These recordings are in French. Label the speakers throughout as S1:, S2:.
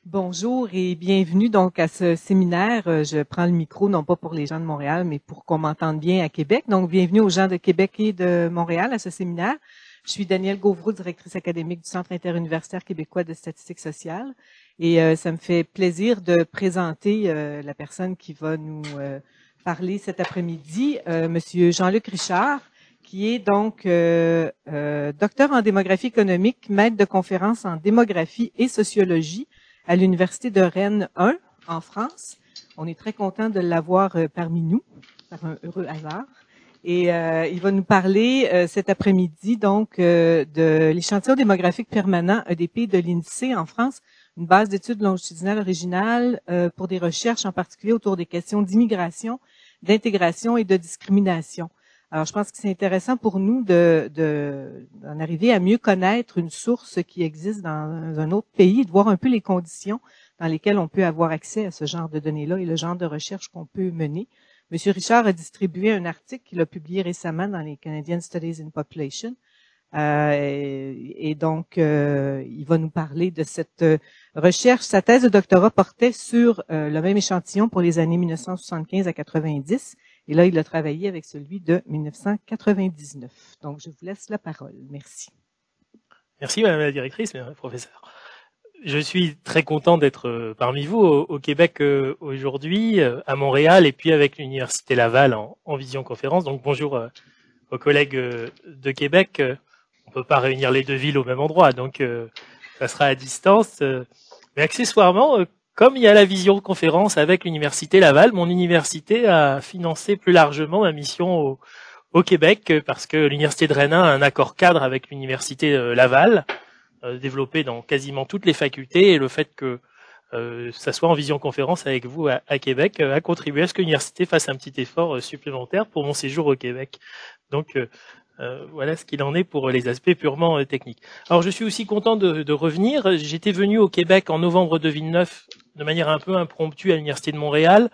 S1: Bonjour et bienvenue donc à ce séminaire. Je prends le micro non pas pour les gens de Montréal, mais pour qu'on m'entende bien à Québec. Donc, bienvenue aux gens de Québec et de Montréal à ce séminaire. Je suis Danielle Gauvreau, directrice académique du Centre interuniversitaire québécois de statistique sociale. Et ça me fait plaisir de présenter la personne qui va nous parler cet après-midi, Monsieur Jean-Luc Richard, qui est donc docteur en démographie économique, maître de conférences en démographie et sociologie à l'Université de Rennes 1, en France. On est très content de l'avoir parmi nous, par un heureux hasard. Et il va nous parler cet après-midi donc de l'échantillon démographique permanent EDP de l'INSEE en France, une base d'études longitudinales originales pour des recherches en particulier autour des questions d'immigration, d'intégration et de discrimination. Alors, je pense que c'est intéressant pour nous d'en arriver à mieux connaître une source qui existe dans un autre pays, de voir un peu les conditions dans lesquelles on peut avoir accès à ce genre de données-là et le genre de recherche qu'on peut mener. Monsieur Richard a distribué un article qu'il a publié récemment dans les Canadian Studies in Population. Et donc, il va nous parler de cette recherche. Sa thèse de doctorat portait sur le même échantillon pour les années 1975 à 90. Et là, il a travaillé avec celui de 1999. Donc, je vous laisse la parole. Merci.
S2: Merci, Madame la directrice, professeur. Je suis très content d'être parmi vous au Québec aujourd'hui, à Montréal, et puis avec l'Université Laval en visioconférence. Donc, bonjour aux collègues de Québec. On peut pas réunir les deux villes au même endroit, donc ça sera à distance. Mais accessoirement, comme il y a la visioconférence avec l'Université Laval, mon université a financé plus largement ma mission au Québec, parce que l'Université de Rennes a un accord cadre avec l'Université Laval, développé dans quasiment toutes les facultés, et le fait que ça soit en visioconférence avec vous à Québec a contribué à ce que l'université fasse un petit effort supplémentaire pour mon séjour au Québec. Donc voilà ce qu'il en est pour les aspects purement techniques. Alors je suis aussi content de revenir. J'étais venu au Québec en novembre 2009 de manière un peu impromptue à l'Université de Montréal,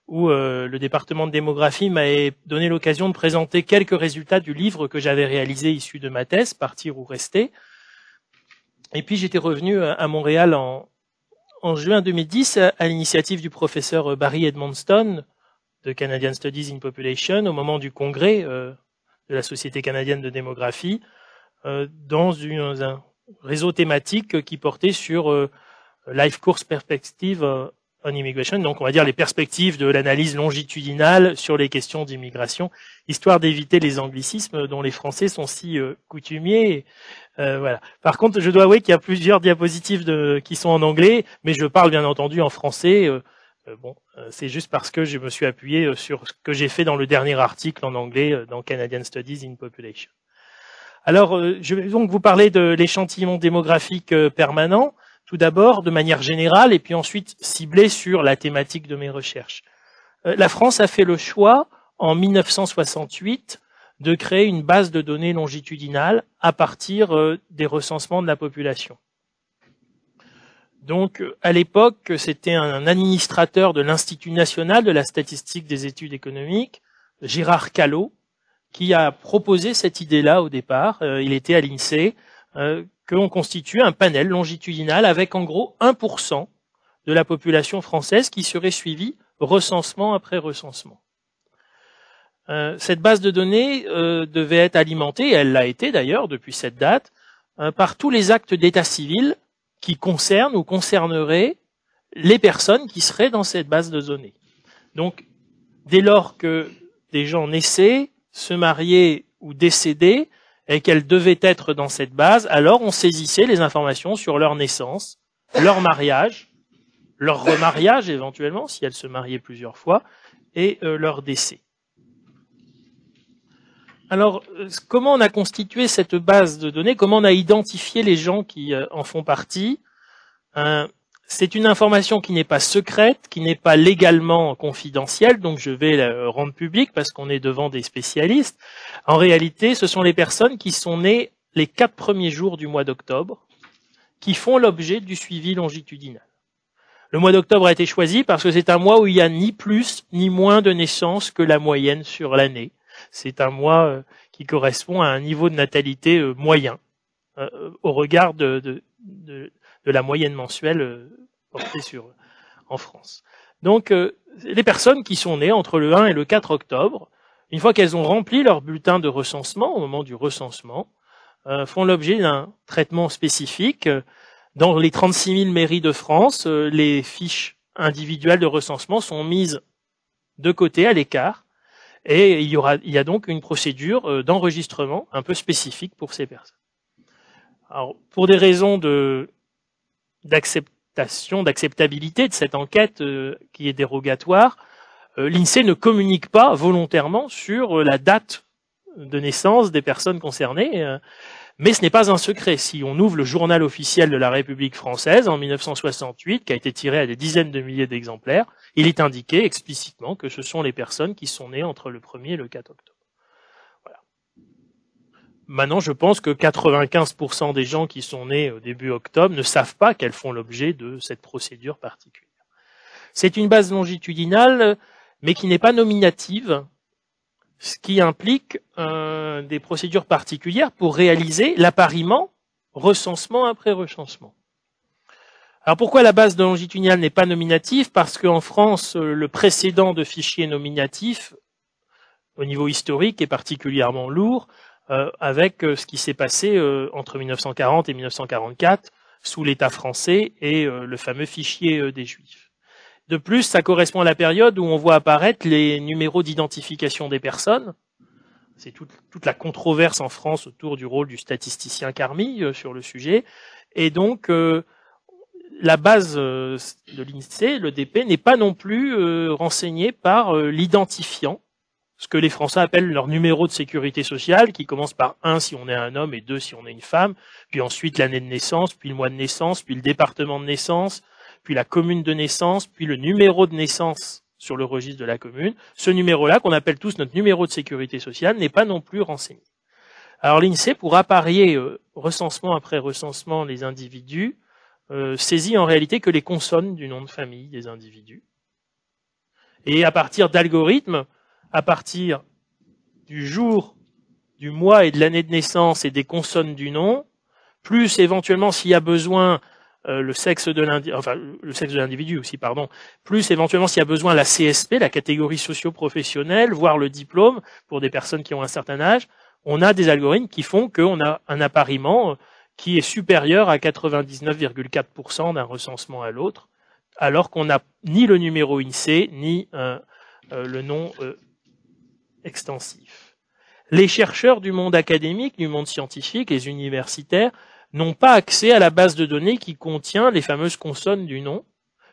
S2: où le département de démographie m'avait donné l'occasion de présenter quelques résultats du livre que j'avais réalisé issu de ma thèse, Partir ou rester. Et puis j'étais revenu à Montréal en juin 2010 à l'initiative du professeur Barry Edmonston de Canadian Studies in Population au moment du congrès de la Société canadienne de démographie dans un réseau thématique qui portait sur Life Course Perspective on Immigration, donc on va dire les perspectives de l'analyse longitudinale sur les questions d'immigration, histoire d'éviter les anglicismes dont les Français sont si coutumiers. Voilà. Par contre, je dois avouer qu'il y a plusieurs diapositives qui sont en anglais, mais je parle bien entendu en français. C'est juste parce que je me suis appuyé sur ce que j'ai fait dans le dernier article en anglais dans Canadian Studies in Population. Alors, je vais donc vous parler de l'échantillon démographique permanent, tout d'abord de manière générale, et puis ensuite ciblé sur la thématique de mes recherches. La France a fait le choix, en 1968, de créer une base de données longitudinale à partir des recensements de la population. Donc, à l'époque, c'était un administrateur de l'Institut national de la statistique des études économiques, Gérard Callot, qui a proposé cette idée-là au départ. Il était à l'INSEE, qu'on constitue un panel longitudinal avec en gros 1% de la population française qui serait suivie recensement après recensement. Cette base de données devait être alimentée, et elle l'a été d'ailleurs depuis cette date, par tous les actes d'état civil qui concernent ou concerneraient les personnes qui seraient dans cette base de données. Donc, dès lors que des gens naissaient, se mariaient ou décédaient, et qu'elles devaient être dans cette base, alors on saisissait les informations sur leur naissance, leur mariage, leur remariage éventuellement, si elles se mariaient plusieurs fois, et leur décès. Alors, comment on a constitué cette base de données? Comment on a identifié les gens qui en font partie? C'est une information qui n'est pas secrète, qui n'est pas légalement confidentielle, donc je vais la rendre publique parce qu'on est devant des spécialistes. En réalité, ce sont les personnes qui sont nées les 4 premiers jours du mois d'octobre, qui font l'objet du suivi longitudinal. Le mois d'octobre a été choisi parce que c'est un mois où il y a ni plus ni moins de naissances que la moyenne sur l'année. C'est un mois qui correspond à un niveau de natalité moyen au regard de la moyenne mensuelle portée en France. Donc, les personnes qui sont nées entre le 1 et le 4 octobre, une fois qu'elles ont rempli leur bulletin de recensement, au moment du recensement, font l'objet d'un traitement spécifique. Dans les 36 000 mairies de France, les fiches individuelles de recensement sont mises de côté, à l'écart, et il y a donc une procédure d'enregistrement un peu spécifique pour ces personnes. Alors, pour des raisons d'acceptabilité de cette enquête qui est dérogatoire, l'INSEE ne communique pas volontairement sur la date de naissance des personnes concernées, mais ce n'est pas un secret. Si on ouvre le journal officiel de la République française en 1968, qui a été tiré à des dizaines de milliers d'exemplaires, il est indiqué explicitement que ce sont les personnes qui sont nées entre le 1er et le 4 octobre. Voilà. Maintenant, je pense que 95% des gens qui sont nés au début octobre ne savent pas qu'elles font l'objet de cette procédure particulière. C'est une base longitudinale, mais qui n'est pas nominative, ce qui implique des procédures particulières pour réaliser l'appariement, recensement après recensement. Alors pourquoi la base de longitudinale n'est pas nominative? Parce qu'en France, le précédent de fichier nominatif, au niveau historique, est particulièrement lourd, avec ce qui s'est passé entre 1940 et 1944, sous l'État français et le fameux fichier des Juifs. De plus, ça correspond à la période où on voit apparaître les numéros d'identification des personnes. C'est toute la controverse en France autour du rôle du statisticien Carmi sur le sujet. Et donc, la base de l'INSEE, l'EDP, n'est pas non plus renseignée par l'identifiant, ce que les Français appellent leur numéro de sécurité sociale, qui commence par 1 si on est un homme et 2 si on est une femme, puis ensuite l'année de naissance, puis le mois de naissance, puis le département de naissance, puis la commune de naissance, puis le numéro de naissance sur le registre de la commune. Ce numéro-là, qu'on appelle tous notre numéro de sécurité sociale, n'est pas non plus renseigné. Alors l'INSEE, pour apparier recensement après recensement les individus, saisit en réalité que les consonnes du nom de famille des individus. Et à partir d'algorithmes, à partir du jour, du mois et de l'année de naissance et des consonnes du nom, plus éventuellement s'il y a besoin le sexe de l'individu aussi, pardon, plus éventuellement s'il y a besoin la CSP, la catégorie socio-professionnelle, voire le diplôme pour des personnes qui ont un certain âge, on a des algorithmes qui font qu'on a un appariement qui est supérieur à 99,4% d'un recensement à l'autre, alors qu'on n'a ni le numéro INSEE, ni le nom extensif. Les chercheurs du monde académique, du monde scientifique, les universitaires, n'ont pas accès à la base de données qui contient les fameuses consonnes du nom.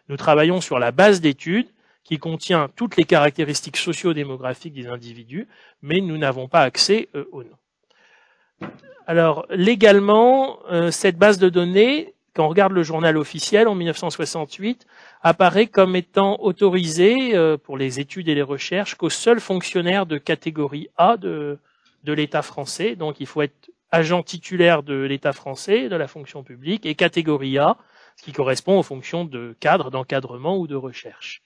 S2: Nous travaillons sur la base d'études qui contient toutes les caractéristiques socio-démographiques des individus, mais nous n'avons pas accès au nom. Alors, légalement, cette base de données, quand on regarde le journal officiel en 1968, apparaît comme étant autorisée pour les études et les recherches qu'aux seuls fonctionnaires de catégorie A de l'État français. Donc, il faut être agent titulaire de l'État français, de la fonction publique, et catégorie A, ce qui correspond aux fonctions de cadre, d'encadrement ou de recherche.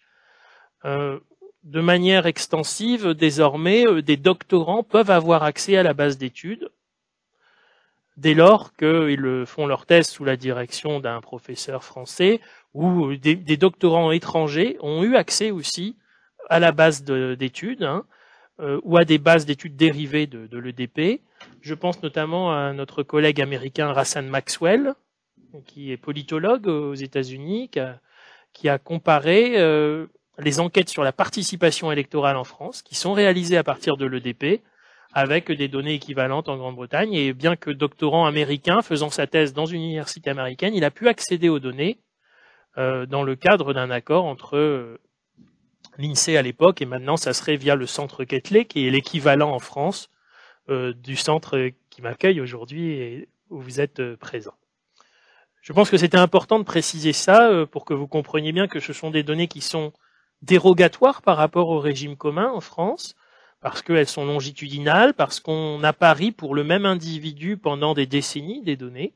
S2: De manière extensive, désormais, des doctorants peuvent avoir accès à la base d'études, dès lors qu'ils font leur thèse sous la direction d'un professeur français, ou des doctorants étrangers ont eu accès aussi à la base d'études, ou à des bases d'études dérivées de l'EDP. Je pense notamment à notre collègue américain Rassan Maxwell, qui est politologue aux États-Unis, qui a comparé les enquêtes sur la participation électorale en France, qui sont réalisées à partir de l'EDP, avec des données équivalentes en Grande-Bretagne. Et bien que doctorant américain, faisant sa thèse dans une université américaine, il a pu accéder aux données dans le cadre d'un accord entre l'INSEE à l'époque, et maintenant ça serait via le centre Quetelet, qui est l'équivalent en France du centre qui m'accueille aujourd'hui et où vous êtes présent. Je pense que c'était important de préciser ça pour que vous compreniez bien que ce sont des données qui sont dérogatoires par rapport au régime commun en France, parce qu'elles sont longitudinales, parce qu'on apparie pour le même individu pendant des décennies des données.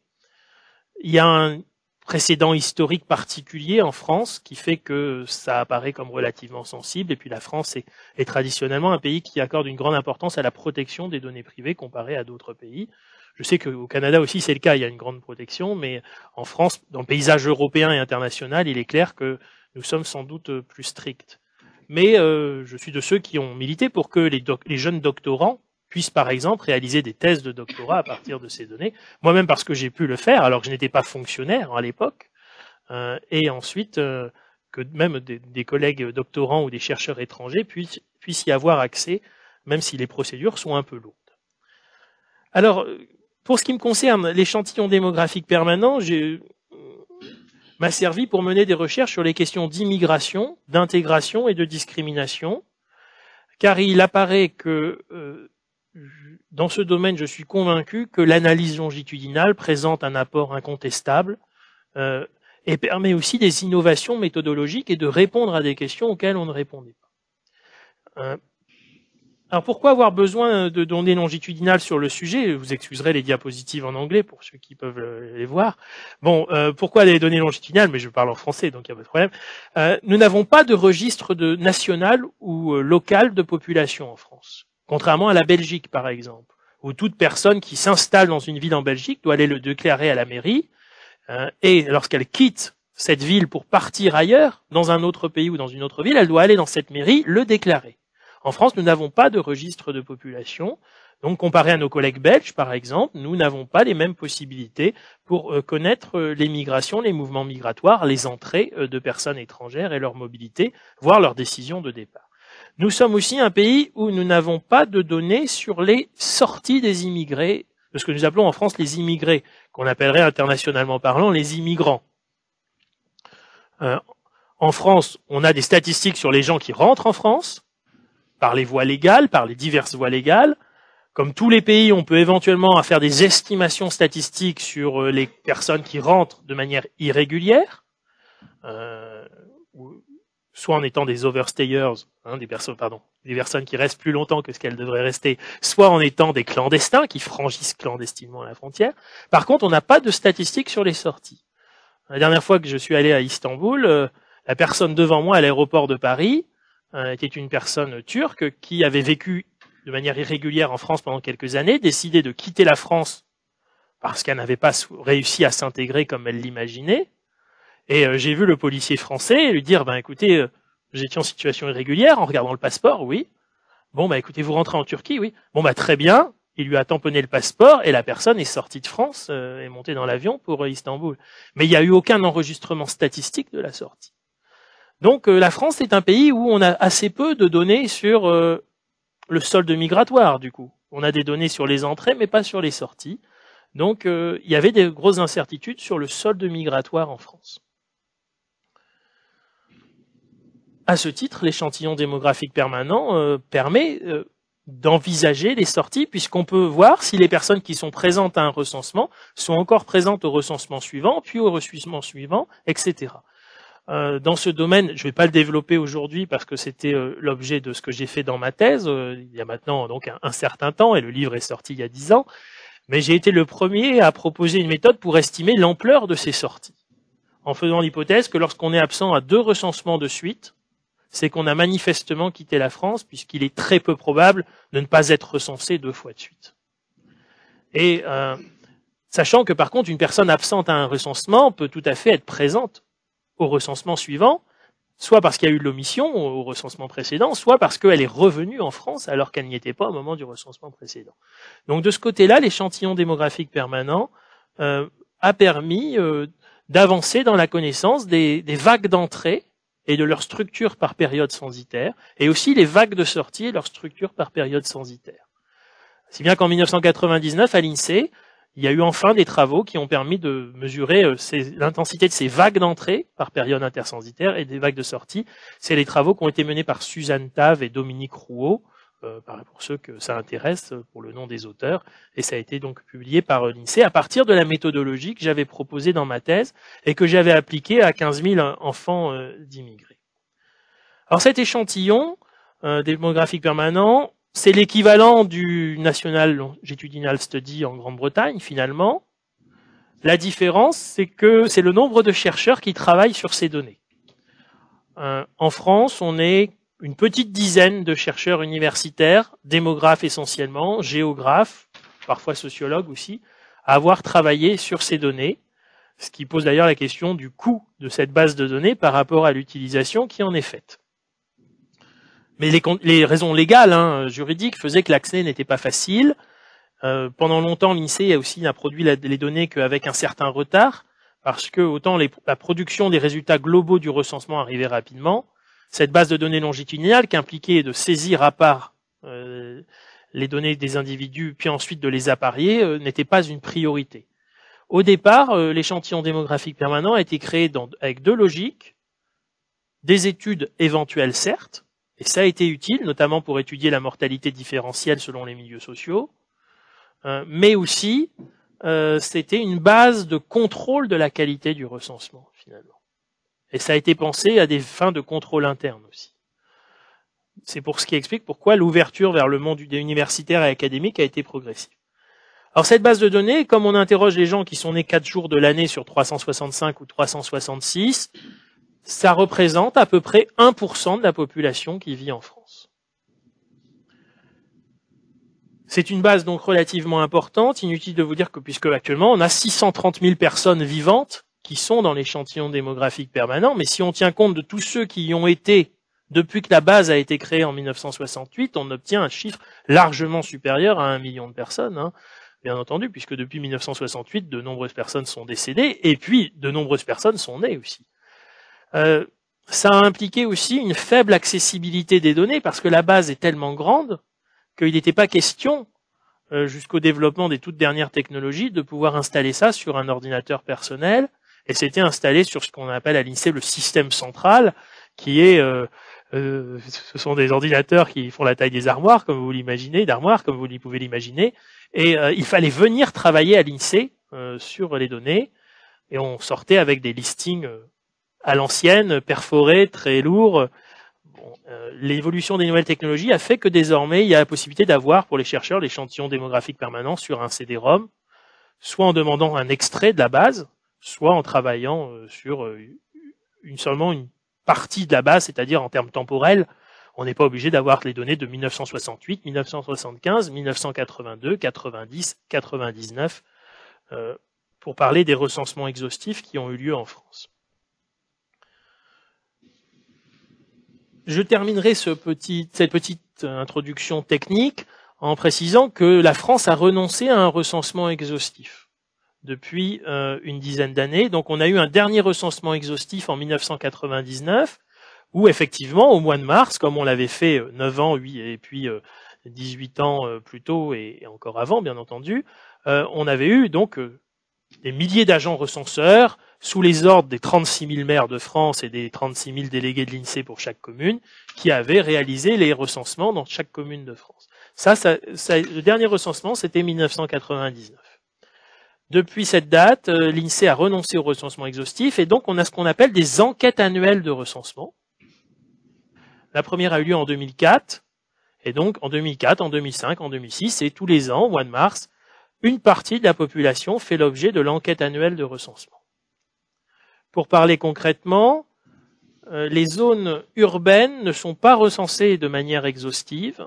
S2: Il y a un précédent historique particulier en France qui fait que ça apparaît comme relativement sensible, et puis la France est traditionnellement un pays qui accorde une grande importance à la protection des données privées comparé à d'autres pays. Je sais qu'au Canada aussi c'est le cas, il y a une grande protection, mais en France, dans le paysage européen et international, il est clair que nous sommes sans doute plus stricts. Mais je suis de ceux qui ont milité pour que les jeunes doctorants puissent par exemple réaliser des thèses de doctorat à partir de ces données. Moi-même parce que j'ai pu le faire alors que je n'étais pas fonctionnaire à l'époque. Et ensuite que même des collègues doctorants ou des chercheurs étrangers puissent y avoir accès, même si les procédures sont un peu lourdes. Alors, pour ce qui me concerne, l'échantillon démographique permanent m'a servi pour mener des recherches sur les questions d'immigration, d'intégration et de discrimination, car il apparaît que dans ce domaine, je suis convaincu que l'analyse longitudinale présente un apport incontestable et permet aussi des innovations méthodologiques et de répondre à des questions auxquelles on ne répondait pas. Alors pourquoi avoir besoin de données longitudinales sur le sujet? Vous excuserez les diapositives en anglais pour ceux qui peuvent les voir. Bon, pourquoi les données longitudinales? Mais je parle en français, donc il n'y a pas de problème. Nous n'avons pas de registre national ou local de population en France, contrairement à la Belgique par exemple, où toute personne qui s'installe dans une ville en Belgique doit aller le déclarer à la mairie, et lorsqu'elle quitte cette ville pour partir ailleurs, dans un autre pays ou dans une autre ville, elle doit aller dans cette mairie le déclarer. En France, nous n'avons pas de registre de population, donc comparé à nos collègues belges, par exemple, nous n'avons pas les mêmes possibilités pour connaître les migrations, les mouvements migratoires, les entrées de personnes étrangères et leur mobilité, voire leurs décisions de départ. Nous sommes aussi un pays où nous n'avons pas de données sur les sorties des immigrés, de ce que nous appelons en France les immigrés, qu'on appellerait internationalement parlant les immigrants. En France, on a des statistiques sur les gens qui rentrent en France, par les voies légales, par les diverses voies légales. Comme tous les pays, on peut éventuellement faire des estimations statistiques sur les personnes qui rentrent de manière irrégulière, soit en étant des overstayers, des personnes qui restent plus longtemps que ce qu'elles devraient rester, soit en étant des clandestins qui franchissent clandestinement la frontière. Par contre, on n'a pas de statistiques sur les sorties. La dernière fois que je suis allé à Istanbul, la personne devant moi à l'aéroport de Paris était une personne turque qui avait vécu de manière irrégulière en France pendant quelques années, décidé de quitter la France parce qu'elle n'avait pas réussi à s'intégrer comme elle l'imaginait. Et j'ai vu le policier français lui dire, écoutez, j'étais en situation irrégulière en regardant le passeport, oui. Bon, écoutez, vous rentrez en Turquie, oui. Bon, très bien. Il lui a tamponné le passeport et la personne est sortie de France, est montée dans l'avion pour Istanbul. Mais il n'y a eu aucun enregistrement statistique de la sortie. Donc la France est un pays où on a assez peu de données sur le solde migratoire, du coup. On a des données sur les entrées, mais pas sur les sorties. Donc il y avait des grosses incertitudes sur le solde migratoire en France. À ce titre, l'échantillon démographique permanent permet d'envisager les sorties, puisqu'on peut voir si les personnes qui sont présentes à un recensement sont encore présentes au recensement suivant, puis au recensement suivant, etc. Dans ce domaine, je ne vais pas le développer aujourd'hui parce que c'était l'objet de ce que j'ai fait dans ma thèse, il y a maintenant donc un certain temps, et le livre est sorti il y a 10 ans, mais j'ai été le premier à proposer une méthode pour estimer l'ampleur de ces sorties, en faisant l'hypothèse que lorsqu'on est absent à 2 recensements de suite, c'est qu'on a manifestement quitté la France, puisqu'il est très peu probable de ne pas être recensé 2 fois de suite. Et sachant que par contre, une personne absente à un recensement peut tout à fait être présente au recensement suivant, soit parce qu'il y a eu de l'omission au recensement précédent, soit parce qu'elle est revenue en France alors qu'elle n'y était pas au moment du recensement précédent. Donc de ce côté-là, l'échantillon démographique permanent a permis d'avancer dans la connaissance des vagues d'entrée et de leur structure par période censitaire, et aussi les vagues de sortie et leur structure par période censitaire. Si bien qu'en 1999, à l'INSEE, il y a eu enfin des travaux qui ont permis de mesurer l'intensité de ces vagues d'entrée par période intercensitaire et des vagues de sortie. C'est les travaux qui ont été menés par Suzanne Tave et Dominique Rouault, pour ceux que ça intéresse, pour le nom des auteurs, et ça a été donc publié par l'INSEE à partir de la méthodologie que j'avais proposée dans ma thèse et que j'avais appliquée à 15 000 enfants d'immigrés. Alors cet échantillon démographique permanent, c'est l'équivalent du National Longitudinal Study en Grande-Bretagne, finalement. La différence, c'est que c'est le nombre de chercheurs qui travaillent sur ces données. En France, on est une petite dizaine de chercheurs universitaires, démographes essentiellement, géographes, parfois sociologues aussi, à avoir travaillé sur ces données, ce qui pose d'ailleurs la question du coût de cette base de données par rapport à l'utilisation qui en est faite. Mais les raisons légales, juridiques, faisaient que l'accès n'était pas facile. Pendant longtemps, l'INSEE a aussi produit les données qu'avec un certain retard, parce que autant la production des résultats globaux du recensement arrivait rapidement, cette base de données longitudinale qui impliquait de saisir à part les données des individus, puis ensuite de les apparier, n'était pas une priorité. Au départ, l'échantillon démographique permanent a été créé avec deux logiques, des études éventuelles certes, et ça a été utile, notamment pour étudier la mortalité différentielle selon les milieux sociaux, mais aussi c'était une base de contrôle de la qualité du recensement, finalement. Et ça a été pensé à des fins de contrôle interne aussi. C'est pour ce qui explique pourquoi l'ouverture vers le monde universitaire et académique a été progressive. Alors cette base de données, comme on interroge les gens qui sont nés 4 jours de l'année sur 365 ou 366, ça représente à peu près 1% de la population qui vit en France. C'est une base donc relativement importante. Inutile de vous dire que puisque actuellement on a 630 000 personnes vivantes qui sont dans l'échantillon démographique permanent, mais si on tient compte de tous ceux qui y ont été depuis que la base a été créée en 1968, on obtient un chiffre largement supérieur à 1 million de personnes, bien entendu, puisque depuis 1968, de nombreuses personnes sont décédées, et puis de nombreuses personnes sont nées aussi. Ça a impliqué aussi une faible accessibilité des données, parce que la base est tellement grande qu'il n'était pas question, jusqu'au développement des toutes dernières technologies, de pouvoir installer ça sur un ordinateur personnel, et c'était installé sur ce qu'on appelle à l'INSEE le système central, qui est, ce sont des ordinateurs qui font la taille des armoires, comme vous l'imaginez, d'armoires, comme vous pouvez l'imaginer, et il fallait venir travailler à l'INSEE sur les données, et on sortait avec des listings à l'ancienne, perforés, très lourds. L'évolution des nouvelles technologies a fait que désormais, il y a la possibilité d'avoir pour les chercheurs l'échantillon démographique permanent sur un CD-ROM, soit en demandant un extrait de la base, soit en travaillant sur seulement une partie de la base, c'est-à-dire en termes temporels. On n'est pas obligé d'avoir les données de 1968, 1975, 1982, 90, 99, pour parler des recensements exhaustifs qui ont eu lieu en France. Je terminerai cette petite introduction technique en précisant que la France a renoncé à un recensement exhaustif depuis une dizaine d'années. Donc on a eu un dernier recensement exhaustif en 1999, où effectivement, au mois de mars, comme on l'avait fait 9 ans, 8 et puis 18 ans plus tôt et encore avant, bien entendu, on avait eu donc des milliers d'agents recenseurs sous les ordres des 36 000 maires de France et des 36 000 délégués de l'INSEE pour chaque commune, qui avaient réalisé les recensements dans chaque commune de France. Le dernier recensement, c'était 1999. Depuis cette date, l'INSEE a renoncé au recensement exhaustif, et donc on a ce qu'on appelle des enquêtes annuelles de recensement. La première a eu lieu en 2004, et donc en 2004, en 2005, en 2006, et tous les ans, au mois de mars, une partie de la population fait l'objet de l'enquête annuelle de recensement. Pour parler concrètement, les zones urbaines ne sont pas recensées de manière exhaustive,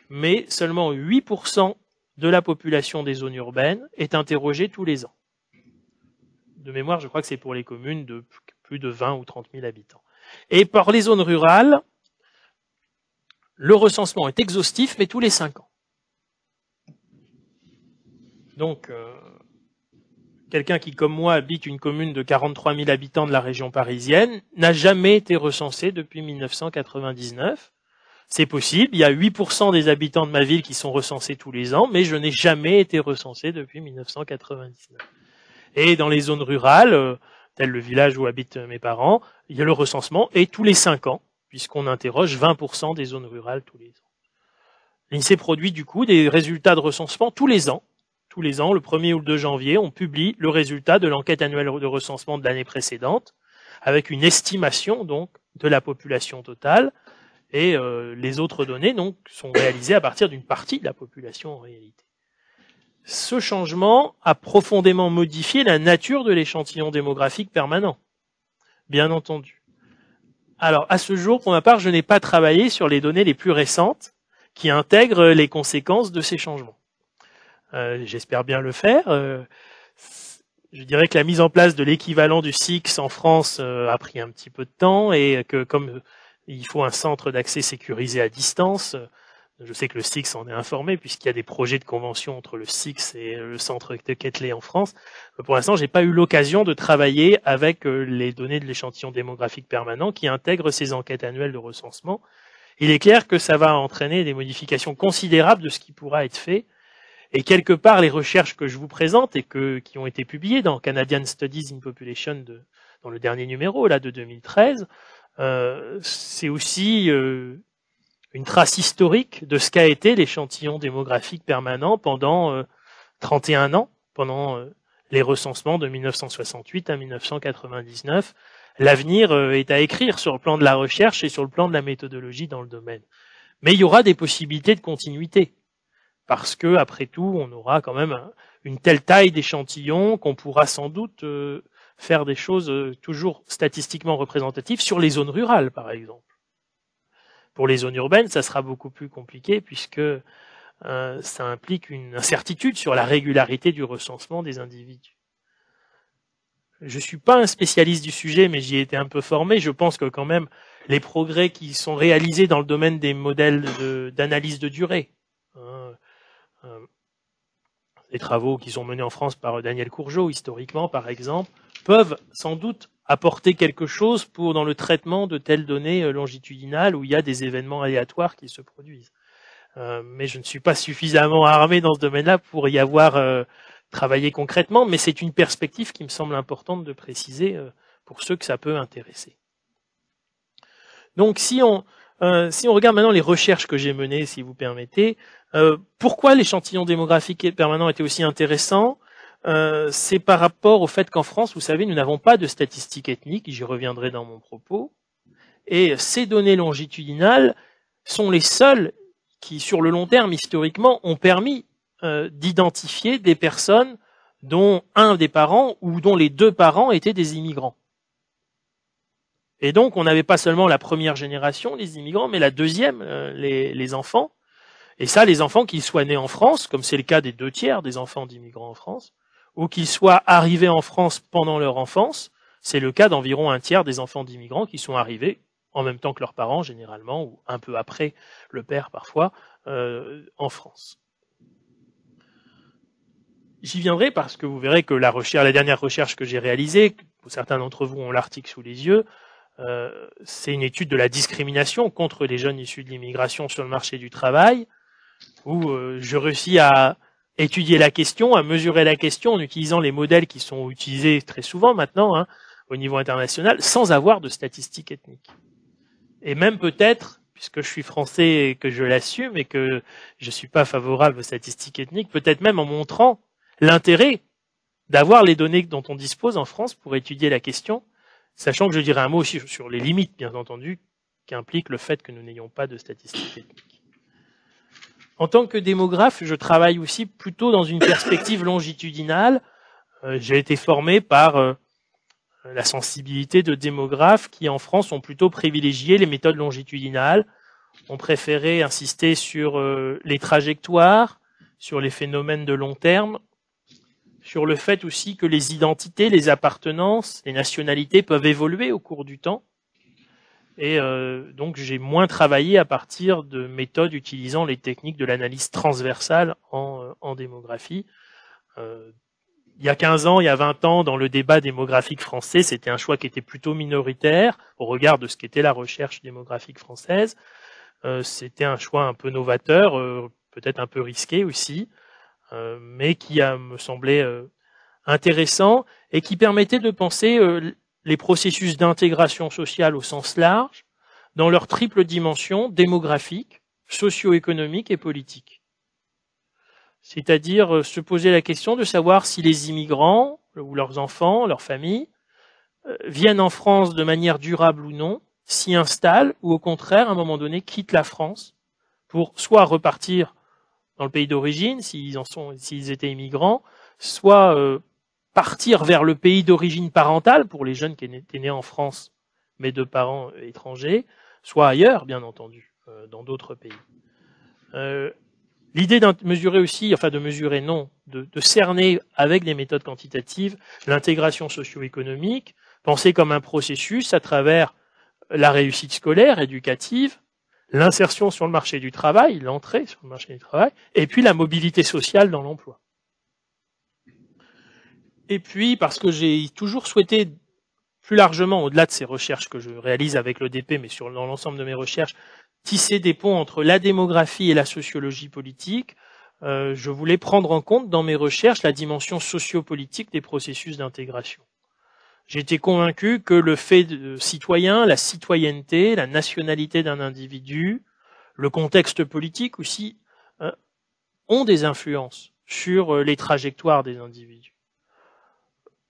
S2: mais seulement 8% de la population des zones urbaines est interrogée tous les ans. De mémoire, je crois que c'est pour les communes de plus de 20 ou 30 000 habitants. Et pour les zones rurales, le recensement est exhaustif, mais tous les 5 ans. Donc, quelqu'un qui, comme moi, habite une commune de 43 000 habitants de la région parisienne, n'a jamais été recensé depuis 1999. C'est possible, il y a 8% des habitants de ma ville qui sont recensés tous les ans, mais je n'ai jamais été recensé depuis 1999. Et dans les zones rurales, tel le village où habitent mes parents, il y a le recensement est tous les 5 ans, puisqu'on interroge 20% des zones rurales tous les ans. L'INSEE produit du coup des résultats de recensement tous les ans. Tous les ans, le 1er ou le 2 janvier, on publie le résultat de l'enquête annuelle de recensement de l'année précédente, avec une estimation donc de la population totale, et les autres données donc sont réalisées à partir d'une partie de la population en réalité. Ce changement a profondément modifié la nature de l'échantillon démographique permanent, bien entendu. Alors, à ce jour, pour ma part, je n'ai pas travaillé sur les données les plus récentes qui intègrent les conséquences de ces changements. J'espère bien le faire. Je dirais que la mise en place de l'équivalent du SIX en France a pris un petit peu de temps et que comme il faut un centre d'accès sécurisé à distance, je sais que le SIX en est informé puisqu'il y a des projets de convention entre le SIX et le centre de Ketley en France. Pour l'instant, j'ai pas eu l'occasion de travailler avec les données de l'échantillon démographique permanent qui intègre ces enquêtes annuelles de recensement. Il est clair que ça va entraîner des modifications considérables de ce qui pourra être fait. Et quelque part, les recherches que je vous présente et qui ont été publiées dans Canadian Studies in Population dans le dernier numéro là de 2013, c'est aussi une trace historique de ce qu'a été l'échantillon démographique permanent pendant 31 ans, pendant les recensements de 1968 à 1999. L'avenir est à écrire sur le plan de la recherche et sur le plan de la méthodologie dans le domaine. Mais il y aura des possibilités de continuité. Parce que, après tout, on aura quand même une telle taille d'échantillon qu'on pourra sans doute faire des choses toujours statistiquement représentatives sur les zones rurales, par exemple. Pour les zones urbaines, ça sera beaucoup plus compliqué puisque ça implique une incertitude sur la régularité du recensement des individus. Je suis pas un spécialiste du sujet, mais j'y ai été un peu formé. Je pense que quand même, les progrès qui sont réalisés dans le domaine des modèles d'analyse de durée, les travaux qui sont menés en France par Daniel Courgeot, historiquement par exemple, peuvent sans doute apporter quelque chose dans le traitement de telles données longitudinales où il y a des événements aléatoires qui se produisent. Mais je ne suis pas suffisamment armé dans ce domaine-là pour y avoir travaillé concrètement, mais c'est une perspective qui me semble importante de préciser pour ceux que ça peut intéresser. Donc si on regarde maintenant les recherches que j'ai menées, si vous permettez, pourquoi l'échantillon démographique permanent était aussi intéressant? C'est par rapport au fait qu'en France, vous savez, nous n'avons pas de statistiques ethniques, j'y reviendrai dans mon propos, et ces données longitudinales sont les seules qui, sur le long terme, historiquement, ont permis d'identifier des personnes dont un des parents ou dont les deux parents étaient des immigrants. Et donc, on n'avait pas seulement la première génération, les immigrants, mais la deuxième, les enfants. Et ça, les enfants, qu'ils soient nés en France, comme c'est le cas des 2/3 des enfants d'immigrants en France, ou qu'ils soient arrivés en France pendant leur enfance, c'est le cas d'environ 1/3 des enfants d'immigrants qui sont arrivés en même temps que leurs parents, généralement, ou un peu après le père parfois, en France. J'y viendrai parce que vous verrez que la dernière recherche que j'ai réalisée, certains d'entre vous ont l'article sous les yeux, c'est une étude de la discrimination contre les jeunes issus de l'immigration sur le marché du travail, où je réussis à étudier la question, à mesurer la question en utilisant les modèles qui sont utilisés très souvent maintenant au niveau international, sans avoir de statistiques ethniques. Et même peut-être, puisque je suis français et que je l'assume et que je ne suis pas favorable aux statistiques ethniques, peut-être même en montrant l'intérêt d'avoir les données dont on dispose en France pour étudier la question, sachant que je dirais un mot aussi sur les limites, bien entendu, qu'implique le fait que nous n'ayons pas de statistiques ethniques. En tant que démographe, je travaille aussi plutôt dans une perspective longitudinale. J'ai été formé par la sensibilité de démographes qui, en France, ont plutôt privilégié les méthodes longitudinales, ont préféré insister sur les trajectoires, sur les phénomènes de long terme, sur le fait aussi que les identités, les appartenances, les nationalités peuvent évoluer au cours du temps. Et donc j'ai moins travaillé à partir de méthodes utilisant les techniques de l'analyse transversale en démographie. Il y a 15 ans, il y a 20 ans, dans le débat démographique français, c'était un choix qui était plutôt minoritaire au regard de ce qu'était la recherche démographique française. C'était un choix un peu novateur, peut-être un peu risqué aussi, mais qui me semblait intéressant et qui permettait de penser les processus d'intégration sociale au sens large dans leur triple dimension démographique, socio-économique et politique. C'est-à-dire se poser la question de savoir si les immigrants ou leurs enfants, leurs familles, viennent en France de manière durable ou non, s'y installent ou au contraire, à un moment donné, quittent la France pour soit repartir dans le pays d'origine, s'ils étaient immigrants, soit partir vers le pays d'origine parentale pour les jeunes qui étaient nés en France, mais de parents étrangers, soit ailleurs, bien entendu, dans d'autres pays. L'idée de mesurer aussi, enfin de mesurer non, de cerner avec des méthodes quantitatives l'intégration socio-économique, pensée comme un processus à travers la réussite scolaire, éducative, l'insertion sur le marché du travail, l'entrée sur le marché du travail, et puis la mobilité sociale dans l'emploi. Et puis, parce que j'ai toujours souhaité, plus largement, au-delà de ces recherches que je réalise avec l'EDP, mais dans l'ensemble de mes recherches, tisser des ponts entre la démographie et la sociologie politique, je voulais prendre en compte dans mes recherches la dimension sociopolitique des processus d'intégration. J'ai été convaincu que le fait de citoyen, la citoyenneté, la nationalité d'un individu, le contexte politique aussi, ont des influences sur les trajectoires des individus.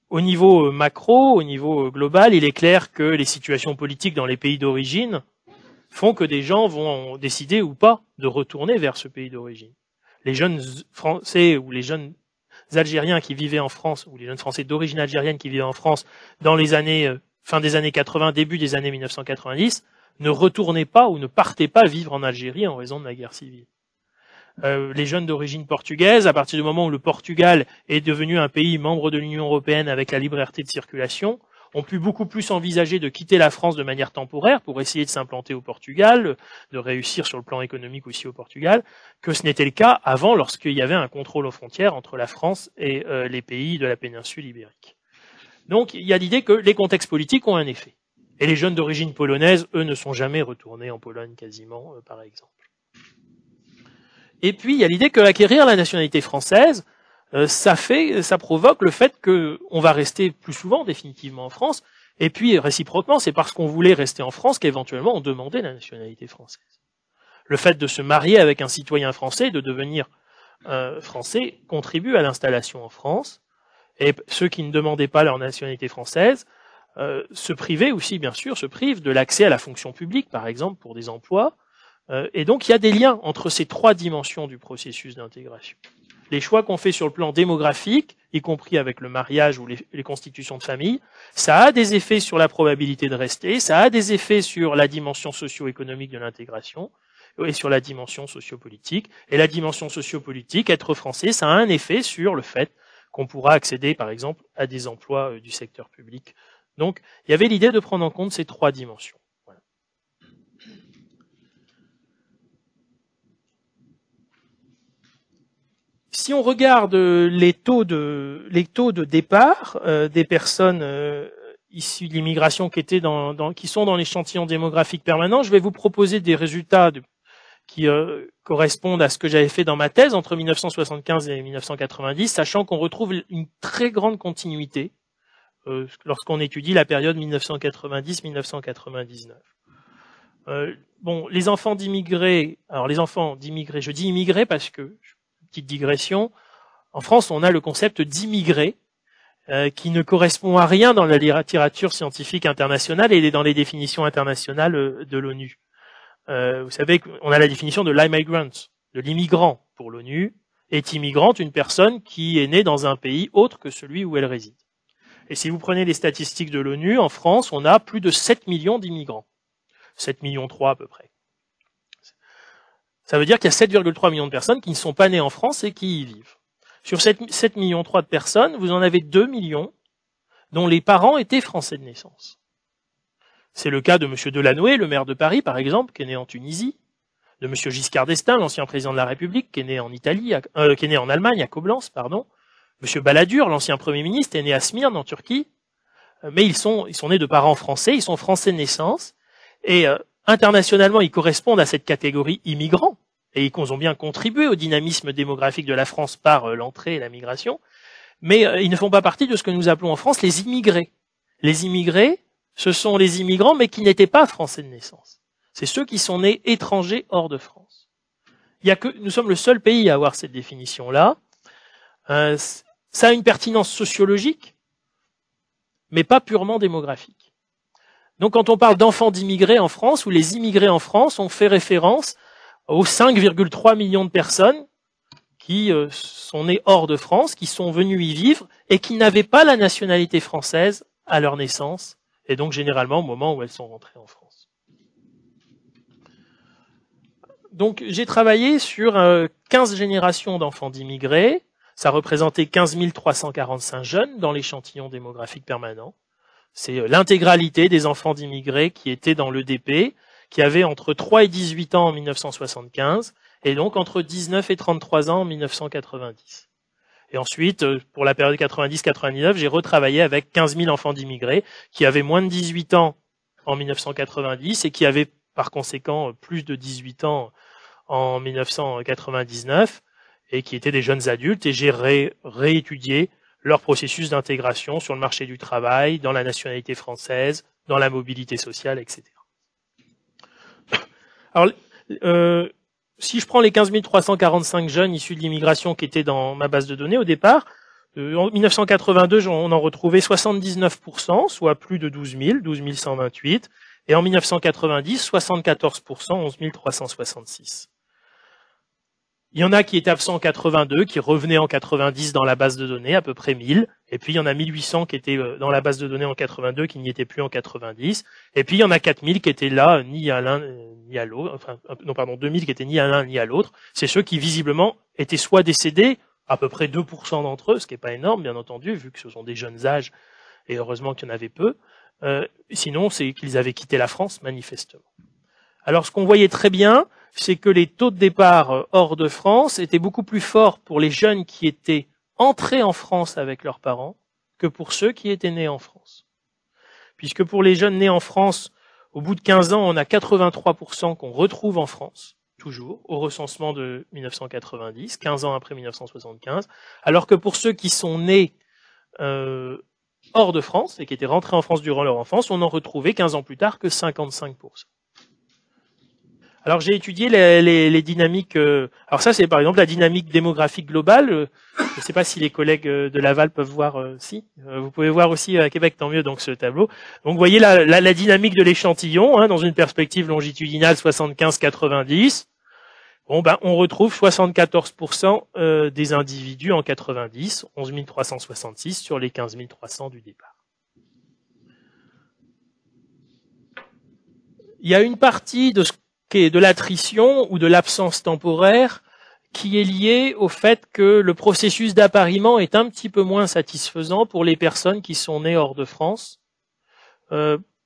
S2: Au niveau macro, au niveau global, il est clair que les situations politiques dans les pays d'origine font que des gens vont décider ou pas de retourner vers ce pays d'origine. Les jeunes Français ou les jeunes Algériens qui vivaient en France, ou les jeunes Français d'origine algérienne qui vivaient en France dans les années, fin des années 80, début des années 1990, ne retournaient pas ou ne partaient pas vivre en Algérie en raison de la guerre civile. Les jeunes d'origine portugaise, à partir du moment où le Portugal est devenu un pays membre de l'Union européenne avec la liberté de circulation, ont pu beaucoup plus envisager de quitter la France de manière temporaire pour essayer de s'implanter au Portugal, de réussir sur le plan économique aussi au Portugal, que ce n'était le cas avant lorsqu'il y avait un contrôle aux frontières entre la France et les pays de la péninsule ibérique. Donc il y a l'idée que les contextes politiques ont un effet. Et les jeunes d'origine polonaise, eux, ne sont jamais retournés en Pologne quasiment, par exemple. Et puis, il y a l'idée qu'acquérir la nationalité française, ça provoque le fait qu'on va rester plus souvent définitivement en France, et puis réciproquement, c'est parce qu'on voulait rester en France qu'éventuellement on demandait la nationalité française. Le fait de se marier avec un citoyen français, de devenir français, contribue à l'installation en France, et ceux qui ne demandaient pas leur nationalité française se privaient aussi, bien sûr, se privent de l'accès à la fonction publique, par exemple, pour des emplois. Et donc, il y a des liens entre ces trois dimensions du processus d'intégration. Les choix qu'on fait sur le plan démographique, y compris avec le mariage ou les constitutions de famille, ça a des effets sur la probabilité de rester, ça a des effets sur la dimension socio-économique de l'intégration et sur la dimension sociopolitique. Et la dimension sociopolitique, être français, ça a un effet sur le fait qu'on pourra accéder, par exemple, à des emplois du secteur public. Donc, il y avait l'idée de prendre en compte ces trois dimensions. Si on regarde les taux de départ des personnes issues de l'immigration qui sont dans l'échantillon démographique permanent, je vais vous proposer des résultats qui correspondent à ce que j'avais fait dans ma thèse entre 1975 et 1990, sachant qu'on retrouve une très grande continuité lorsqu'on étudie la période 1990-1999. Bon, les enfants d'immigrés, alors les enfants d'immigrés, je dis immigrés parce que petite digression, en France, on a le concept d'immigré qui ne correspond à rien dans la littérature scientifique internationale et dans les définitions internationales de l'ONU. Vous savez qu'on a la définition de l'immigrant, de l'immigrant pour l'ONU, est immigrante une personne qui est née dans un pays autre que celui où elle réside. Et si vous prenez les statistiques de l'ONU, en France, on a plus de 7 millions d'immigrants. 7 millions 3 à peu près. Ça veut dire qu'il y a 7,3 millions de personnes qui ne sont pas nées en France et qui y vivent. Sur 7 millions 3 de personnes, vous en avez 2 millions dont les parents étaient français de naissance. C'est le cas de M. Delanoë, le maire de Paris, par exemple, qui est né en Tunisie, de M. Giscard d'Estaing, l'ancien président de la République, qui est né en Italie, qui est né en Allemagne, à Coblence, pardon. M. Balladur, l'ancien Premier ministre, est né à Smyrne, en Turquie. Mais ils sont nés de parents français, ils sont français de naissance, et internationalement, ils correspondent à cette catégorie immigrants, et ils ont bien contribué au dynamisme démographique de la France par l'entrée et la migration, mais ils ne font pas partie de ce que nous appelons en France les immigrés. Les immigrés, ce sont les immigrants, mais qui n'étaient pas français de naissance. C'est ceux qui sont nés étrangers hors de France. Nous sommes le seul pays à avoir cette définition-là. Ça a une pertinence sociologique, mais pas purement démographique. Donc quand on parle d'enfants d'immigrés en France, ou les immigrés en France, on fait référence aux 5,3 millions de personnes qui sont nées hors de France, qui sont venues y vivre, et qui n'avaient pas la nationalité française à leur naissance, et donc généralement au moment où elles sont rentrées en France. Donc j'ai travaillé sur 15 générations d'enfants d'immigrés. Ça représentait 15 345 jeunes dans l'échantillon démographique permanent. C'est l'intégralité des enfants d'immigrés qui étaient dans l'EDP, qui avaient entre 3 et 18 ans en 1975, et donc entre 19 et 33 ans en 1990. Et ensuite, pour la période 90-99, j'ai retravaillé avec 15 000 enfants d'immigrés qui avaient moins de 18 ans en 1990 et qui avaient par conséquent plus de 18 ans en 1999 et qui étaient des jeunes adultes, et j'ai réétudié leur processus d'intégration sur le marché du travail, dans la nationalité française, dans la mobilité sociale, etc. Alors, si je prends les 15 345 jeunes issus de l'immigration qui étaient dans ma base de données au départ, en 1982, on en retrouvait 79%, soit plus de 12 128, et en 1990, 74%, 11 366. Il y en a qui étaient absents en 82, qui revenaient en 90 dans la base de données, à peu près 1000. Et puis il y en a 1800 qui étaient dans la base de données en 82, qui n'y étaient plus en 90. Et puis il y en a 4000 qui étaient là, ni à l'un ni à l'autre. Enfin, non, pardon, 2000 qui étaient ni à l'un ni à l'autre. C'est ceux qui visiblement étaient soit décédés, à peu près 2% d'entre eux, ce qui n'est pas énorme, bien entendu, vu que ce sont des jeunes âges, et heureusement qu'il y en avait peu. Sinon, c'est qu'ils avaient quitté la France, manifestement. Alors ce qu'on voyait très bien, c'est que les taux de départ hors de France étaient beaucoup plus forts pour les jeunes qui étaient entrés en France avec leurs parents que pour ceux qui étaient nés en France. Puisque pour les jeunes nés en France, au bout de 15 ans, on a 83% qu'on retrouve en France, toujours, au recensement de 1990, 15 ans après 1975, alors que pour ceux qui sont nés hors de France et qui étaient rentrés en France durant leur enfance, on en retrouvait 15 ans plus tard que 55%. Alors j'ai étudié les dynamiques. Alors ça c'est par exemple la dynamique démographique globale. Je ne sais pas si les collègues de Laval peuvent voir. Si vous pouvez voir aussi à Québec, tant mieux. Donc ce tableau. Donc vous voyez la dynamique de l'échantillon dans une perspective longitudinale 75-90. Bon on retrouve 74% des individus en 90, 11 366 sur les 15 300 du départ. Il y a une partie de l'attrition ou de l'absence temporaire qui est liée au fait que le processus d'appariement est un petit peu moins satisfaisant pour les personnes qui sont nées hors de France.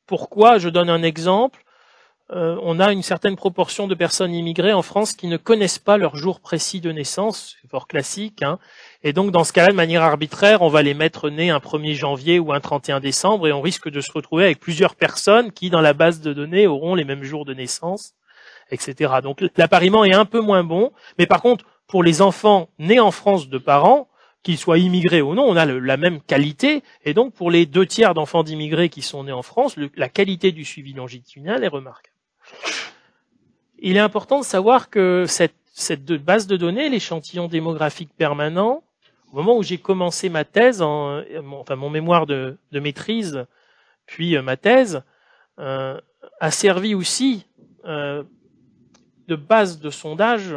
S2: Pourquoi ? Je donne un exemple. On a une certaine proportion de personnes immigrées en France qui ne connaissent pas leur jour précis de naissance, c'est fort classique, et donc dans ce cas-là, de manière arbitraire, on va les mettre nés un 1er janvier ou un 31 décembre, et on risque de se retrouver avec plusieurs personnes qui, dans la base de données, auront les mêmes jours de naissance, etc. Donc l'appariement est un peu moins bon, mais par contre, pour les enfants nés en France de parents, qu'ils soient immigrés ou non, on a la même qualité, et donc pour les 2/3 d'enfants d'immigrés qui sont nés en France, la qualité du suivi longitudinal est remarquable. Il est important de savoir que cette base de données, l'échantillon démographique permanent, au moment où j'ai commencé ma thèse, mon mémoire de maîtrise, puis ma thèse, a servi aussi de base de sondage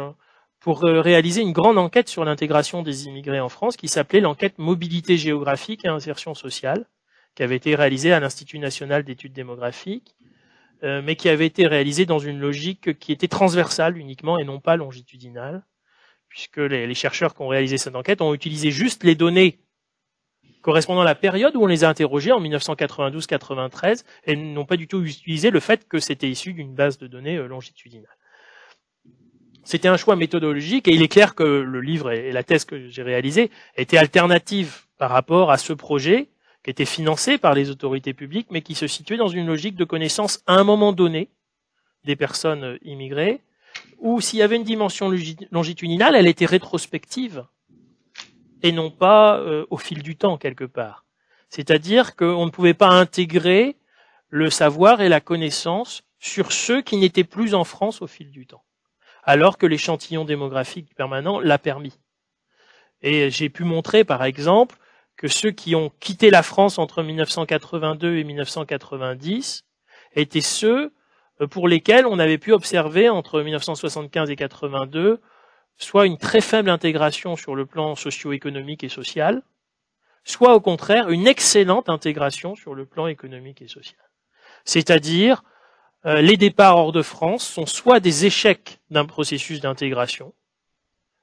S2: pour réaliser une grande enquête sur l'intégration des immigrés en France, qui s'appelait l'enquête mobilité géographique et insertion sociale, qui avait été réalisée à l'Institut national d'études démographiques, mais qui avait été réalisée dans une logique qui était transversale uniquement et non pas longitudinale, puisque les chercheurs qui ont réalisé cette enquête ont utilisé juste les données correspondant à la période où on les a interrogés en 1992-93 et n'ont pas du tout utilisé le fait que c'était issu d'une base de données longitudinale. C'était un choix méthodologique et il est clair que le livre et la thèse que j'ai réalisée étaient alternatives par rapport à ce projet qui était financé par les autorités publiques mais qui se situait dans une logique de connaissance à un moment donné des personnes immigrées, où s'il y avait une dimension longitudinale, elle était rétrospective et non pas au fil du temps quelque part. C'est-à-dire qu'on ne pouvait pas intégrer le savoir et la connaissance sur ceux qui n'étaient plus en France au fil du temps, alors que l'échantillon démographique permanent l'a permis. Et j'ai pu montrer, par exemple, que ceux qui ont quitté la France entre 1982 et 1990 étaient ceux pour lesquels on avait pu observer entre 1975 et 82 soit une très faible intégration sur le plan socio-économique et social, soit au contraire une excellente intégration sur le plan économique et social. C'est-à-dire les départs hors de France sont soit des échecs d'un processus d'intégration,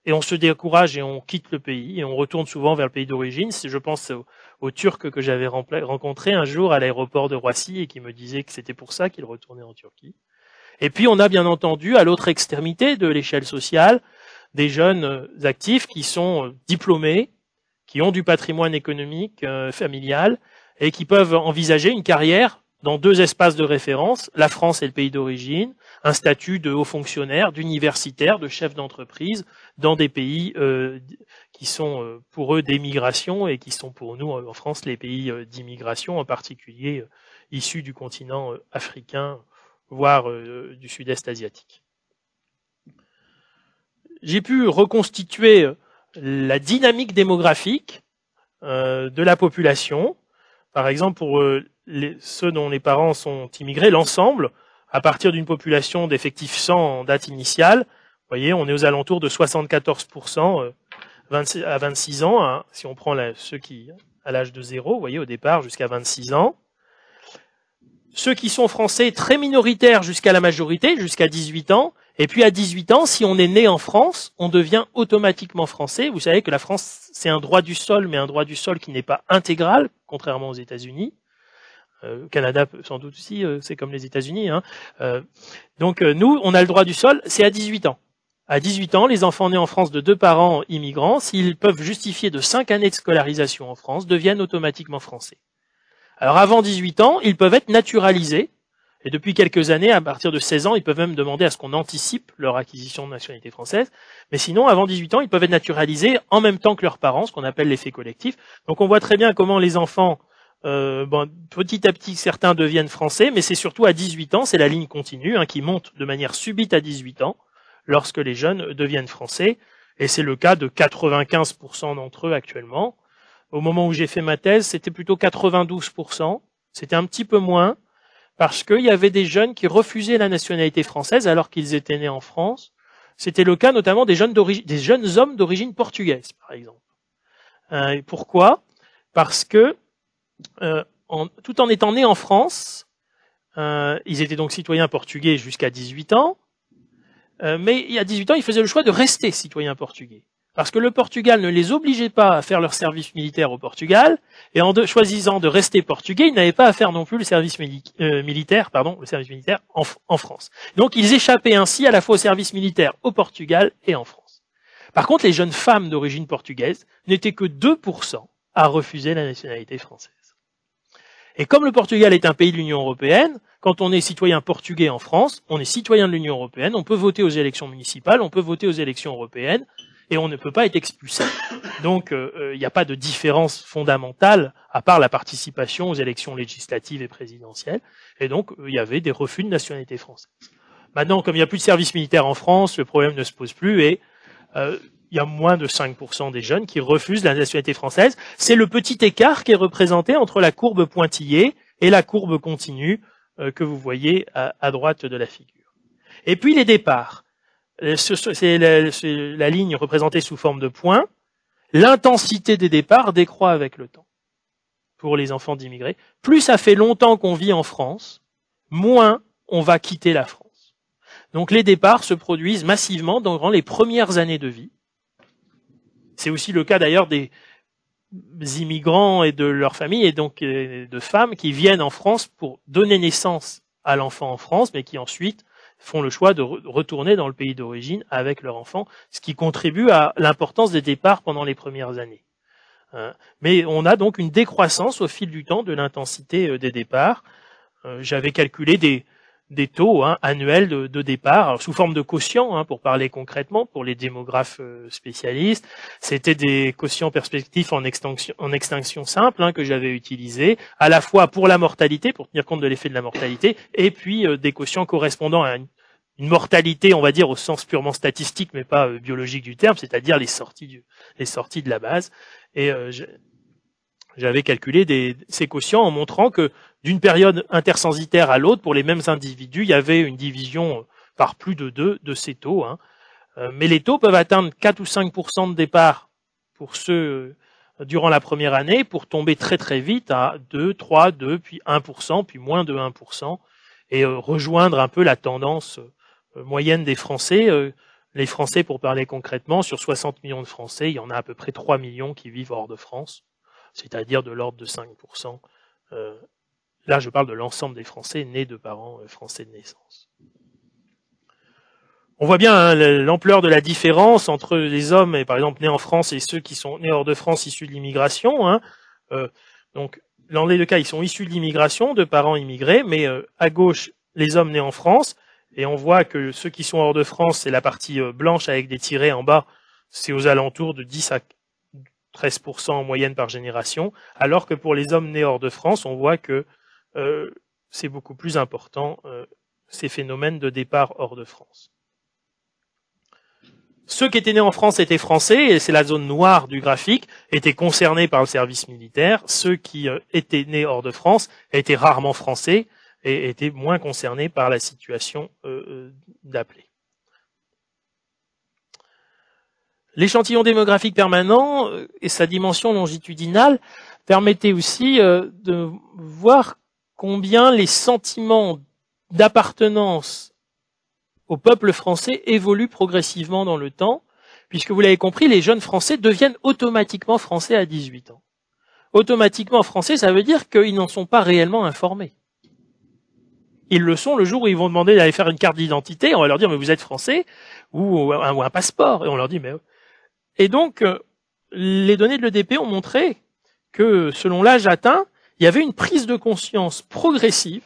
S2: et on se décourage et on quitte le pays, et on retourne souvent vers le pays d'origine. Je pense aux Turcs que j'avais rencontrés un jour à l'aéroport de Roissy et qui me disaient que c'était pour ça qu'ils retournaient en Turquie. Et puis on a bien entendu, à l'autre extrémité de l'échelle sociale, des jeunes actifs qui sont diplômés, qui ont du patrimoine économique, familial, et qui peuvent envisager une carrière dans deux espaces de référence, la France et le pays d'origine, un statut de haut fonctionnaire, d'universitaire, de chef d'entreprise, dans des pays qui sont pour eux d'émigration et qui sont pour nous en France les pays d'immigration, en particulier issus du continent africain, voire du sud-est asiatique. J'ai pu reconstituer la dynamique démographique de la population. Par exemple, pour ceux dont les parents sont immigrés, l'ensemble, à partir d'une population d'effectifs 100 en date initiale, vous voyez, on est aux alentours de 74% à 26 ans, hein, si on prend ceux qui, à l'âge de 0, vous voyez, au départ, jusqu'à 26 ans. Ceux qui sont français, très minoritaires jusqu'à la majorité, jusqu'à 18 ans. Et puis à 18 ans, si on est né en France, on devient automatiquement français. Vous savez que la France, c'est un droit du sol, mais un droit du sol qui n'est pas intégral, contrairement aux États-Unis. Au Canada, sans doute aussi, c'est comme les États-Unis. Hein. Donc nous, on a le droit du sol, c'est à 18 ans. À 18 ans, les enfants nés en France de 2 parents immigrants, s'ils peuvent justifier de 5 années de scolarisation en France, deviennent automatiquement français. Alors avant 18 ans, ils peuvent être naturalisés. Et depuis quelques années, à partir de 16 ans, ils peuvent même demander à ce qu'on anticipe leur acquisition de nationalité française. Mais sinon, avant 18 ans, ils peuvent être naturalisés en même temps que leurs parents, ce qu'on appelle l'effet collectif. Donc on voit très bien comment les enfants, petit à petit, certains deviennent français, mais c'est surtout à 18 ans, c'est la ligne continue, hein, qui monte de manière subite à 18 ans, lorsque les jeunes deviennent français. Et c'est le cas de 95% d'entre eux actuellement. Au moment où j'ai fait ma thèse, c'était plutôt 92%. C'était un petit peu moins, parce qu'il y avait des jeunes qui refusaient la nationalité française alors qu'ils étaient nés en France. C'était le cas notamment des jeunes hommes d'origine portugaise, par exemple. Pourquoi ? Parce que, tout en étant nés en France, ils étaient donc citoyens portugais jusqu'à 18 ans, mais à 18 ans, ils faisaient le choix de rester citoyens portugais. Parce que le Portugal ne les obligeait pas à faire leur service militaire au Portugal, et en choisissant de rester portugais, ils n'avaient pas à faire non plus le service militaire en France. Donc ils échappaient ainsi à la fois au service militaire au Portugal et en France. Par contre, les jeunes femmes d'origine portugaise n'étaient que 2% à refuser la nationalité française. Et comme le Portugal est un pays de l'Union européenne, quand on est citoyen portugais en France, on est citoyen de l'Union européenne, on peut voter aux élections municipales, on peut voter aux élections européennes, et on ne peut pas être expulsé. Donc il n'y a pas de différence fondamentale, à part la participation aux élections législatives et présidentielles, et donc il y avait des refus de nationalité française. Maintenant, comme il n'y a plus de service militaire en France, le problème ne se pose plus, et il y a moins de 5% des jeunes qui refusent la nationalité française. C'est le petit écart qui est représenté entre la courbe pointillée et la courbe continue que vous voyez à droite de la figure. Et puis les départs. C'est la ligne représentée sous forme de points. L'intensité des départs décroît avec le temps pour les enfants d'immigrés. Plus ça fait longtemps qu'on vit en France, moins on va quitter la France. Donc les départs se produisent massivement durant les premières années de vie. C'est aussi le cas d'ailleurs des immigrants et de leurs familles, et donc de femmes qui viennent en France pour donner naissance à l'enfant en France, mais qui ensuite font le choix de retourner dans le pays d'origine avec leur enfant, ce qui contribue à l'importance des départs pendant les premières années. Mais on a donc une décroissance au fil du temps de l'intensité des départs. J'avais calculé des taux annuels de départ, alors sous forme de quotient, pour parler concrètement, pour les démographes spécialistes. C'était des quotients perspectifs en extinction simple que j'avais utilisés, à la fois pour la mortalité, pour tenir compte de l'effet de la mortalité, et puis des quotients correspondant à une mortalité, on va dire, au sens purement statistique, mais pas biologique du terme, c'est-à-dire les sorties de la base. Et j'avais calculé ces quotients en montrant que d'une période intercensitaire à l'autre, pour les mêmes individus, il y avait une division par plus de 2 de ces taux. Mais les taux peuvent atteindre 4 ou 5% de départ pour ceux durant la première année, pour tomber très très vite à 2, 3, 2, puis 1%, puis moins de 1%. et rejoindre un peu la tendance moyenne des Français. Les Français, pour parler concrètement, sur 60 millions de Français, il y en a à peu près 3 millions qui vivent hors de France, c'est-à-dire de l'ordre de 5%. Là, je parle de l'ensemble des Français nés de parents français de naissance. On voit bien hein, l'ampleur de la différence entre les hommes, par exemple, nés en France et ceux qui sont nés hors de France issus de l'immigration. Hein. Donc, dans les deux cas, ils sont issus de l'immigration, de parents immigrés, mais à gauche, les hommes nés en France, et on voit que ceux qui sont hors de France, c'est la partie blanche avec des tirets en bas, c'est aux alentours de 10 à 13% en moyenne par génération, alors que pour les hommes nés hors de France, on voit que c'est beaucoup plus important, ces phénomènes de départ hors de France. Ceux qui étaient nés en France étaient français, et c'est la zone noire du graphique, étaient concernés par le service militaire. Ceux qui étaient nés hors de France étaient rarement français et étaient moins concernés par la situation d'appelés. L'échantillon démographique permanent et sa dimension longitudinale permettaient aussi de voir combien les sentiments d'appartenance au peuple français évoluent progressivement dans le temps, puisque vous l'avez compris, les jeunes Français deviennent automatiquement Français à 18 ans. Automatiquement Français, ça veut dire qu'ils n'en sont pas réellement informés. Ils le sont le jour où ils vont demander d'aller faire une carte d'identité, on va leur dire mais vous êtes Français, ou un passeport, et on leur dit mais... Et donc, les données de l'EDP ont montré que selon l'âge atteint, il y avait une prise de conscience progressive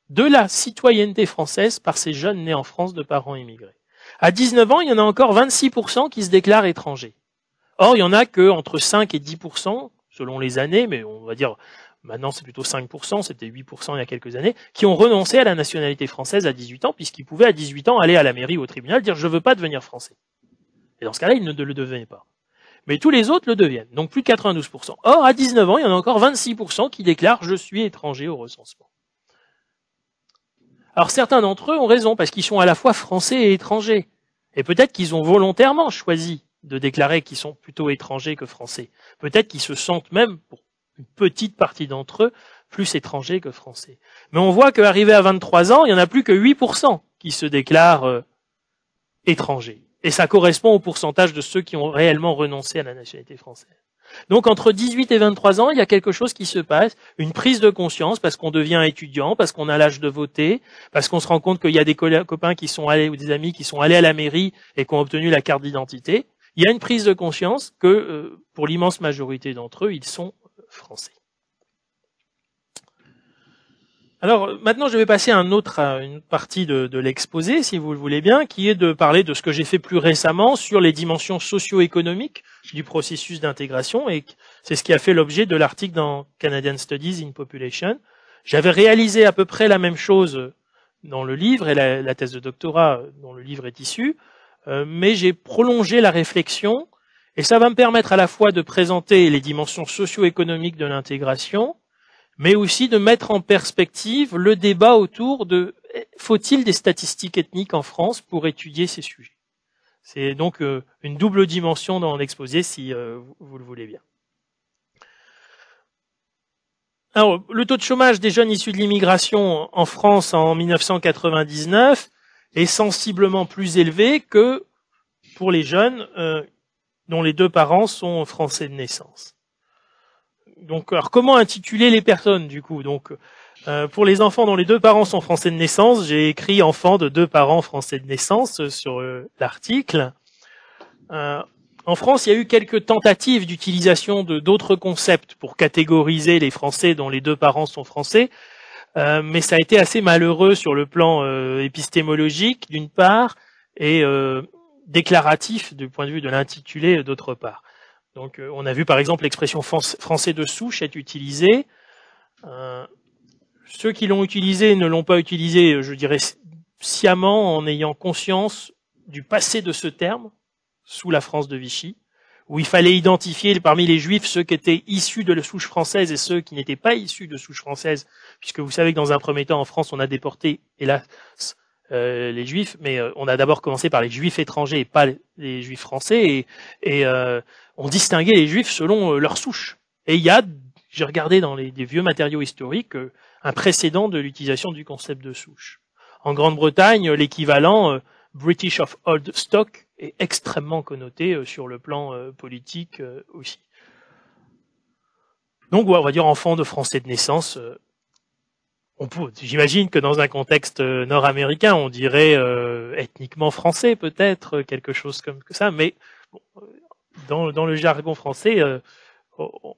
S2: de la citoyenneté française par ces jeunes nés en France de parents immigrés. À 19 ans, il y en a encore 26% qui se déclarent étrangers. Or, il y en a que entre 5 et 10%, selon les années, mais on va dire, maintenant c'est plutôt 5%, c'était 8% il y a quelques années, qui ont renoncé à la nationalité française à 18 ans, puisqu'ils pouvaient à 18 ans aller à la mairie ou au tribunal dire « je veux pas devenir français ». Et dans ce cas-là, ils ne le devenaient pas. Mais tous les autres le deviennent, donc plus de 92%. Or, à 19 ans, il y en a encore 26% qui déclarent « je suis étranger au recensement ». Alors certains d'entre eux ont raison, parce qu'ils sont à la fois français et étrangers. Et peut-être qu'ils ont volontairement choisi de déclarer qu'ils sont plutôt étrangers que français. Peut-être qu'ils se sentent même, pour une petite partie d'entre eux, plus étrangers que français. Mais on voit qu'arrivé à 23 ans, il n'y en a plus que 8% qui se déclarent étrangers. Et ça correspond au pourcentage de ceux qui ont réellement renoncé à la nationalité française. Donc entre 18 et 23 ans, il y a quelque chose qui se passe, une prise de conscience parce qu'on devient étudiant, parce qu'on a l'âge de voter, parce qu'on se rend compte qu'il y a des copains qui sont allés ou des amis qui sont allés à la mairie et qui ont obtenu la carte d'identité. Il y a une prise de conscience que pour l'immense majorité d'entre eux, ils sont français. Alors maintenant, je vais passer à une partie de l'exposé, si vous le voulez bien, qui est de parler de ce que j'ai fait plus récemment sur les dimensions socio-économiques du processus d'intégration, et c'est ce qui a fait l'objet de l'article dans Canadian Studies in Population. J'avais réalisé à peu près la même chose dans le livre, et la thèse de doctorat dont le livre est issu, mais j'ai prolongé la réflexion, et ça va me permettre à la fois de présenter les dimensions socio-économiques de l'intégration, mais aussi de mettre en perspective le débat autour de faut-il des statistiques ethniques en France pour étudier ces sujets. C'est donc une double dimension dans l'exposé si vous le voulez bien. Alors, le taux de chômage des jeunes issus de l'immigration en France en 1999 est sensiblement plus élevé que pour les jeunes dont les deux parents sont français de naissance. Donc, alors comment intituler les personnes du coup? Donc, pour les enfants dont les deux parents sont français de naissance, j'ai écrit enfants de deux parents français de naissance sur l'article. En France, il y a eu quelques tentatives d'utilisation d'autres concepts pour catégoriser les Français dont les deux parents sont français, mais ça a été assez malheureux sur le plan épistémologique d'une part et déclaratif du point de vue de l'intitulé d'autre part. Donc, on a vu par exemple l'expression français de souche être utilisée. Ceux qui l'ont utilisée ne l'ont pas utilisée, je dirais, sciemment en ayant conscience du passé de ce terme sous la France de Vichy, où il fallait identifier parmi les Juifs ceux qui étaient issus de la souche française et ceux qui n'étaient pas issus de souche française, puisque vous savez que dans un premier temps en France on a déporté, hélas, les Juifs, mais on a d'abord commencé par les Juifs étrangers et pas les Juifs français, et on distinguait les Juifs selon leur souche. Et il y a, j'ai regardé dans des vieux matériaux historiques, un précédent de l'utilisation du concept de souche. En Grande-Bretagne, l'équivalent British of Old Stock est extrêmement connoté sur le plan politique aussi. Donc, on va dire enfant de Français de naissance. J'imagine que dans un contexte nord-américain, on dirait ethniquement français, peut-être, quelque chose comme ça, mais bon, dans le jargon français,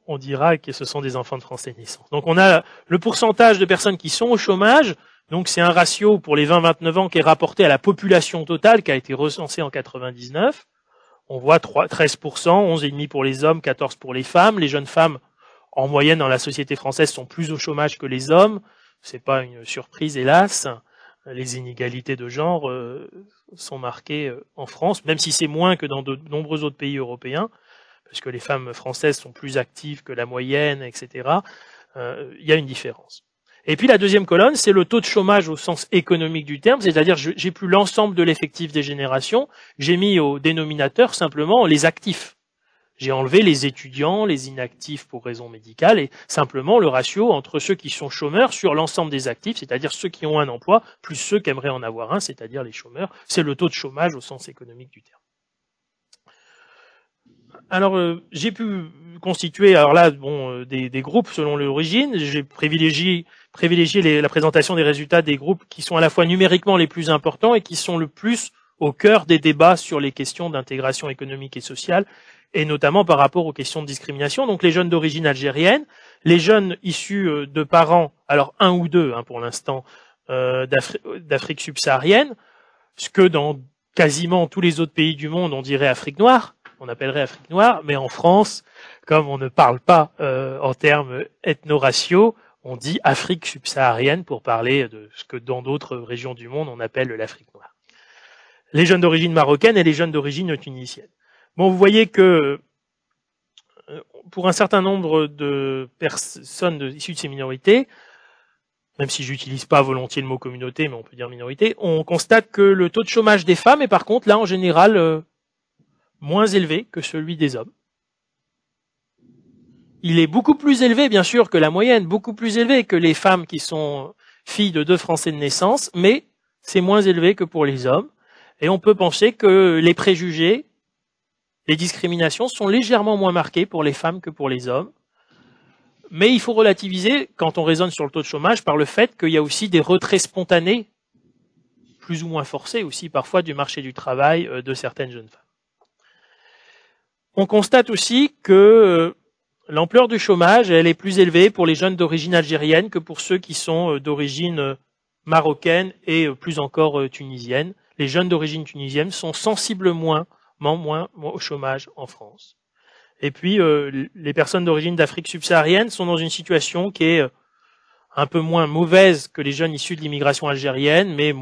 S2: on dira que ce sont des enfants de Français de naissance. Donc, on a le pourcentage de personnes qui sont au chômage. Donc, c'est un ratio pour les 20-29 ans qui est rapporté à la population totale qui a été recensée en 99. On voit 13%, 11,5% pour les hommes, 14% pour les femmes. Les jeunes femmes, en moyenne, dans la société française, sont plus au chômage que les hommes. C'est pas une surprise, hélas. Les inégalités de genre sont marquées en France, même si c'est moins que dans de nombreux autres pays européens, parce que les femmes françaises sont plus actives que la moyenne, etc. Il y a une différence. Et puis la deuxième colonne, c'est le taux de chômage au sens économique du terme, c'est-à-dire j'ai plus l'ensemble de l'effectif des générations, j'ai mis au dénominateur simplement les actifs. J'ai enlevé les étudiants, les inactifs pour raison médicale, et simplement le ratio entre ceux qui sont chômeurs sur l'ensemble des actifs, c'est-à-dire ceux qui ont un emploi, plus ceux qui aimeraient en avoir un, c'est-à-dire les chômeurs. C'est le taux de chômage au sens économique du terme. Alors, j'ai pu constituer, alors là, des groupes selon l'origine. J'ai privilégié la présentation des résultats des groupes qui sont à la fois numériquement les plus importants et qui sont le plus au cœur des débats sur les questions d'intégration économique et sociale, et notamment par rapport aux questions de discrimination. Donc les jeunes d'origine algérienne, les jeunes issus de parents, alors un ou deux pour l'instant, d'Afrique subsaharienne, ce que dans quasiment tous les autres pays du monde on dirait Afrique noire, on appellerait Afrique noire, mais en France, comme on ne parle pas en termes ethno-raciaux, on dit Afrique subsaharienne pour parler de ce que dans d'autres régions du monde on appelle l'Afrique noire. Les jeunes d'origine marocaine et les jeunes d'origine tunisienne. Bon, vous voyez que pour un certain nombre de personnes issues de ces minorités, même si j'utilise pas volontiers le mot communauté, mais on peut dire minorité, on constate que le taux de chômage des femmes est par contre là en général moins élevé que celui des hommes. Il est beaucoup plus élevé, bien sûr, que la moyenne, beaucoup plus élevé que les femmes qui sont filles de 2 Français de naissance, mais c'est moins élevé que pour les hommes. Et on peut penser que les préjugés, les discriminations sont légèrement moins marquées pour les femmes que pour les hommes. Mais il faut relativiser, quand on raisonne sur le taux de chômage, par le fait qu'il y a aussi des retraits spontanés, plus ou moins forcés aussi parfois, du marché du travail de certaines jeunes femmes. On constate aussi que l'ampleur du chômage, elle est plus élevée pour les jeunes d'origine algérienne que pour ceux qui sont d'origine marocaine et plus encore tunisienne. Les jeunes d'origine tunisienne sont sensiblement moins au chômage en France. Et puis, les personnes d'origine d'Afrique subsaharienne sont dans une situation qui est un peu moins mauvaise que les jeunes issus de l'immigration algérienne, mais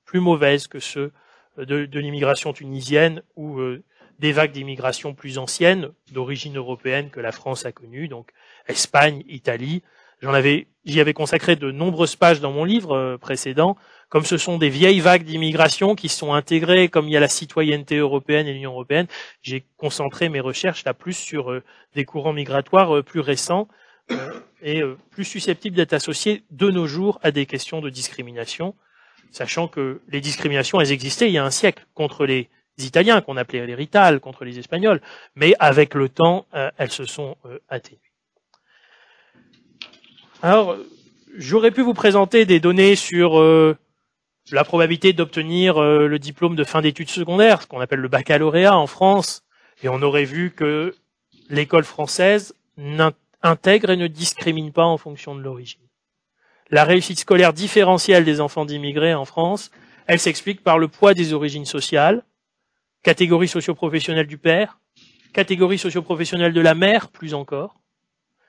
S2: plus mauvaise que ceux de l'immigration tunisienne ou des vagues d'immigration plus anciennes, d'origine européenne que la France a connues, donc Espagne, Italie. J'y avais consacré de nombreuses pages dans mon livre précédent. Comme ce sont des vieilles vagues d'immigration qui sont intégrées, comme il y a la citoyenneté européenne et l'Union européenne, j'ai concentré mes recherches là plus sur des courants migratoires plus récents et plus susceptibles d'être associés de nos jours à des questions de discrimination, sachant que les discriminations, elles existaient il y a un siècle contre les Italiens, qu'on appelait les Rital, contre les Espagnols, mais avec le temps, elles se sont atténuées. Alors, j'aurais pu vous présenter des données sur la probabilité d'obtenir le diplôme de fin d'études secondaires, ce qu'on appelle le baccalauréat en France, et on aurait vu que l'école française intègre et ne discrimine pas en fonction de l'origine. La réussite scolaire différentielle des enfants d'immigrés en France, elle s'explique par le poids des origines sociales, catégorie socio-professionnelle du père, catégorie socio-professionnelle de la mère, plus encore,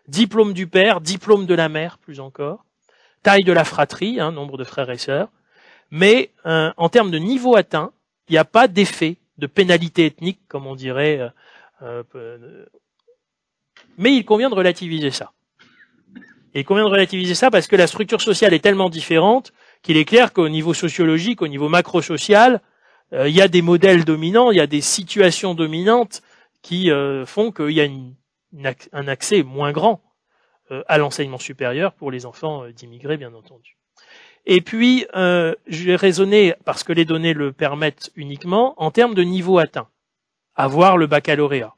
S2: diplôme du père, diplôme de la mère, plus encore, taille de la fratrie, nombre de frères et sœurs, mais en termes de niveau atteint, il n'y a pas d'effet de pénalité ethnique, comme on dirait, mais il convient de relativiser ça. Et il convient de relativiser ça parce que la structure sociale est tellement différente qu'il est clair qu'au niveau sociologique, au niveau macro-social, il y a des modèles dominants, il y a des situations dominantes qui font qu'il y a un accès moins grand à l'enseignement supérieur pour les enfants d'immigrés, bien entendu. Et puis, j'ai raisonné, parce que les données le permettent uniquement, en termes de niveau atteint, avoir le baccalauréat.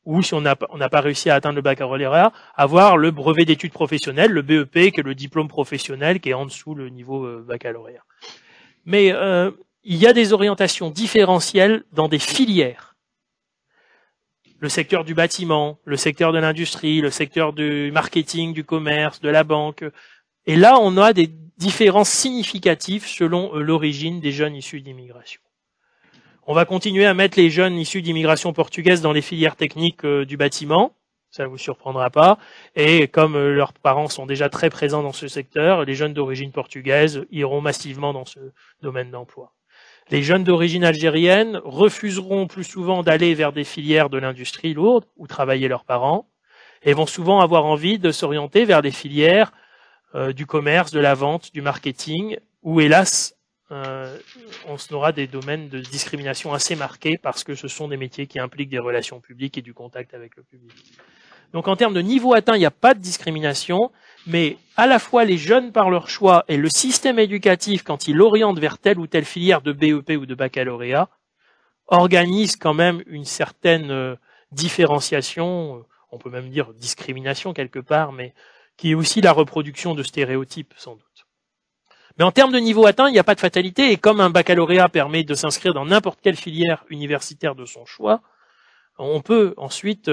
S2: Ou si on n'a pas réussi à atteindre le baccalauréat, avoir le brevet d'études professionnelles, le BEP, qui est le diplôme professionnel, qui est en dessous le niveau baccalauréat. Mais il y a des orientations différentielles dans des filières. Le secteur du bâtiment, le secteur de l'industrie, le secteur du marketing, du commerce, de la banque. Et là, on a des différences significatives selon l'origine des jeunes issus d'immigration. On va continuer à mettre les jeunes issus d'immigration portugaise dans les filières techniques du bâtiment, ça ne vous surprendra pas, et comme leurs parents sont déjà très présents dans ce secteur, les jeunes d'origine portugaise iront massivement dans ce domaine d'emploi. Les jeunes d'origine algérienne refuseront plus souvent d'aller vers des filières de l'industrie lourde où travaillaient leurs parents, et vont souvent avoir envie de s'orienter vers des filières du commerce, de la vente, du marketing, où hélas, on aura des domaines de discrimination assez marqués parce que ce sont des métiers qui impliquent des relations publiques et du contact avec le public. Donc en termes de niveau atteint, il n'y a pas de discrimination, mais à la fois les jeunes par leur choix et le système éducatif, quand il oriente vers telle ou telle filière de BEP ou de baccalauréat, organise quand même une certaine différenciation, on peut même dire discrimination quelque part, mais qui est aussi la reproduction de stéréotypes sans doute. Mais en termes de niveau atteint, il n'y a pas de fatalité, et comme un baccalauréat permet de s'inscrire dans n'importe quelle filière universitaire de son choix, on peut ensuite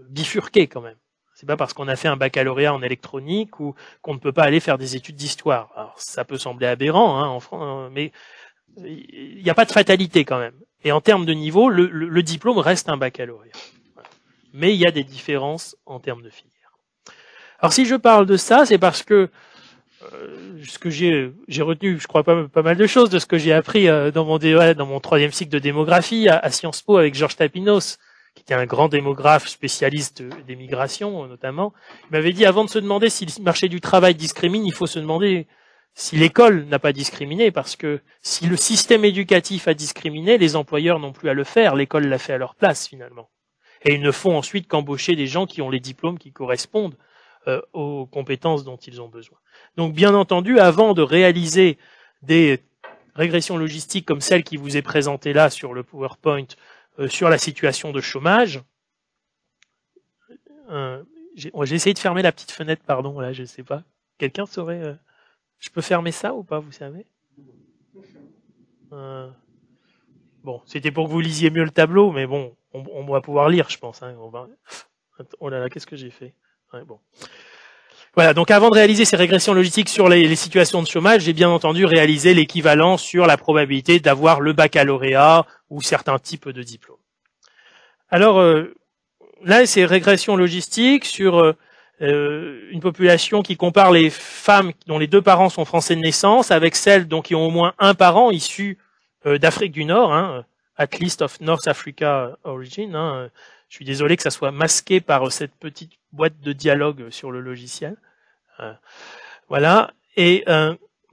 S2: bifurquer quand même. C'est pas parce qu'on a fait un baccalauréat en électronique ou qu'on ne peut pas aller faire des études d'histoire. Alors ça peut sembler aberrant, hein, en France, mais il n'y a pas de fatalité quand même. Et en termes de niveau, le diplôme reste un baccalauréat. Mais il y a des différences en termes de filière. Alors si je parle de ça, c'est parce que ce que j'ai retenu, je crois pas mal de choses de ce que j'ai appris dans mon troisième cycle de démographie à Sciences Po avec Georges Tapinos, qui était un grand démographe spécialiste des migrations notamment. Il m'avait dit, avant de se demander si le marché du travail discrimine, il faut se demander si l'école n'a pas discriminé, parce que si le système éducatif a discriminé, les employeurs n'ont plus à le faire, l'école l'a fait à leur place finalement. Et ils ne font ensuite qu'embaucher des gens qui ont les diplômes qui correspondent aux compétences dont ils ont besoin. Donc bien entendu, avant de réaliser des régressions logistiques comme celle qui vous est présentée là sur le PowerPoint, sur la situation de chômage, j'ai essayé de fermer la petite fenêtre, pardon, là, je ne sais pas. Quelqu'un saurait... je peux fermer ça ou pas, vous savez? Bon, c'était pour que vous lisiez mieux le tableau, mais bon, on va pouvoir lire, je pense. Hein, oh là là, qu'est-ce que j'ai fait? Ouais, bon. Voilà, donc avant de réaliser ces régressions logistiques sur les situations de chômage, j'ai bien entendu réalisé l'équivalent sur la probabilité d'avoir le baccalauréat ou certains types de diplômes. Alors, là, c'est régression logistique sur une population qui compare les femmes dont les deux parents sont français de naissance avec celles dont qui ont au moins un parent issu d'Afrique du Nord, hein, at least of North Africa origin. Hein. Je suis désolé que ça soit masqué par cette petite boîte de dialogue sur le logiciel. Voilà. Et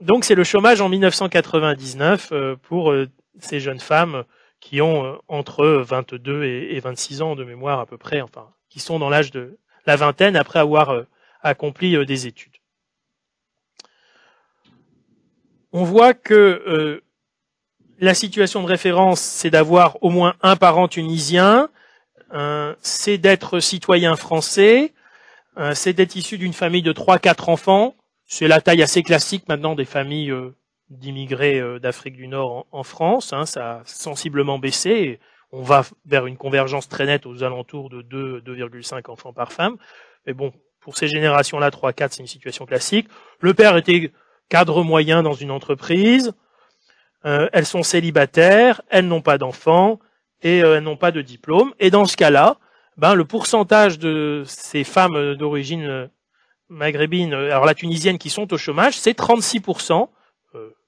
S2: donc c'est le chômage en 1999 pour ces jeunes femmes qui ont entre 22 et 26 ans de mémoire à peu près, enfin, qui sont dans l'âge de la vingtaine après avoir accompli des études. On voit que la situation de référence, c'est d'avoir au moins un parent tunisien, c'est d'être citoyen français, c'est d'être issu d'une famille de 3-4 enfants. C'est la taille assez classique maintenant des familles d'immigrés d'Afrique du Nord en France. Hein, ça a sensiblement baissé. Et on va vers une convergence très nette aux alentours de 2,5 enfants par femme. Mais bon, pour ces générations-là, 3-4, c'est une situation classique. Le père était cadre moyen dans une entreprise. Elles sont célibataires, elles n'ont pas d'enfants et elles n'ont pas de diplôme. Et dans ce cas-là, le pourcentage de ces femmes d'origine maghrébine, alors la tunisienne, qui sont au chômage, c'est 36%,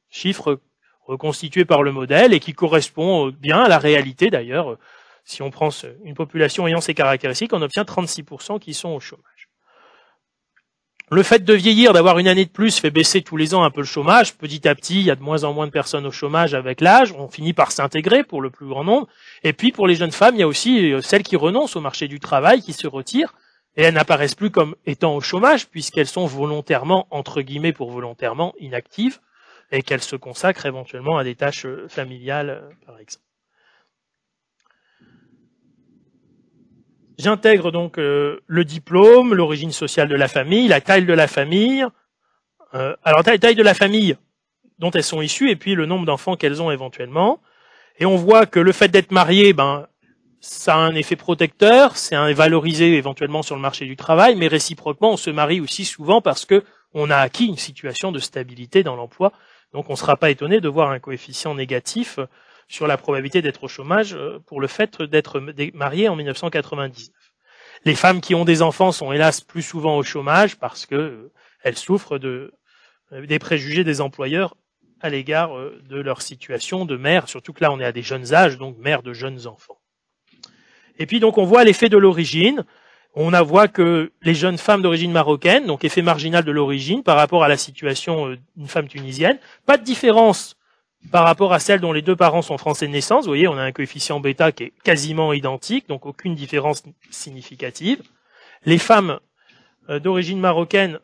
S2: chiffre reconstitué par le modèle et qui correspond bien à la réalité d'ailleurs. Si on prend une population ayant ces caractéristiques, on obtient 36% qui sont au chômage. Le fait de vieillir, d'avoir une année de plus, fait baisser tous les ans un peu le chômage. Petit à petit, il y a de moins en moins de personnes au chômage avec l'âge. On finit par s'intégrer pour le plus grand nombre. Et puis, pour les jeunes femmes, il y a aussi celles qui renoncent au marché du travail, qui se retirent. Et elles n'apparaissent plus comme étant au chômage, puisqu'elles sont volontairement, entre guillemets pour volontairement, inactives, et qu'elles se consacrent éventuellement à des tâches familiales, par exemple. J'intègre donc le diplôme, l'origine sociale de la famille, la taille de la famille. Alors taille de la famille dont elles sont issues, et puis le nombre d'enfants qu'elles ont éventuellement. Et on voit que le fait d'être marié, ça a un effet protecteur, c'est valorisé éventuellement sur le marché du travail, mais réciproquement, on se marie aussi souvent parce que on a acquis une situation de stabilité dans l'emploi. Donc on ne sera pas étonné de voir un coefficient négatif sur la probabilité d'être au chômage pour le fait d'être marié en 1999. Les femmes qui ont des enfants sont hélas plus souvent au chômage parce que elles souffrent des préjugés des employeurs à l'égard de leur situation de mère, surtout que là on est à des jeunes âges, donc mère de jeunes enfants. Et puis donc on voit l'effet de l'origine. On voit que les jeunes femmes d'origine marocaine, donc effet marginal de l'origine par rapport à la situation d'une femme tunisienne, pas de différence par rapport à celle dont les deux parents sont français de naissance. Vous voyez, on a un coefficient bêta qui est quasiment identique, donc aucune différence significative. Les femmes d'origine marocaine,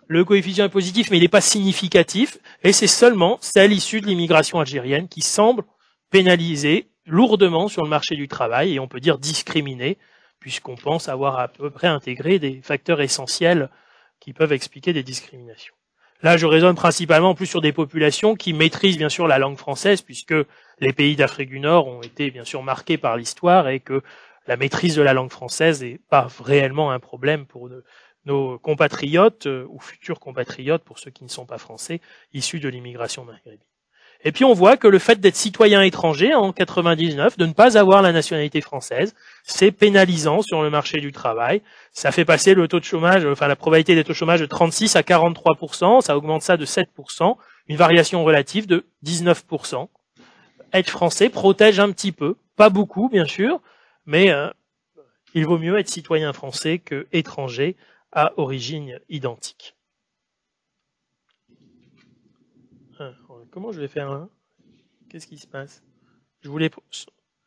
S2: le coefficient est positif, mais il n'est pas significatif, et c'est seulement celle issue de l'immigration algérienne qui semble pénaliser lourdement sur le marché du travail, et on peut dire discriminer, puisqu'on pense avoir à peu près intégré des facteurs essentiels qui peuvent expliquer des discriminations. Là, je raisonne principalement plus sur des populations qui maîtrisent bien sûr la langue française, puisque les pays d'Afrique du Nord ont été bien sûr marqués par l'histoire, et que la maîtrise de la langue française n'est pas réellement un problème pour nos compatriotes, ou futurs compatriotes, pour ceux qui ne sont pas français, issus de l'immigration maghrébine. Et puis on voit que le fait d'être citoyen étranger en 99, de ne pas avoir la nationalité française, c'est pénalisant sur le marché du travail. Ça fait passer le taux de chômage, la probabilité d'être au chômage de 36 à 43%, ça augmente ça de 7%, une variation relative de 19%. Être français protège un petit peu, pas beaucoup bien sûr, mais il vaut mieux être citoyen français que étranger à origine identique. Comment je vais faire un? Qu'est-ce qui se passe? Je voulais...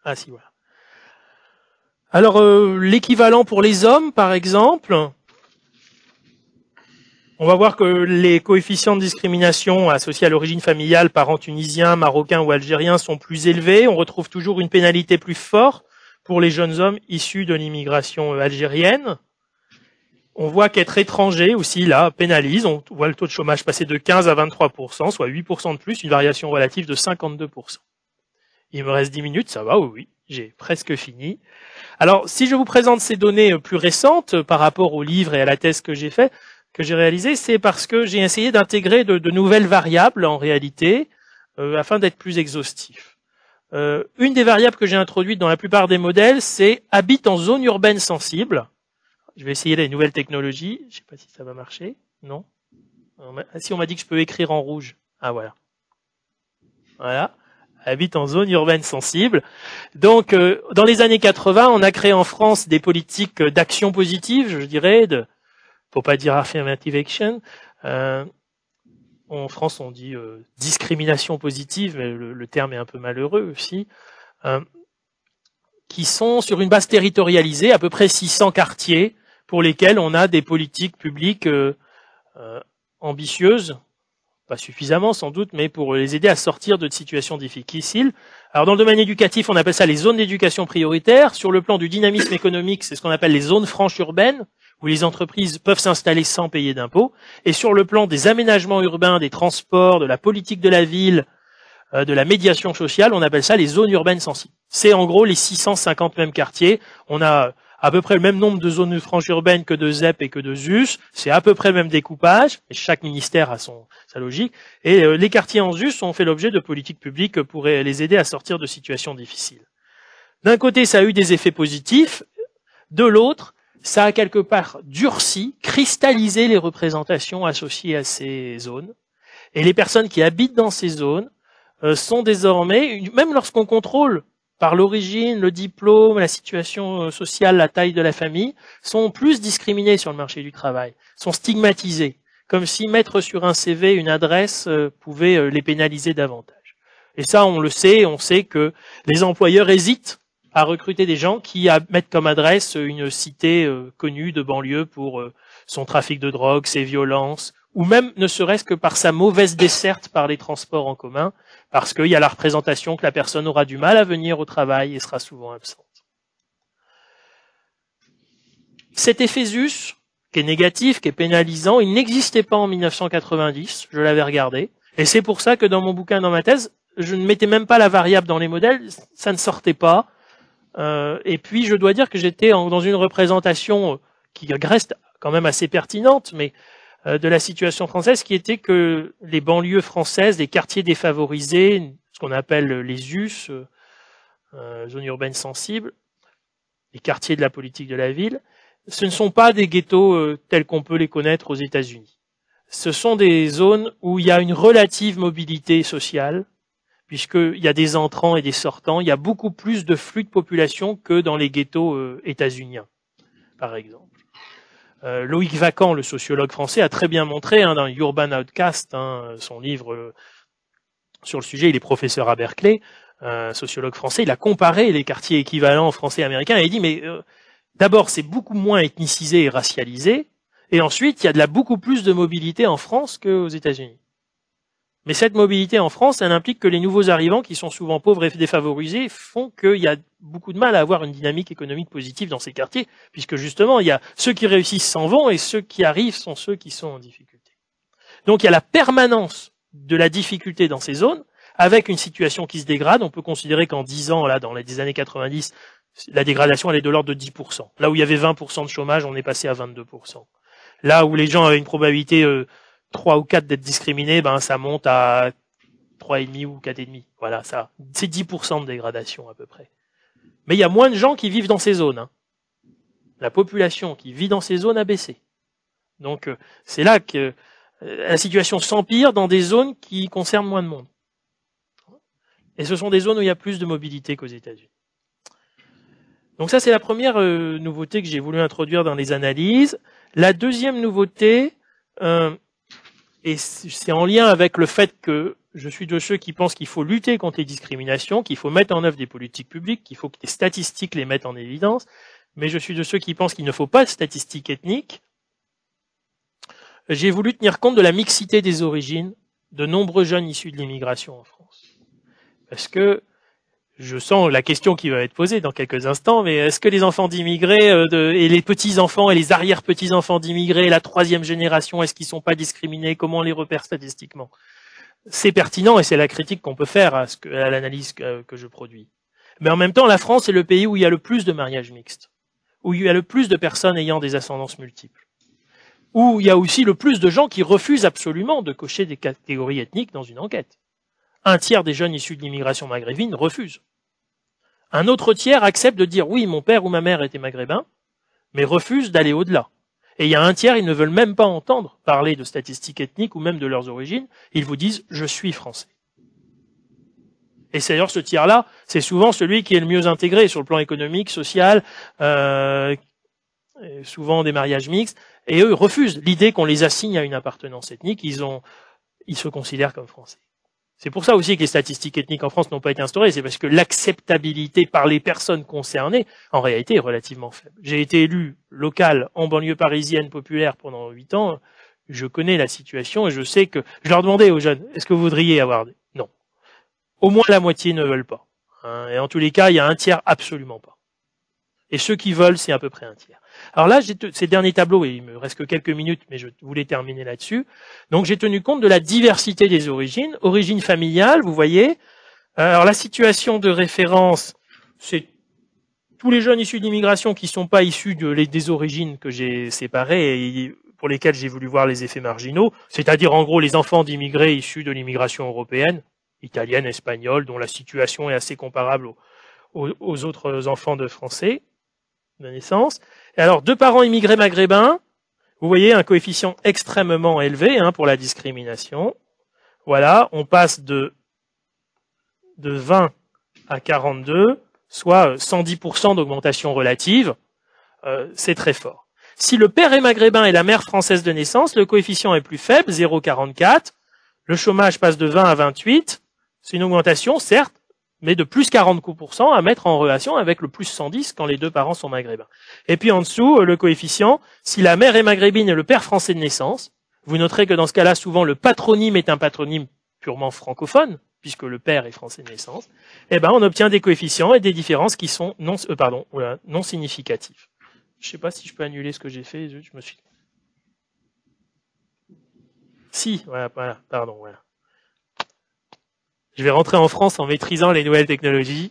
S2: Ah si, voilà. Alors, l'équivalent pour les hommes, par exemple, on va voir que les coefficients de discrimination associés à l'origine familiale, parents tunisiens, marocains ou algériens, sont plus élevés. On retrouve toujours une pénalité plus forte pour les jeunes hommes issus de l'immigration algérienne. On voit qu'être étranger aussi, là, pénalise. On voit le taux de chômage passer de 15 à 23%, soit 8% de plus, une variation relative de 52%. Il me reste 10 minutes, ça va, oui, j'ai presque fini. Alors, si je vous présente ces données plus récentes par rapport au livre et à la thèse que j'ai réalisée, c'est parce que j'ai essayé d'intégrer de nouvelles variables, en réalité, afin d'être plus exhaustif. Une des variables que j'ai introduites dans la plupart des modèles, c'est « habite en zone urbaine sensible ». Je vais essayer les nouvelles technologies. Je ne sais pas si ça va marcher. Non? Si on m'a dit que je peux écrire en rouge. Ah voilà. Voilà. Habite en zone urbaine sensible. Donc, dans les années 80, on a créé en France des politiques d'action positive, je dirais, pour pas dire affirmative action. En France, on dit discrimination positive, mais le terme est un peu malheureux aussi. Qui sont sur une base territorialisée, à peu près 600 quartiers, pour lesquels on a des politiques publiques ambitieuses, pas suffisamment sans doute, mais pour les aider à sortir de situations difficiles. Alors dans le domaine éducatif, on appelle ça les zones d'éducation prioritaire. Sur le plan du dynamisme économique, c'est ce qu'on appelle les zones franches urbaines, où les entreprises peuvent s'installer sans payer d'impôts. Et sur le plan des aménagements urbains, des transports, de la politique de la ville, de la médiation sociale, on appelle ça les zones urbaines sensibles. C'est en gros les 650 mêmes quartiers. On a à peu près le même nombre de zones franches urbaines que de ZEP et que de ZUS. C'est à peu près le même découpage. Et chaque ministère a sa logique. Et les quartiers en ZUS ont fait l'objet de politiques publiques pour les aider à sortir de situations difficiles. D'un côté, ça a eu des effets positifs. De l'autre, ça a quelque part durci, cristallisé les représentations associées à ces zones. Et les personnes qui habitent dans ces zones sont désormais, même lorsqu'on contrôle par l'origine, le diplôme, la situation sociale, la taille de la famille, sont plus discriminés sur le marché du travail, sont stigmatisés, comme si mettre sur un CV une adresse pouvait les pénaliser davantage. Et ça, on le sait, on sait que les employeurs hésitent à recruter des gens qui mettent comme adresse une cité connue de banlieue pour son trafic de drogue, ses violences, ou même ne serait-ce que par sa mauvaise desserte par les transports en commun, parce qu'il y a la représentation que la personne aura du mal à venir au travail et sera souvent absente. Cet effet ZUS, qui est négatif, qui est pénalisant, il n'existait pas en 1990, je l'avais regardé, et c'est pour ça que dans mon bouquin, dans ma thèse, je ne mettais même pas la variable dans les modèles, ça ne sortait pas, et puis je dois dire que j'étais dans une représentation qui reste quand même assez pertinente, mais de la situation française, qui était que les banlieues françaises, les quartiers défavorisés, ce qu'on appelle les US, zones urbaines sensibles, les quartiers de la politique de la ville, ce ne sont pas des ghettos tels qu'on peut les connaître aux États-Unis. Ce sont des zones où il y a une relative mobilité sociale, puisqu'il y a des entrants et des sortants, il y a beaucoup plus de flux de population que dans les ghettos états-uniens, par exemple. Loïc Vacan, le sociologue français, a très bien montré dans Urban Outcast, son livre sur le sujet, il est professeur à Berkeley, sociologue français, il a comparé les quartiers équivalents français et américains et il dit mais d'abord c'est beaucoup moins ethnicisé et racialisé, et ensuite il y a beaucoup plus de mobilité en France qu'aux États-Unis. Mais cette mobilité en France, elle implique que les nouveaux arrivants, qui sont souvent pauvres et défavorisés, font qu'il y a beaucoup de mal à avoir une dynamique économique positive dans ces quartiers, puisque justement, il y a ceux qui réussissent s'en vont et ceux qui arrivent sont ceux qui sont en difficulté. Donc il y a la permanence de la difficulté dans ces zones, avec une situation qui se dégrade. On peut considérer qu'en 10 ans, là, dans les années 90, la dégradation elle est de l'ordre de 10%. Là où il y avait 20% de chômage, on est passé à 22%. Là où les gens avaient une probabilité 3 ou 4 d'être discriminés, ça monte à 3,5 ou 4,5. Voilà, ça, c'est 10% de dégradation à peu près. Mais il y a moins de gens qui vivent dans ces zones. La population qui vit dans ces zones a baissé. Donc c'est là que la situation s'empire dans des zones qui concernent moins de monde. Et ce sont des zones où il y a plus de mobilité qu'aux États-Unis. Donc ça, c'est la première nouveauté que j'ai voulu introduire dans les analyses. La deuxième nouveauté, et c'est en lien avec le fait que je suis de ceux qui pensent qu'il faut lutter contre les discriminations, qu'il faut mettre en œuvre des politiques publiques, qu'il faut que les statistiques les mettent en évidence, mais je suis de ceux qui pensent qu'il ne faut pas de statistiques ethniques. J'ai voulu tenir compte de la mixité des origines de nombreux jeunes issus de l'immigration en France. Parce que je sens la question qui va être posée dans quelques instants, mais est-ce que les enfants d'immigrés et les petits-enfants et les arrière-petits-enfants d'immigrés, la troisième génération, est-ce qu'ils ne sont pas discriminés? Comment on les repère statistiquement? C'est pertinent et c'est la critique qu'on peut faire à l'analyse que je produis. Mais en même temps, la France est le pays où il y a le plus de mariages mixtes, où il y a le plus de personnes ayant des ascendances multiples, où il y a aussi le plus de gens qui refusent absolument de cocher des catégories ethniques dans une enquête. Un tiers des jeunes issus de l'immigration maghrébine refusent. Un autre tiers accepte de dire oui, mon père ou ma mère était maghrébin, mais refuse d'aller au-delà. Et il y a un tiers, ils ne veulent même pas entendre parler de statistiques ethniques ou même de leurs origines, ils vous disent je suis français. Et c'est d'ailleurs ce tiers-là, c'est souvent celui qui est le mieux intégré sur le plan économique, social, souvent des mariages mixtes, et eux refusent l'idée qu'on les assigne à une appartenance ethnique, ils se considèrent comme français. C'est pour ça aussi que les statistiques ethniques en France n'ont pas été instaurées, c'est parce que l'acceptabilité par les personnes concernées, en réalité, est relativement faible. J'ai été élu local en banlieue parisienne populaire pendant 8 ans, je connais la situation et je sais que, je leur demandais aux jeunes, est-ce que vous voudriez avoir des... Non. Au moins la moitié ne veulent pas. Et en tous les cas, il y a un tiers absolument pas. Et ceux qui veulent, c'est à peu près un tiers. Alors là, j'ai ces derniers tableaux, et il me reste que quelques minutes, mais je voulais terminer là-dessus. Donc j'ai tenu compte de la diversité des origines. Origine familiale, vous voyez. Alors la situation de référence, c'est tous les jeunes issus d'immigration qui ne sont pas issus des origines que j'ai séparées et pour lesquelles j'ai voulu voir les effets marginaux, c'est-à-dire en gros les enfants d'immigrés issus de l'immigration européenne, italienne, espagnole, dont la situation est assez comparable aux autres enfants de Français de naissance. Et alors, 2 parents immigrés maghrébins, vous voyez un coefficient extrêmement élevé pour la discrimination. Voilà, on passe de 20 à 42, soit 110% d'augmentation relative. C'est très fort. Si le père est maghrébin et la mère française de naissance, le coefficient est plus faible, 0,44. Le chômage passe de 20 à 28. C'est une augmentation, certes, mais de plus 40% à mettre en relation avec le plus 110 quand les deux parents sont maghrébins. Et puis en dessous, le coefficient, si la mère est maghrébine et le père français de naissance, vous noterez que dans ce cas-là, souvent, le patronyme est un patronyme purement francophone, puisque le père est français de naissance, eh ben, on obtient des coefficients et des différences qui sont non significatives. Je ne sais pas si je peux annuler ce que j'ai fait, je me suis... Si, voilà, pardon, voilà. Je vais rentrer en France en maîtrisant les nouvelles technologies.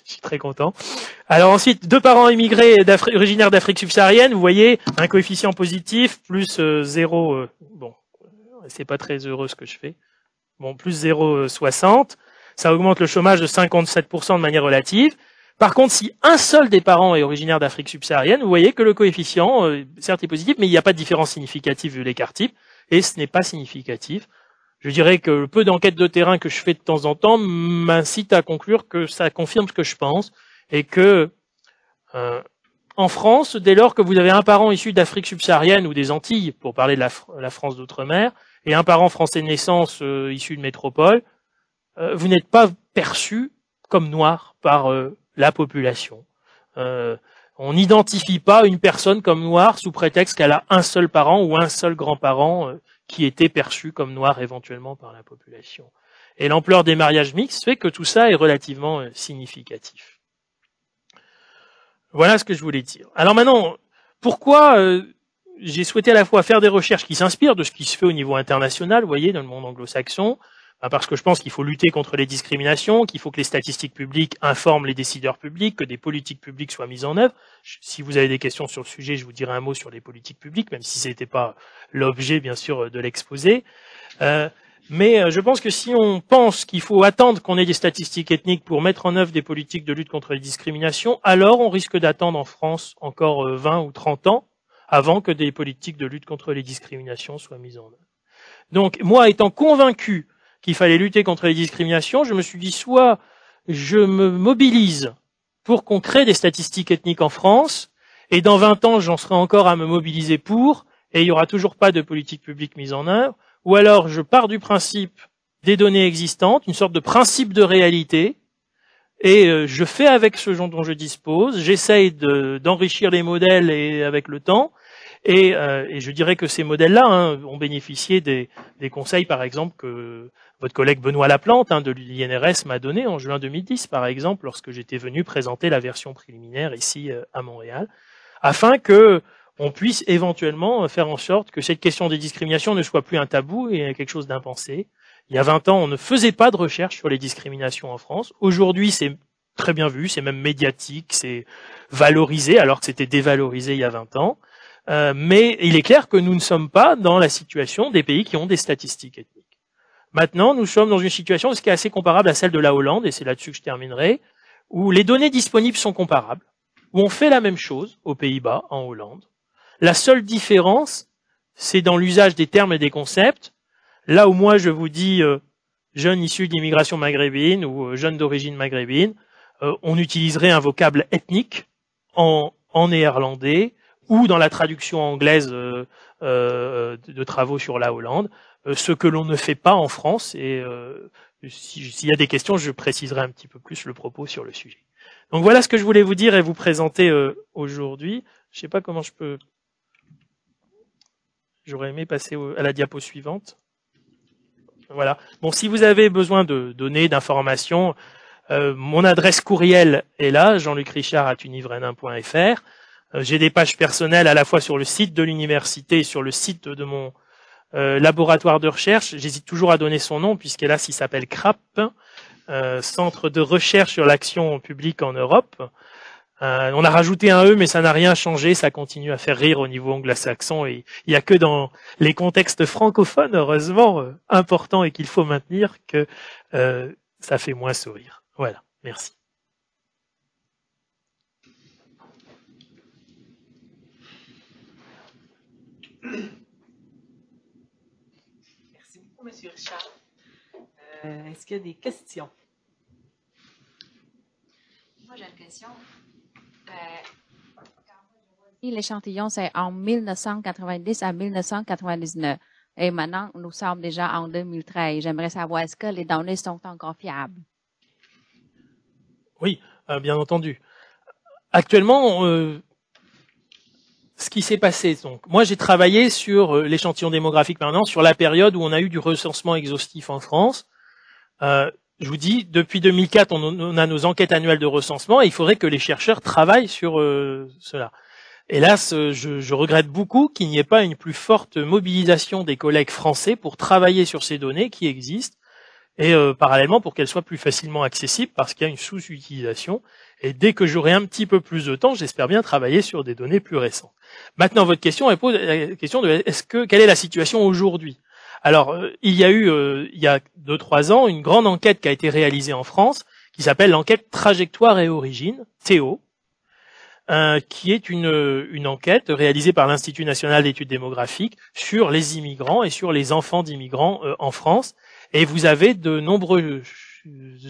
S2: Je suis très content. Alors ensuite, deux parents immigrés originaires d'Afrique subsaharienne, vous voyez, un coefficient positif, plus 0, bon, c'est pas très heureux ce que je fais. Bon, plus 0,60, ça augmente le chômage de 57% de manière relative. Par contre, si un seul des parents est originaire d'Afrique subsaharienne, vous voyez que le coefficient, certes, est positif, mais il n'y a pas de différence significative vu l'écart type, et ce n'est pas significatif. Je dirais que le peu d'enquêtes de terrain que je fais de temps en temps m'incite à conclure que ça confirme ce que je pense, et que en France, dès lors que vous avez un parent issu d'Afrique subsaharienne ou des Antilles, pour parler de la France d'outre-mer, et un parent français de naissance issu de métropole, vous n'êtes pas perçu comme noir par la population. On n'identifie pas une personne comme noire sous prétexte qu'elle a un seul parent ou un seul grand-parent qui était perçu comme noir éventuellement par la population. Et l'ampleur des mariages mixtes fait que tout ça est relativement significatif. Voilà ce que je voulais dire. Alors maintenant, pourquoi j'ai souhaité à la fois faire des recherches qui s'inspirent de ce qui se fait au niveau international, vous voyez, dans le monde anglo-saxon, parce que je pense qu'il faut lutter contre les discriminations, qu'il faut que les statistiques publiques informent les décideurs publics, que des politiques publiques soient mises en œuvre. Si vous avez des questions sur le sujet, je vous dirai un mot sur les politiques publiques, même si ce n'était pas l'objet, bien sûr, de l'exposé. Mais je pense que si on pense qu'il faut attendre qu'on ait des statistiques ethniques pour mettre en œuvre des politiques de lutte contre les discriminations, alors on risque d'attendre en France encore 20 ou 30 ans avant que des politiques de lutte contre les discriminations soient mises en œuvre. Donc, moi, étant convaincu qu'il fallait lutter contre les discriminations, je me suis dit, soit je me mobilise pour qu'on crée des statistiques ethniques en France, et dans 20 ans, j'en serai encore à me mobiliser pour, et il n'y aura toujours pas de politique publique mise en œuvre, ou alors je pars du principe des données existantes, une sorte de principe de réalité, et je fais avec ce dont je dispose, j'essaye d'enrichir les modèles avec le temps, et je dirais que ces modèles-là ont bénéficié des conseils, par exemple, que votre collègue Benoît Laplante de l'INRS m'a donné en juin 2010, par exemple, lorsque j'étais venu présenter la version préliminaire ici à Montréal, afin que on puisse éventuellement faire en sorte que cette question des discriminations ne soit plus un tabou et quelque chose d'impensé. Il y a 20 ans, on ne faisait pas de recherche sur les discriminations en France. Aujourd'hui, c'est très bien vu, c'est même médiatique, c'est valorisé, alors que c'était dévalorisé il y a 20 ans. Mais il est clair que nous ne sommes pas dans la situation des pays qui ont des statistiques ethniques. Maintenant, nous sommes dans une situation qui est assez comparable à celle de la Hollande, et c'est là-dessus que je terminerai, où les données disponibles sont comparables, où on fait la même chose aux Pays-Bas, en Hollande. La seule différence, c'est dans l'usage des termes et des concepts. Là où moi je vous dis jeune issu d'immigration maghrébine ou jeune d'origine maghrébine, on utiliserait un vocable ethnique en néerlandais ou dans la traduction anglaise de travaux sur la Hollande, ce que l'on ne fait pas en France. Et s'il y a des questions, je préciserai un petit peu plus le propos sur le sujet. Donc voilà ce que je voulais vous dire et vous présenter aujourd'hui. Je ne sais pas comment je peux... J'aurais aimé passer à la diapo suivante. Voilà. Bon, si vous avez besoin de données, d'informations, mon adresse courriel est là, jean-luc-richard@univrenin.fr. J'ai des pages personnelles à la fois sur le site de l'université et sur le site de mon laboratoire de recherche. J'hésite toujours à donner son nom, puisqu'hélas, il s'appelle CRAP, Centre de recherche sur l'action publique en Europe. On a rajouté un E, mais ça n'a rien changé, ça continue à faire rire au niveau anglo-saxon, et il n'y a que dans les contextes francophones, heureusement, importants et qu'il faut maintenir, que ça fait moins sourire. Voilà, merci.
S1: Merci beaucoup, M. Richard. Est-ce qu'il y a des questions?
S3: Moi, j'ai une question. L'échantillon, c'est en 1990 à 1999. Et maintenant, nous sommes déjà en 2013. J'aimerais savoir, est-ce que les données sont encore fiables?
S2: Oui, bien entendu. Actuellement, ce qui s'est passé, donc, moi j'ai travaillé sur l'échantillon démographique maintenant, sur la période où on a eu du recensement exhaustif en France. Je vous dis, depuis 2004, on a nos enquêtes annuelles de recensement et il faudrait que les chercheurs travaillent sur cela. Hélas, je regrette beaucoup qu'il n'y ait pas une plus forte mobilisation des collègues français pour travailler sur ces données qui existent et parallèlement pour qu'elles soient plus facilement accessibles parce qu'il y a une sous-utilisation. Et dès que j'aurai un petit peu plus de temps, j'espère bien travailler sur des données plus récentes. Maintenant, votre question, elle pose la question de quelle est la situation aujourd'hui? Alors, il y a eu, il y a 2-3 ans, une grande enquête qui a été réalisée en France, qui s'appelle l'enquête Trajectoire et Origine, THEO, qui est une enquête réalisée par l'Institut national d'études démographiques sur les immigrants et sur les enfants d'immigrants en France. Et vous avez de nombreux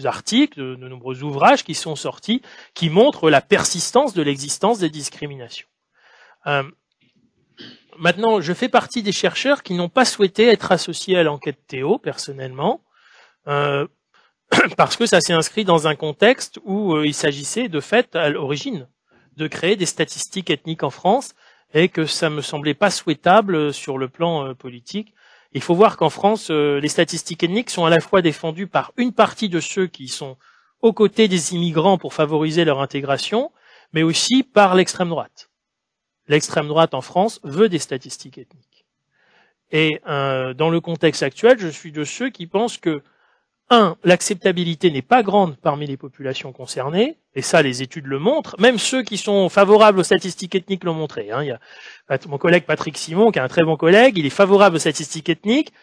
S2: articles, de nombreux ouvrages qui sont sortis, qui montrent la persistance de l'existence des discriminations. Maintenant, je fais partie des chercheurs qui n'ont pas souhaité être associés à l'enquête THEO, personnellement, parce que ça s'est inscrit dans un contexte où il s'agissait de fait, à l'origine, de créer des statistiques ethniques en France, et que ça me semblait pas souhaitable sur le plan politique. Il faut voir qu'en France, les statistiques ethniques sont à la fois défendues par une partie de ceux qui sont aux côtés des immigrants pour favoriser leur intégration, mais aussi par l'extrême droite. L'extrême droite en France veut des statistiques ethniques. Et dans le contexte actuel, je suis de ceux qui pensent que, l'acceptabilité n'est pas grande parmi les populations concernées, et ça les études le montrent, même ceux qui sont favorables aux statistiques ethniques l'ont montré. Il y a mon collègue Patrick Simon, qui est un très bon collègue, il est favorable aux statistiques ethniques,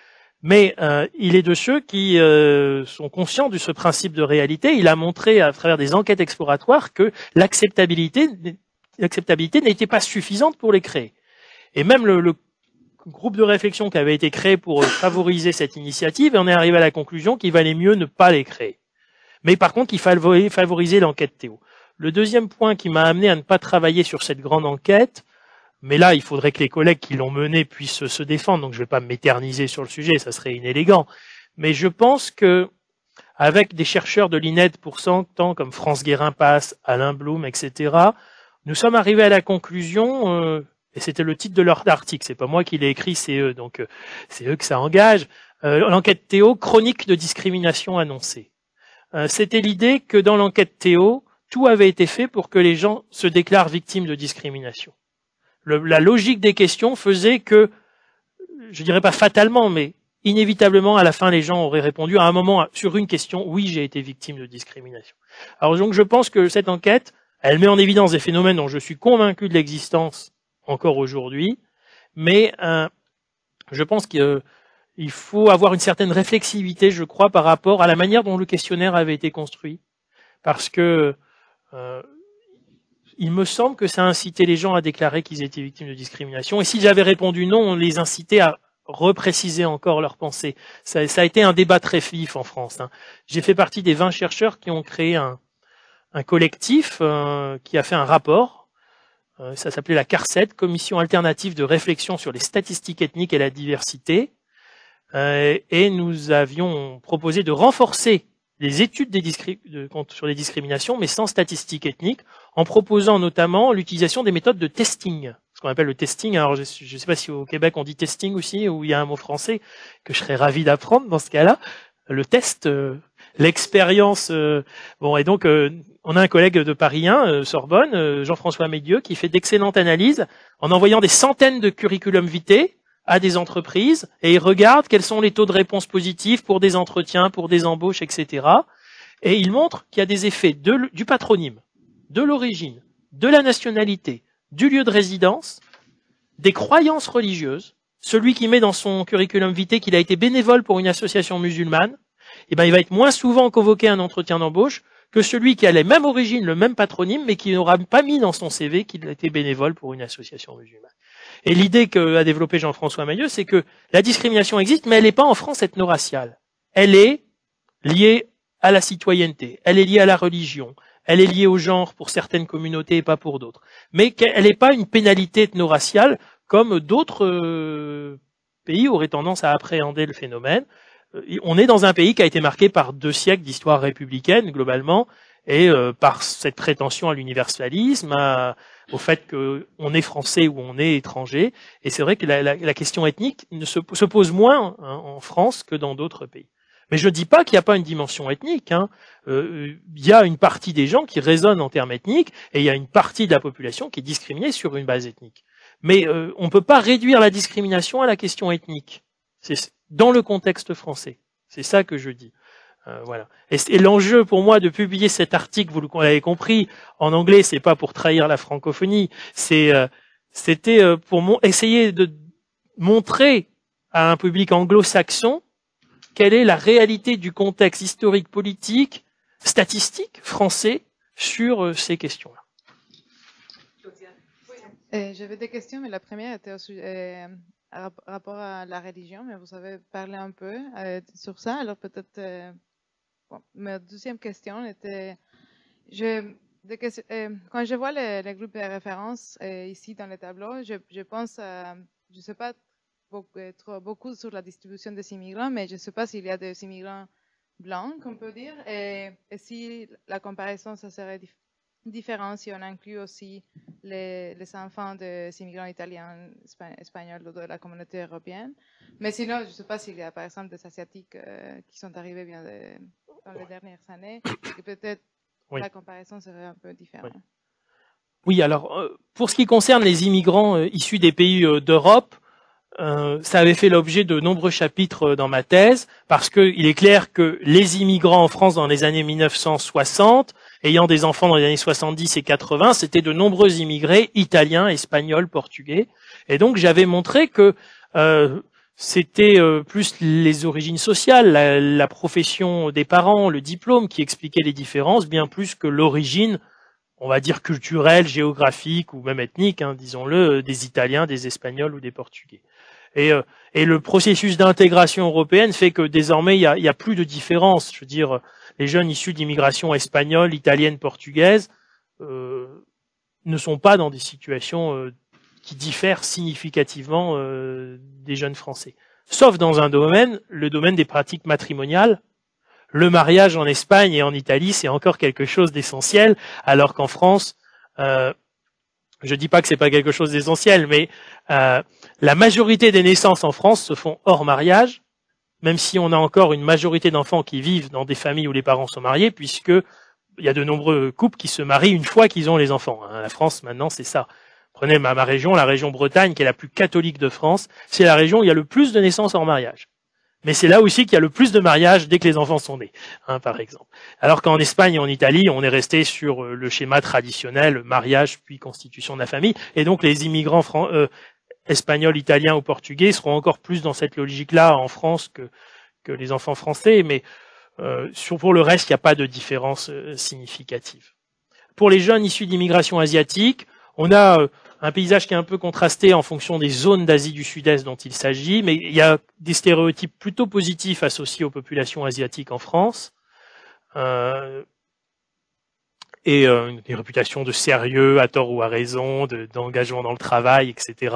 S2: mais il est de ceux qui sont conscients de ce principe de réalité. Il a montré à travers des enquêtes exploratoires que l'acceptabilité n'était pas suffisante pour les créer. Et même le groupe de réflexion qui avait été créé pour favoriser cette initiative, et on est arrivé à la conclusion qu'il valait mieux ne pas les créer. Mais par contre, il fallait favoriser l'enquête THEO. Le deuxième point qui m'a amené à ne pas travailler sur cette grande enquête, mais là, il faudrait que les collègues qui l'ont menée puissent se défendre, donc je ne vais pas m'éterniser sur le sujet, ça serait inélégant. Mais je pense que, avec des chercheurs de l'INED pour 100 ans, comme France Guérin-Passe, Alain Blum, etc., nous sommes arrivés à la conclusion, et c'était le titre de leur article, c'est pas moi qui l'ai écrit, c'est eux, donc c'est eux que ça engage, l'enquête THEO, chronique de discrimination annoncée. C'était l'idée que dans l'enquête THEO, tout avait été fait pour que les gens se déclarent victimes de discrimination. La logique des questions faisait que, je dirais pas fatalement, mais inévitablement, à la fin, les gens auraient répondu à un moment sur une question, oui, j'ai été victime de discrimination. Alors donc je pense que cette enquête, elle met en évidence des phénomènes dont je suis convaincu de l'existence encore aujourd'hui, mais je pense qu'il faut avoir une certaine réflexivité, je crois, par rapport à la manière dont le questionnaire avait été construit, parce que il me semble que ça a incité les gens à déclarer qu'ils étaient victimes de discrimination, et s'ils avaient répondu non, on les incitait à repréciser encore leurs pensées. Ça a été un débat très vif en France. J'ai fait partie des 20 chercheurs qui ont créé un collectif qui a fait un rapport. Ça s'appelait la CARCET, Commission alternative de réflexion sur les statistiques ethniques et la diversité. Et nous avions proposé de renforcer les études sur les discriminations, mais sans statistiques ethniques, en proposant notamment l'utilisation des méthodes de testing. Ce qu'on appelle le testing. Alors, je ne sais pas si au Québec on dit testing aussi, ou il y a un mot français que je serais ravi d'apprendre dans ce cas-là. Le test, l'expérience. Bon, et donc on a un collègue de Paris 1, Sorbonne, Jean-François Médieux, qui fait d'excellentes analyses en envoyant des centaines de curriculum vitae à des entreprises, et il regarde quels sont les taux de réponse positifs pour des entretiens, pour des embauches, etc. Et il montre qu'il y a des effets du patronyme, de l'origine, de la nationalité, du lieu de résidence, des croyances religieuses. Celui qui met dans son curriculum vitae qu'il a été bénévole pour une association musulmane, il va être moins souvent convoqué à un entretien d'embauche que celui qui a les mêmes origines, le même patronyme, mais qui n'aura pas mis dans son CV qu'il a été bénévole pour une association musulmane. Et l'idée qu'a développé Jean-François Mailleux, c'est que la discrimination existe, mais elle n'est pas en France ethno-raciale. Elle est liée à la citoyenneté, elle est liée à la religion, elle est liée au genre pour certaines communautés et pas pour d'autres. Mais elle n'est pas une pénalité ethno-raciale comme d'autres pays auraient tendance à appréhender le phénomène. On est dans un pays qui a été marqué par 2 siècles d'histoire républicaine, globalement, et par cette prétention à l'universalisme, au fait qu'on est français ou on est étranger. Et c'est vrai que la question ethnique se pose moins en France que dans d'autres pays. Mais je ne dis pas qu'il n'y a pas une dimension ethnique. Il y a une partie des gens qui raisonnent en termes ethniques et il y a une partie de la population qui est discriminée sur une base ethnique. Mais on ne peut pas réduire la discrimination à la question ethnique. C'est dans le contexte français. C'est ça que je dis. Voilà. Et l'enjeu pour moi de publier cet article, vous l'avez compris, en anglais, c'est pas pour trahir la francophonie, c'était pour essayer de montrer à un public anglo-saxon quelle est la réalité du contexte historique, politique, statistique français sur ces questions-là.
S4: J'avais des questions, mais la première était rapport à la religion, mais vous avez parlé un peu sur ça, alors peut-être... Bon, ma deuxième question était, quand je vois les groupes de référence ici dans le tableau, je pense, je ne sais pas beaucoup sur la distribution des immigrants, mais je ne sais pas s'il y a des immigrants blancs, on peut dire, et si la comparaison, ça serait différent si on inclut aussi les enfants des immigrants italiens, espagnols ou de la communauté européenne. Mais sinon, je ne sais pas s'il y a par exemple des Asiatiques qui sont arrivés bien dans les dernières années, et peut-être la comparaison serait un peu différente.
S2: Oui, alors pour ce qui concerne les immigrants issus des pays d'Europe, ça avait fait l'objet de nombreux chapitres dans ma thèse, parce qu'il est clair que les immigrants en France dans les années 1960, ayant des enfants dans les années 70 et 80, c'était de nombreux immigrés italiens, espagnols, portugais. Et donc j'avais montré que c'était plus les origines sociales, la profession des parents, le diplôme qui expliquait les différences, bien plus que l'origine, on va dire culturelle, géographique ou même ethnique, disons-le, des Italiens, des Espagnols ou des Portugais. Et le processus d'intégration européenne fait que désormais il y a plus de différence. Je veux dire, les jeunes issus d'immigration espagnole, italienne, portugaise ne sont pas dans des situations qui diffèrent significativement des jeunes français. Sauf dans un domaine, le domaine des pratiques matrimoniales. Le mariage en Espagne et en Italie, c'est encore quelque chose d'essentiel, alors qu'en France, je dis pas que c'est pas quelque chose d'essentiel, mais la majorité des naissances en France se font hors mariage, même si on a encore une majorité d'enfants qui vivent dans des familles où les parents sont mariés, puisque il y a de nombreux couples qui se marient une fois qu'ils ont les enfants. La France, maintenant, c'est ça. Prenez ma région, la région Bretagne, qui est la plus catholique de France, c'est la région où il y a le plus de naissances hors mariage. Mais c'est là aussi qu'il y a le plus de mariages dès que les enfants sont nés, par exemple. Alors qu'en Espagne et en Italie, on est resté sur le schéma traditionnel, mariage puis constitution de la famille, et donc les immigrants espagnols, italiens ou portugais seront encore plus dans cette logique-là en France que les enfants français, mais pour le reste, il n'y a pas de différence significative. Pour les jeunes issus d'immigration asiatique, on a un paysage qui est un peu contrasté en fonction des zones d'Asie du Sud-Est dont il s'agit, mais il y a des stéréotypes plutôt positifs associés aux populations asiatiques en France, et une réputation de sérieux, à tort ou à raison, d'engagement dans le travail, etc.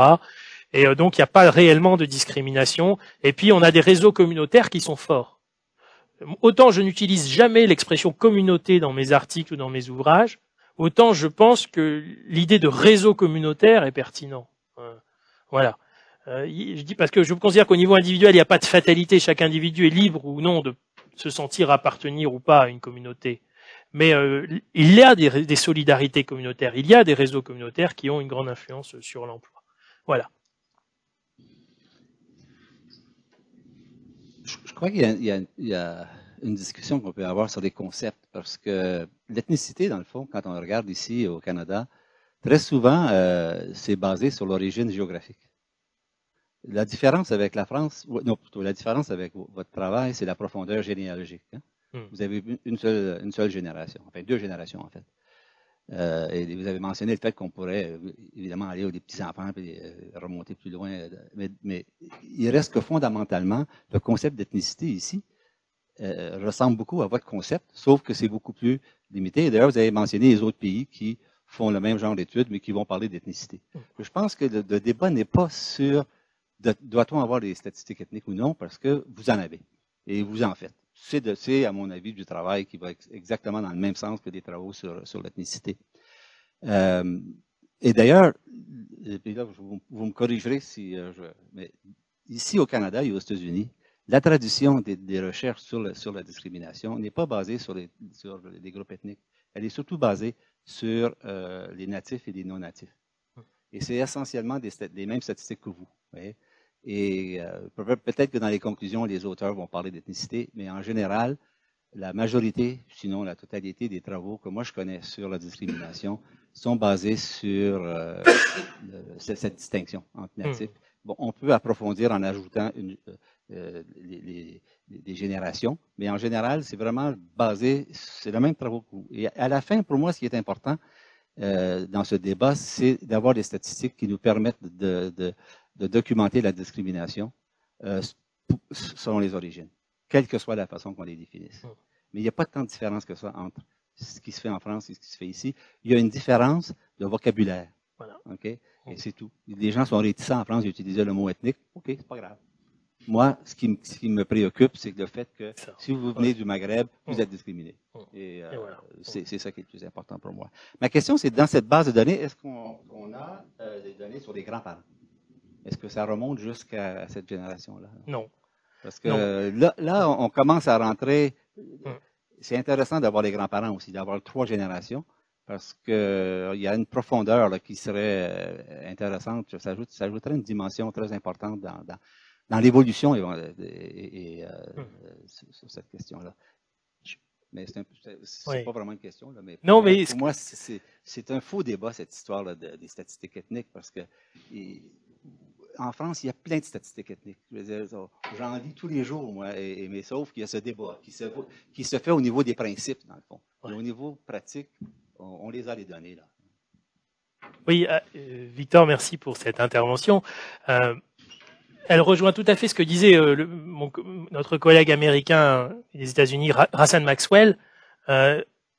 S2: Et donc il n'y a pas réellement de discrimination. Et puis on a des réseaux communautaires qui sont forts. Autant je n'utilise jamais l'expression communauté dans mes articles ou dans mes ouvrages, autant je pense que l'idée de réseau communautaire est pertinent. Voilà. Je dis parce que je considère qu'au niveau individuel, il n'y a pas de fatalité. Chaque individu est libre ou non de se sentir appartenir ou pas à une communauté. Mais il y a des solidarités communautaires, il y a des réseaux communautaires qui ont une grande influence sur l'emploi. Voilà.
S5: Je crois qu'il y a une discussion qu'on peut avoir sur des concepts, parce que l'ethnicité, dans le fond, quand on regarde ici au Canada, très souvent, c'est basé sur l'origine géographique. La différence avec la France, non, plutôt la différence avec votre travail, c'est la profondeur généalogique. Vous avez une seule génération, enfin 2 générations en fait. Et vous avez mentionné le fait qu'on pourrait évidemment aller aux petits-enfants et remonter plus loin, mais il reste que fondamentalement, le concept d'ethnicité ici ressemble beaucoup à votre concept, sauf que c'est beaucoup plus limité. Et d'ailleurs, vous avez mentionné les autres pays qui font le même genre d'études, mais qui vont parler d'ethnicité. Je pense que le débat n'est pas sur doit-on avoir des statistiques ethniques ou non, parce que vous en avez, et vous en faites. c'est, à mon avis, du travail qui va exactement dans le même sens que des travaux sur l'ethnicité. Et d'ailleurs, vous me corrigerez si mais ici au Canada et aux États-Unis, la tradition des recherches sur la discrimination n'est pas basée sur les groupes ethniques. Elle est surtout basée sur les natifs et les non-natifs. Et c'est essentiellement des mêmes statistiques que vous. Voyez? Et peut-être que dans les conclusions, les auteurs vont parler d'ethnicité, mais en général, la majorité, sinon la totalité des travaux que moi je connais sur la discrimination sont basés sur cette distinction entre natifs. Bon, on peut approfondir en ajoutant des générations, mais en général, c'est vraiment basé, c'est le même travail que vous. Et à la fin, pour moi, ce qui est important dans ce débat, c'est d'avoir des statistiques qui nous permettent de documenter la discrimination selon les origines, quelle que soit la façon qu'on les définisse. Mais il n'y a pas tant de différence que ça entre ce qui se fait en France et ce qui se fait ici. Il y a une différence de vocabulaire. Voilà. Okay? Et c'est tout. Les gens sont réticents en France d'utiliser le mot ethnique. OK, c'est pas grave. Moi, ce qui me préoccupe, c'est le fait que si vous venez du Maghreb, vous êtes discriminé. Et voilà. C'est ça qui est le plus important pour moi. Ma question, c'est dans cette base de données, est-ce qu'on a des données sur les grands-parents? Est-ce que ça remonte jusqu'à cette génération-là? Non. Parce que là, on commence à rentrer. C'est intéressant d'avoir les grands-parents aussi, d'avoir 3 générations, parce que il y a une profondeur là, qui serait intéressante. Ça ajouterait une dimension très importante dans l'évolution sur cette question-là. Mais c'est pas vraiment une question. Là, mais pour moi, c'est un faux débat, cette histoire-là des statistiques ethniques, parce que en France, il y a plein de statistiques ethniques. Je veux dire, j'en lis tous les jours, moi, mais sauf qu'il y a ce débat qui se fait au niveau des principes, dans le fond. Mais au niveau pratique, on les a les données, là.
S2: Oui, Victor, merci pour cette intervention. Elle rejoint tout à fait ce que disait notre collègue américain des États-Unis, Russell Maxwell, A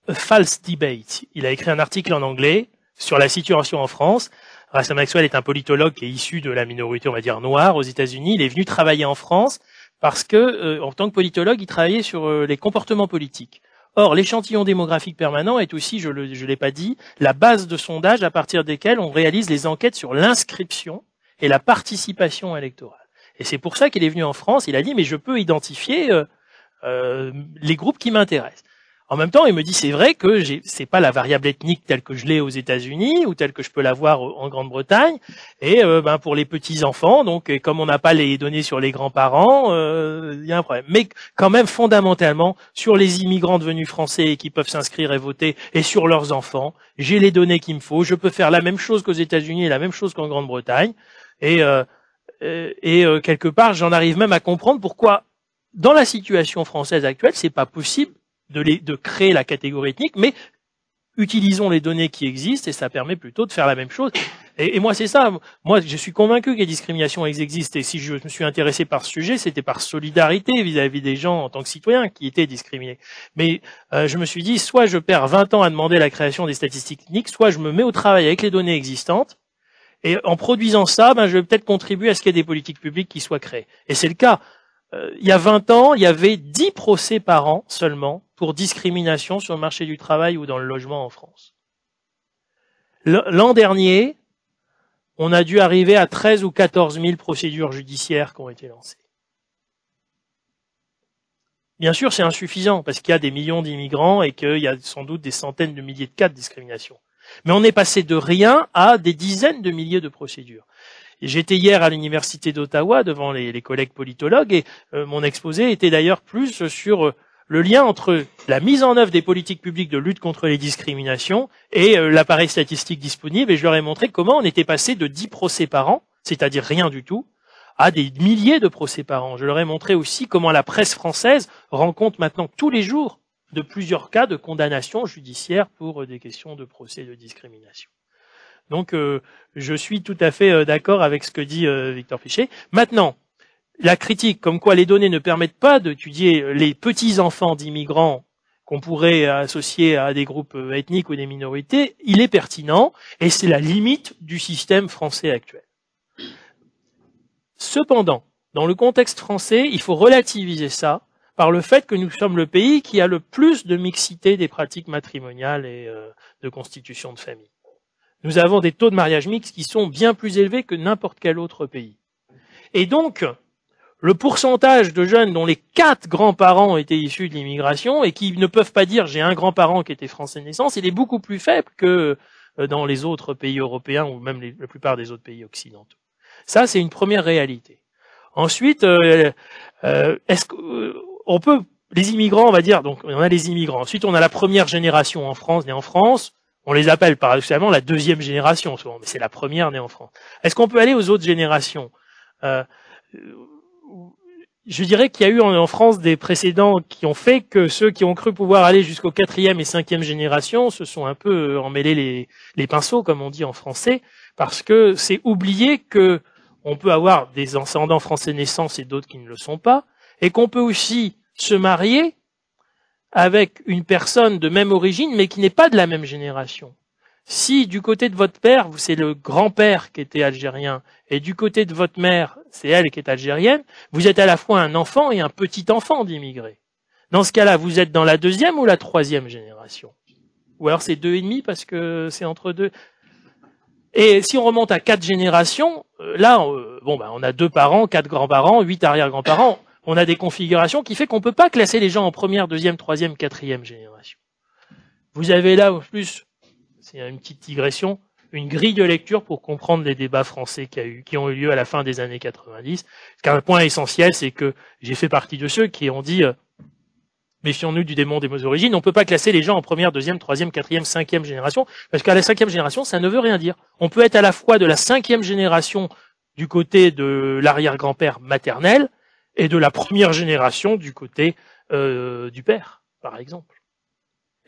S2: False Debate. Il a écrit un article en anglais sur la situation en France. Russell Maxwell est un politologue qui est issu de la minorité, on va dire, noire aux États-Unis. Il est venu travailler en France parce que, en tant que politologue, il travaillait sur les comportements politiques. Or, l'échantillon démographique permanent est aussi, je l'ai pas dit, la base de sondage à partir desquels on réalise les enquêtes sur l'inscription et la participation électorale. Et c'est pour ça qu'il est venu en France. Il a dit, mais je peux identifier les groupes qui m'intéressent. En même temps, il me dit, c'est vrai que c'est pas la variable ethnique telle que je l'ai aux États-Unis ou telle que je peux l'avoir en Grande-Bretagne. Et pour les petits enfants, donc comme on n'a pas les données sur les grands-parents, il y a un problème. Mais quand même, fondamentalement, sur les immigrants devenus français qui peuvent s'inscrire et voter, et sur leurs enfants, j'ai les données qu'il me faut. Je peux faire la même chose qu'aux États-Unis et la même chose qu'en Grande-Bretagne. Et quelque part, j'en arrive même à comprendre pourquoi, dans la situation française actuelle, c'est pas possible de créer la catégorie ethnique, mais utilisons les données qui existent et ça permet plutôt de faire la même chose. Et moi, c'est ça. Moi, je suis convaincu que les discriminations existent. Et si je me suis intéressé par ce sujet, c'était par solidarité vis-à-vis des gens en tant que citoyens qui étaient discriminés. Mais je me suis dit, soit je perds 20 ans à demander la création des statistiques ethniques, soit je me mets au travail avec les données existantes. Et en produisant ça, je vais peut-être contribuer à ce qu'il y ait des politiques publiques qui soient créées. Et c'est le cas. Il y a 20 ans, il y avait 10 procès par an seulement pour discrimination sur le marché du travail ou dans le logement en France. L'an dernier, on a dû arriver à 13 ou 14 000 procédures judiciaires qui ont été lancées. Bien sûr, c'est insuffisant parce qu'il y a des millions d'immigrants et qu'il y a sans doute des centaines de milliers de cas de discrimination. Mais on est passé de rien à des dizaines de milliers de procédures. J'étais hier à l'université d'Ottawa devant les collègues politologues et mon exposé était d'ailleurs plus sur le lien entre la mise en œuvre des politiques publiques de lutte contre les discriminations et l'appareil statistique disponible. Et je leur ai montré comment on était passé de 10 procès par an, c'est-à-dire rien du tout, à des milliers de procès par an. Je leur ai montré aussi comment la presse française rend compte maintenant tous les jours de plusieurs cas de condamnation judiciaire pour des questions de procès de discrimination. Donc, je suis tout à fait d'accord avec ce que dit Victor Fichet. Maintenant, la critique, comme quoi les données ne permettent pas d'étudier les petits-enfants d'immigrants qu'on pourrait associer à des groupes ethniques ou des minorités, il est pertinent et c'est la limite du système français actuel. Cependant, dans le contexte français, il faut relativiser ça par le fait que nous sommes le pays qui a le plus de mixité des pratiques matrimoniales et de constitution de famille. Nous avons des taux de mariage mixte qui sont bien plus élevés que n'importe quel autre pays. Et donc, le pourcentage de jeunes dont les 4 grands-parents étaient issus de l'immigration et qui ne peuvent pas dire « j'ai un grand-parent qui était français de naissance », il est beaucoup plus faible que dans les autres pays européens ou même la plupart des autres pays occidentaux. Ça, c'est une première réalité. Ensuite, est-ce qu'on peut, les immigrants, on va dire, donc on a les immigrants. Ensuite, on a la première génération en France, née en France. On les appelle paradoxalement la deuxième génération, souvent, mais c'est la première née en France. Est-ce qu'on peut aller aux autres générations? Je dirais qu'il y a eu en France des précédents qui ont fait que ceux qui ont cru pouvoir aller jusqu'aux 4e et 5e générations se sont un peu emmêlés les pinceaux, comme on dit en français, parce que c'est oublier que on peut avoir des ascendants français de naissance et d'autres qui ne le sont pas, et qu'on peut aussi se marier avec une personne de même origine, mais qui n'est pas de la même génération. Si du côté de votre père, c'est le grand-père qui était algérien, et du côté de votre mère, c'est elle qui est algérienne, vous êtes à la fois un enfant et un petit-enfant d'immigrés. Dans ce cas-là, vous êtes dans la 2e ou la 3e génération. Ou alors c'est 2,5 parce que c'est entre deux. Et si on remonte à 4 générations, là, on a 2 parents, 4 grands-parents, 8 arrière-grands-parents. On a des configurations qui fait qu'on peut pas classer les gens en première, 2e, 3e, 4e génération. Vous avez là, en plus, c'est une petite digression, une grille de lecture pour comprendre les débats français qui ont eu lieu à la fin des années 90. Un point essentiel, c'est que j'ai fait partie de ceux qui ont dit méfions-nous du démon des origines. On ne peut pas classer les gens en première, 2e, 3e, 4e, 5e génération, parce qu'à la 5e génération, ça ne veut rien dire. On peut être à la fois de la 5e génération du côté de l'arrière-grand-père maternel et de la première génération du côté du père, par exemple.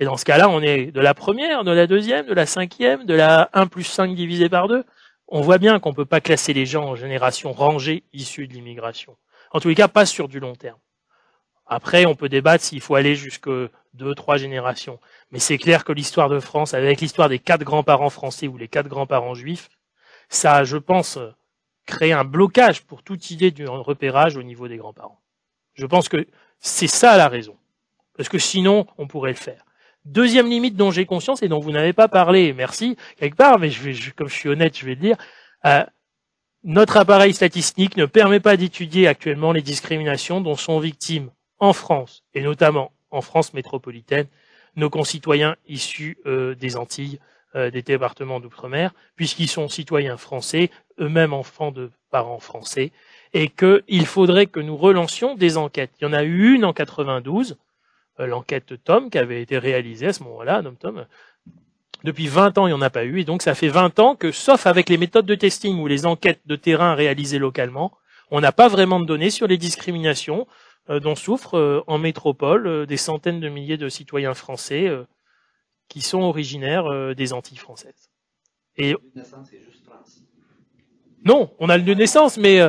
S2: Et dans ce cas-là, on est de la première, de la 2e, de la 5e, de la 1 plus 5 divisé par 2. On voit bien qu'on ne peut pas classer les gens en générations rangées issues de l'immigration. En tous les cas, pas sur du long terme. Après, on peut débattre s'il faut aller jusque 2, 3 générations. Mais c'est clair que l'histoire de France, avec l'histoire des 4 grands-parents français ou les 4 grands-parents juifs, ça, je pense, crée un blocage pour toute idée de repérage au niveau des grands-parents. Je pense que c'est ça la raison. Parce que sinon, on pourrait le faire. Deuxième limite dont j'ai conscience et dont vous n'avez pas parlé, merci, quelque part, mais comme je suis honnête, je vais le dire, notre appareil statistique ne permet pas d'étudier actuellement les discriminations dont sont victimes en France, et notamment en France métropolitaine, nos concitoyens issus des Antilles, des départements d'outre-mer, puisqu'ils sont citoyens français, eux-mêmes enfants de parents français, et qu'il faudrait que nous relancions des enquêtes. Il y en a eu une en 92, l'enquête Tom, qui avait été réalisée à ce moment-là, Tom. Depuis 20 ans, il n'y en a pas eu, et donc ça fait 20 ans que, sauf avec les méthodes de testing ou les enquêtes de terrain réalisées localement, on n'a pas vraiment de données sur les discriminations dont souffrent en métropole des centaines de milliers de citoyens français qui sont originaires des Antilles françaises. Et non, on a le lieu de naissance, mais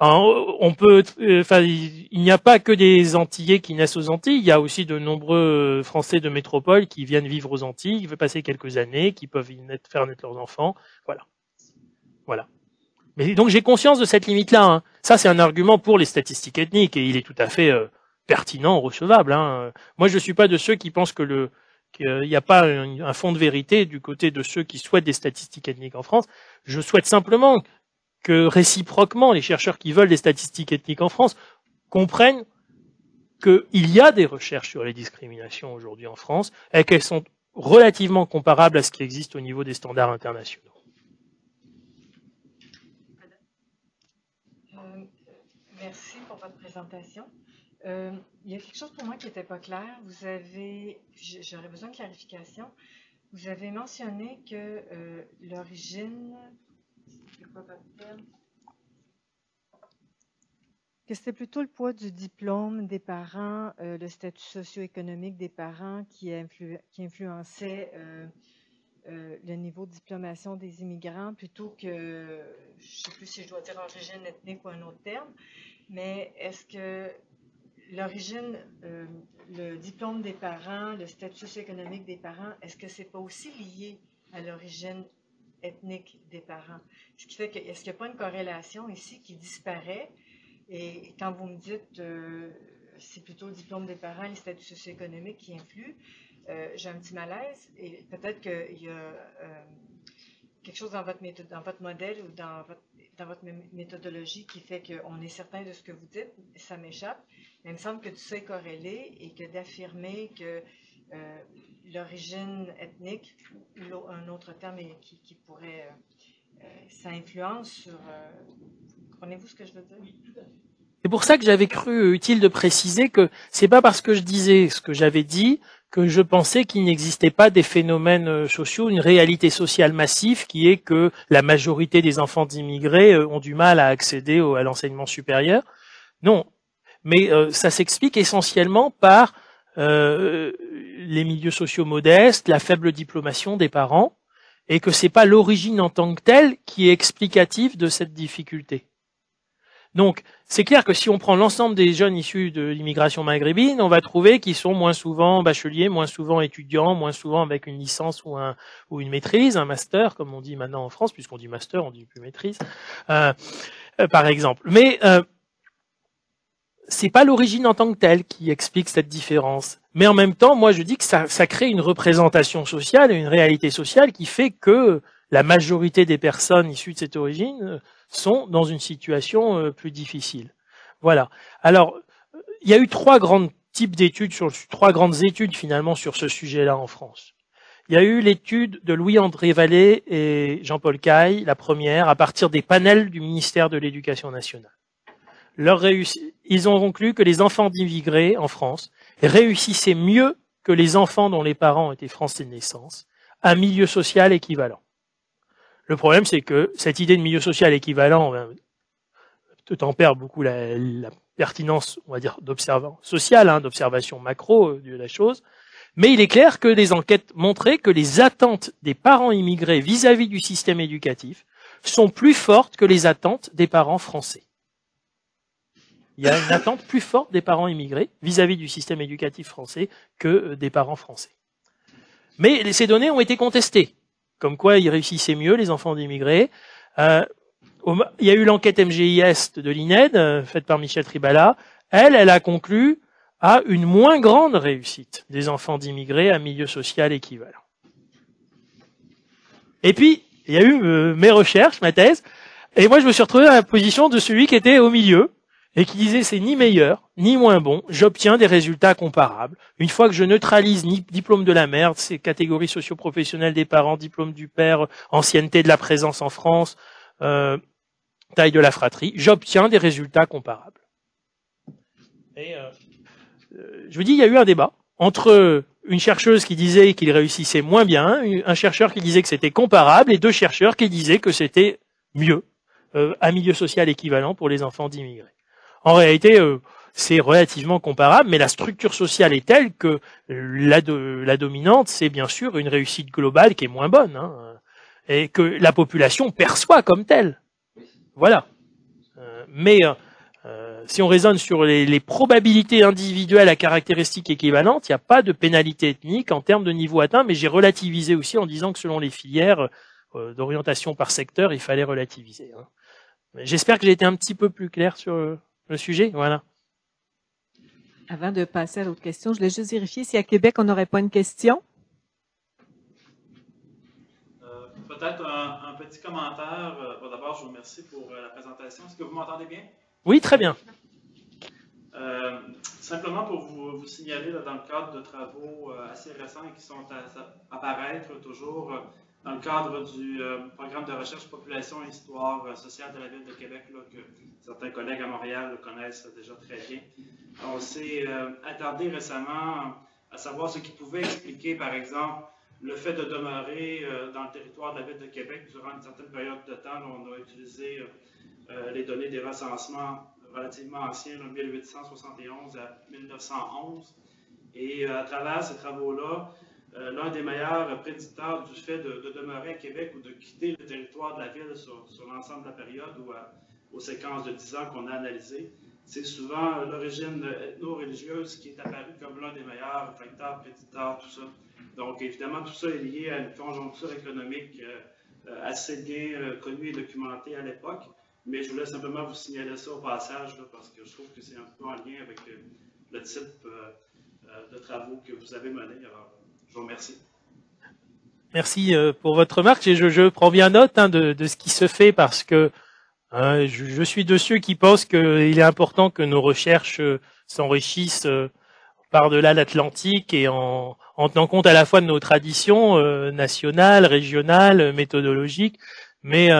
S2: on peut, il n'y a pas que des Antillais qui naissent aux Antilles. Il y a aussi de nombreux Français de métropole qui viennent vivre aux Antilles, qui veulent passer quelques années, qui peuvent faire naître leurs enfants. Voilà. Mais donc j'ai conscience de cette limite-là. Hein. Ça, c'est un argument pour les statistiques ethniques et il est tout à fait pertinent, recevable. Hein. Moi, je suis pas de ceux qui pensent qu'il n'y a pas un fond de vérité du côté de ceux qui souhaitent des statistiques ethniques en France. Je souhaite simplement que réciproquement, les chercheurs qui veulent des statistiques ethniques en France comprennent qu'il y a des recherches sur les discriminations aujourd'hui en France et qu'elles sont relativement comparables à ce qui existe au niveau des standards internationaux.
S1: Merci pour votre présentation. Il y a quelque chose pour moi qui n'était pas clair. J'aurais besoin de clarification. Vous avez mentionné que l'origine, que c'était plutôt le poids du diplôme des parents, le statut socio-économique des parents qui influençait le niveau de diplomation des immigrants plutôt que, je ne sais plus si je dois dire origine ethnique ou un autre terme, mais est-ce que l'origine, le diplôme des parents, le statut socio-économique des parents, est-ce que c'est pas aussi lié à l'origine ethnique des parents? Ce qui fait que, est-ce qu'il n'y a pas une corrélation ici qui disparaît? Et quand vous me dites
S6: c'est plutôt le diplôme des parents et le statut socio-économique qui influent. J'ai un petit malaise et peut-être qu'il y a quelque chose dans votre méthode, dans votre modèle ou dans votre méthodologie qui fait qu'on est certain de ce que vous dites, ça m'échappe. Mais il me semble que tout ça est corrélé et que d'affirmer que l'origine ethnique ou un autre terme qui pourrait, ça influence sur... comprenez-vous ce que je veux dire? Oui, tout à fait.
S2: C'est pour ça que j'avais cru utile de préciser que c'est pas parce que je disais ce que j'avais dit que je pensais qu'il n'existait pas des phénomènes sociaux, une réalité sociale massive qui est que la majorité des enfants d'immigrés ont du mal à accéder à l'enseignement supérieur. Non, mais ça s'explique essentiellement par les milieux sociaux modestes, la faible diplomation des parents, et que c'est pas l'origine en tant que telle qui est explicative de cette difficulté. Donc, c'est clair que si on prend l'ensemble des jeunes issus de l'immigration maghrébine, on va trouver qu'ils sont moins souvent bacheliers, moins souvent étudiants, moins souvent avec une licence ou une maîtrise, un master, comme on dit maintenant en France, puisqu'on dit master, on dit plus maîtrise, par exemple. Mais c'est pas l'origine en tant que telle qui explique cette différence. Mais en même temps, moi je dis que ça crée une représentation sociale et une réalité sociale qui fait que la majorité des personnes issues de cette origine sont dans une situation plus difficile. Voilà. Alors, il y a eu trois grandes études finalement sur ce sujet-là en France. Il y a eu l'étude de Louis-André Vallée et Jean-Paul Caille, la première, à partir des panels du ministère de l'Éducation nationale. Ils ont conclu que les enfants d'immigrés en France réussissaient mieux que les enfants dont les parents étaient français de naissance à milieu social équivalent. Le problème, c'est que cette idée de milieu social équivalent tempère beaucoup la pertinence, on va dire, d'observation macro de la chose. Mais il est clair que des enquêtes montraient que les attentes des parents immigrés vis-à-vis du système éducatif sont plus fortes que les attentes des parents français. Il y a une attente plus forte des parents immigrés vis-à-vis du système éducatif français que des parents français. Mais ces données ont été contestées. Comme quoi ils réussissaient mieux, les enfants d'immigrés. Il y a eu l'enquête MGIS de l'INED, faite par Michel Tribala. Elle a conclu à une moins grande réussite des enfants d'immigrés à milieu social équivalent. Et puis, il y a eu mes recherches, ma thèse, et moi je me suis retrouvé dans la position de celui qui était au milieu, et qui disait c'est ni meilleur, ni moins bon, j'obtiens des résultats comparables. Une fois que je neutralise ni diplôme de la mère, ces catégories socio-professionnelles des parents, diplôme du père, ancienneté de la présence en France, taille de la fratrie, j'obtiens des résultats comparables. Et je vous dis, il y a eu un débat entre une chercheuse qui disait qu'il réussissait moins bien, un chercheur qui disait que c'était comparable, et deux chercheurs qui disaient que c'était mieux, à milieu social équivalent pour les enfants d'immigrés. En réalité, c'est relativement comparable, mais la structure sociale est telle que la dominante, c'est bien sûr une réussite globale qui est moins bonne, et que la population perçoit comme telle. Voilà. Mais si on raisonne sur les probabilités individuelles à caractéristiques équivalentes, il n'y a pas de pénalité ethnique en termes de niveau atteint, mais j'ai relativisé aussi en disant que selon les filières d'orientation par secteur, il fallait relativiser. J'espère que j'ai été un petit peu plus clair sur le sujet, voilà.
S1: Avant de passer à l'autre question, je voulais juste vérifier si à Québec, on n'aurait pas une question.
S7: Peut-être un petit commentaire. Bon, d'abord, je vous remercie pour la présentation. Est-ce que vous m'entendez bien?
S2: Oui, très bien.
S7: Simplement pour vous signaler, là, dans le cadre de travaux assez récents qui sont à apparaître toujours dans le cadre du programme de recherche population et histoire sociale de la Ville de Québec, là, que certains collègues à Montréal connaissent déjà très bien. On s'est attardé récemment à savoir ce qui pouvait expliquer, par exemple, le fait de demeurer dans le territoire de la Ville de Québec durant une certaine période de temps. Là, on a utilisé les données des recensements relativement anciens, de 1871 à 1911. Et à travers ces travaux-là, l'un des meilleurs prédicteurs du fait de demeurer à Québec ou de quitter le territoire de la ville sur l'ensemble de la période ou aux séquences de 10 ans qu'on a analysées, c'est souvent l'origine ethno-religieuse qui est apparue comme l'un des meilleurs facteurs prédicteurs, tout ça. Donc, évidemment, tout ça est lié à une conjoncture économique assez bien connue et documentée à l'époque. Mais je voulais simplement vous signaler ça au passage, là, parce que je trouve que c'est un peu en lien avec le type de travaux que vous avez menés. Alors, je vous remercie.
S2: Merci pour votre remarque. Et je prends bien note de ce qui se fait parce que je suis de ceux qui pensent qu'il est important que nos recherches s'enrichissent par-delà l'Atlantique et en tenant compte à la fois de nos traditions nationales, régionales, méthodologiques, mais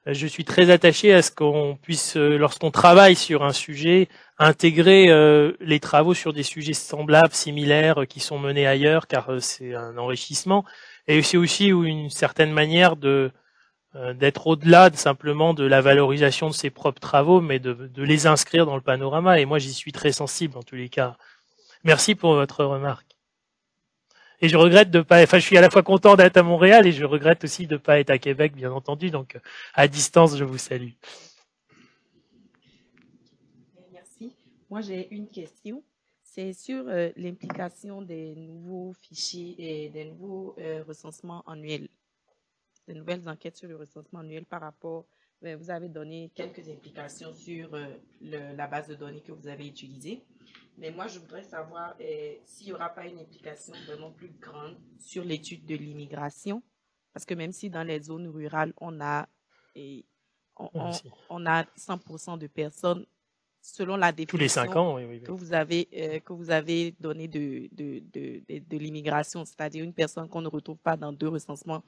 S2: je suis très attaché à ce qu'on puisse, lorsqu'on travaille sur un sujet, intégrer les travaux sur des sujets semblables, similaires, qui sont menés ailleurs, car c'est un enrichissement, et c'est aussi une certaine manière d'être au-delà simplement de la valorisation de ses propres travaux, mais de les inscrire dans le panorama, et moi j'y suis très sensible en tous les cas. Merci pour votre remarque. Et je regrette de pas, je suis à la fois content d'être à Montréal et je regrette aussi de pas être à Québec, bien entendu. Donc, à distance, je vous salue.
S8: Merci. Moi, j'ai une question. C'est sur l'implication des nouveaux fichiers et des nouveaux recensements annuels, des nouvelles enquêtes sur le recensement annuel par rapport. Vous avez donné quelques implications sur la base de données que vous avez utilisée. Mais moi, je voudrais savoir s'il n'y aura pas une implication vraiment plus grande sur l'étude de l'immigration, parce que même si dans les zones rurales, on a 100% de personnes, selon la définition
S2: tous les 5 ans, oui.
S8: que vous avez donnée de l'immigration, c'est-à-dire une personne qu'on ne retrouve pas dans 2 recensements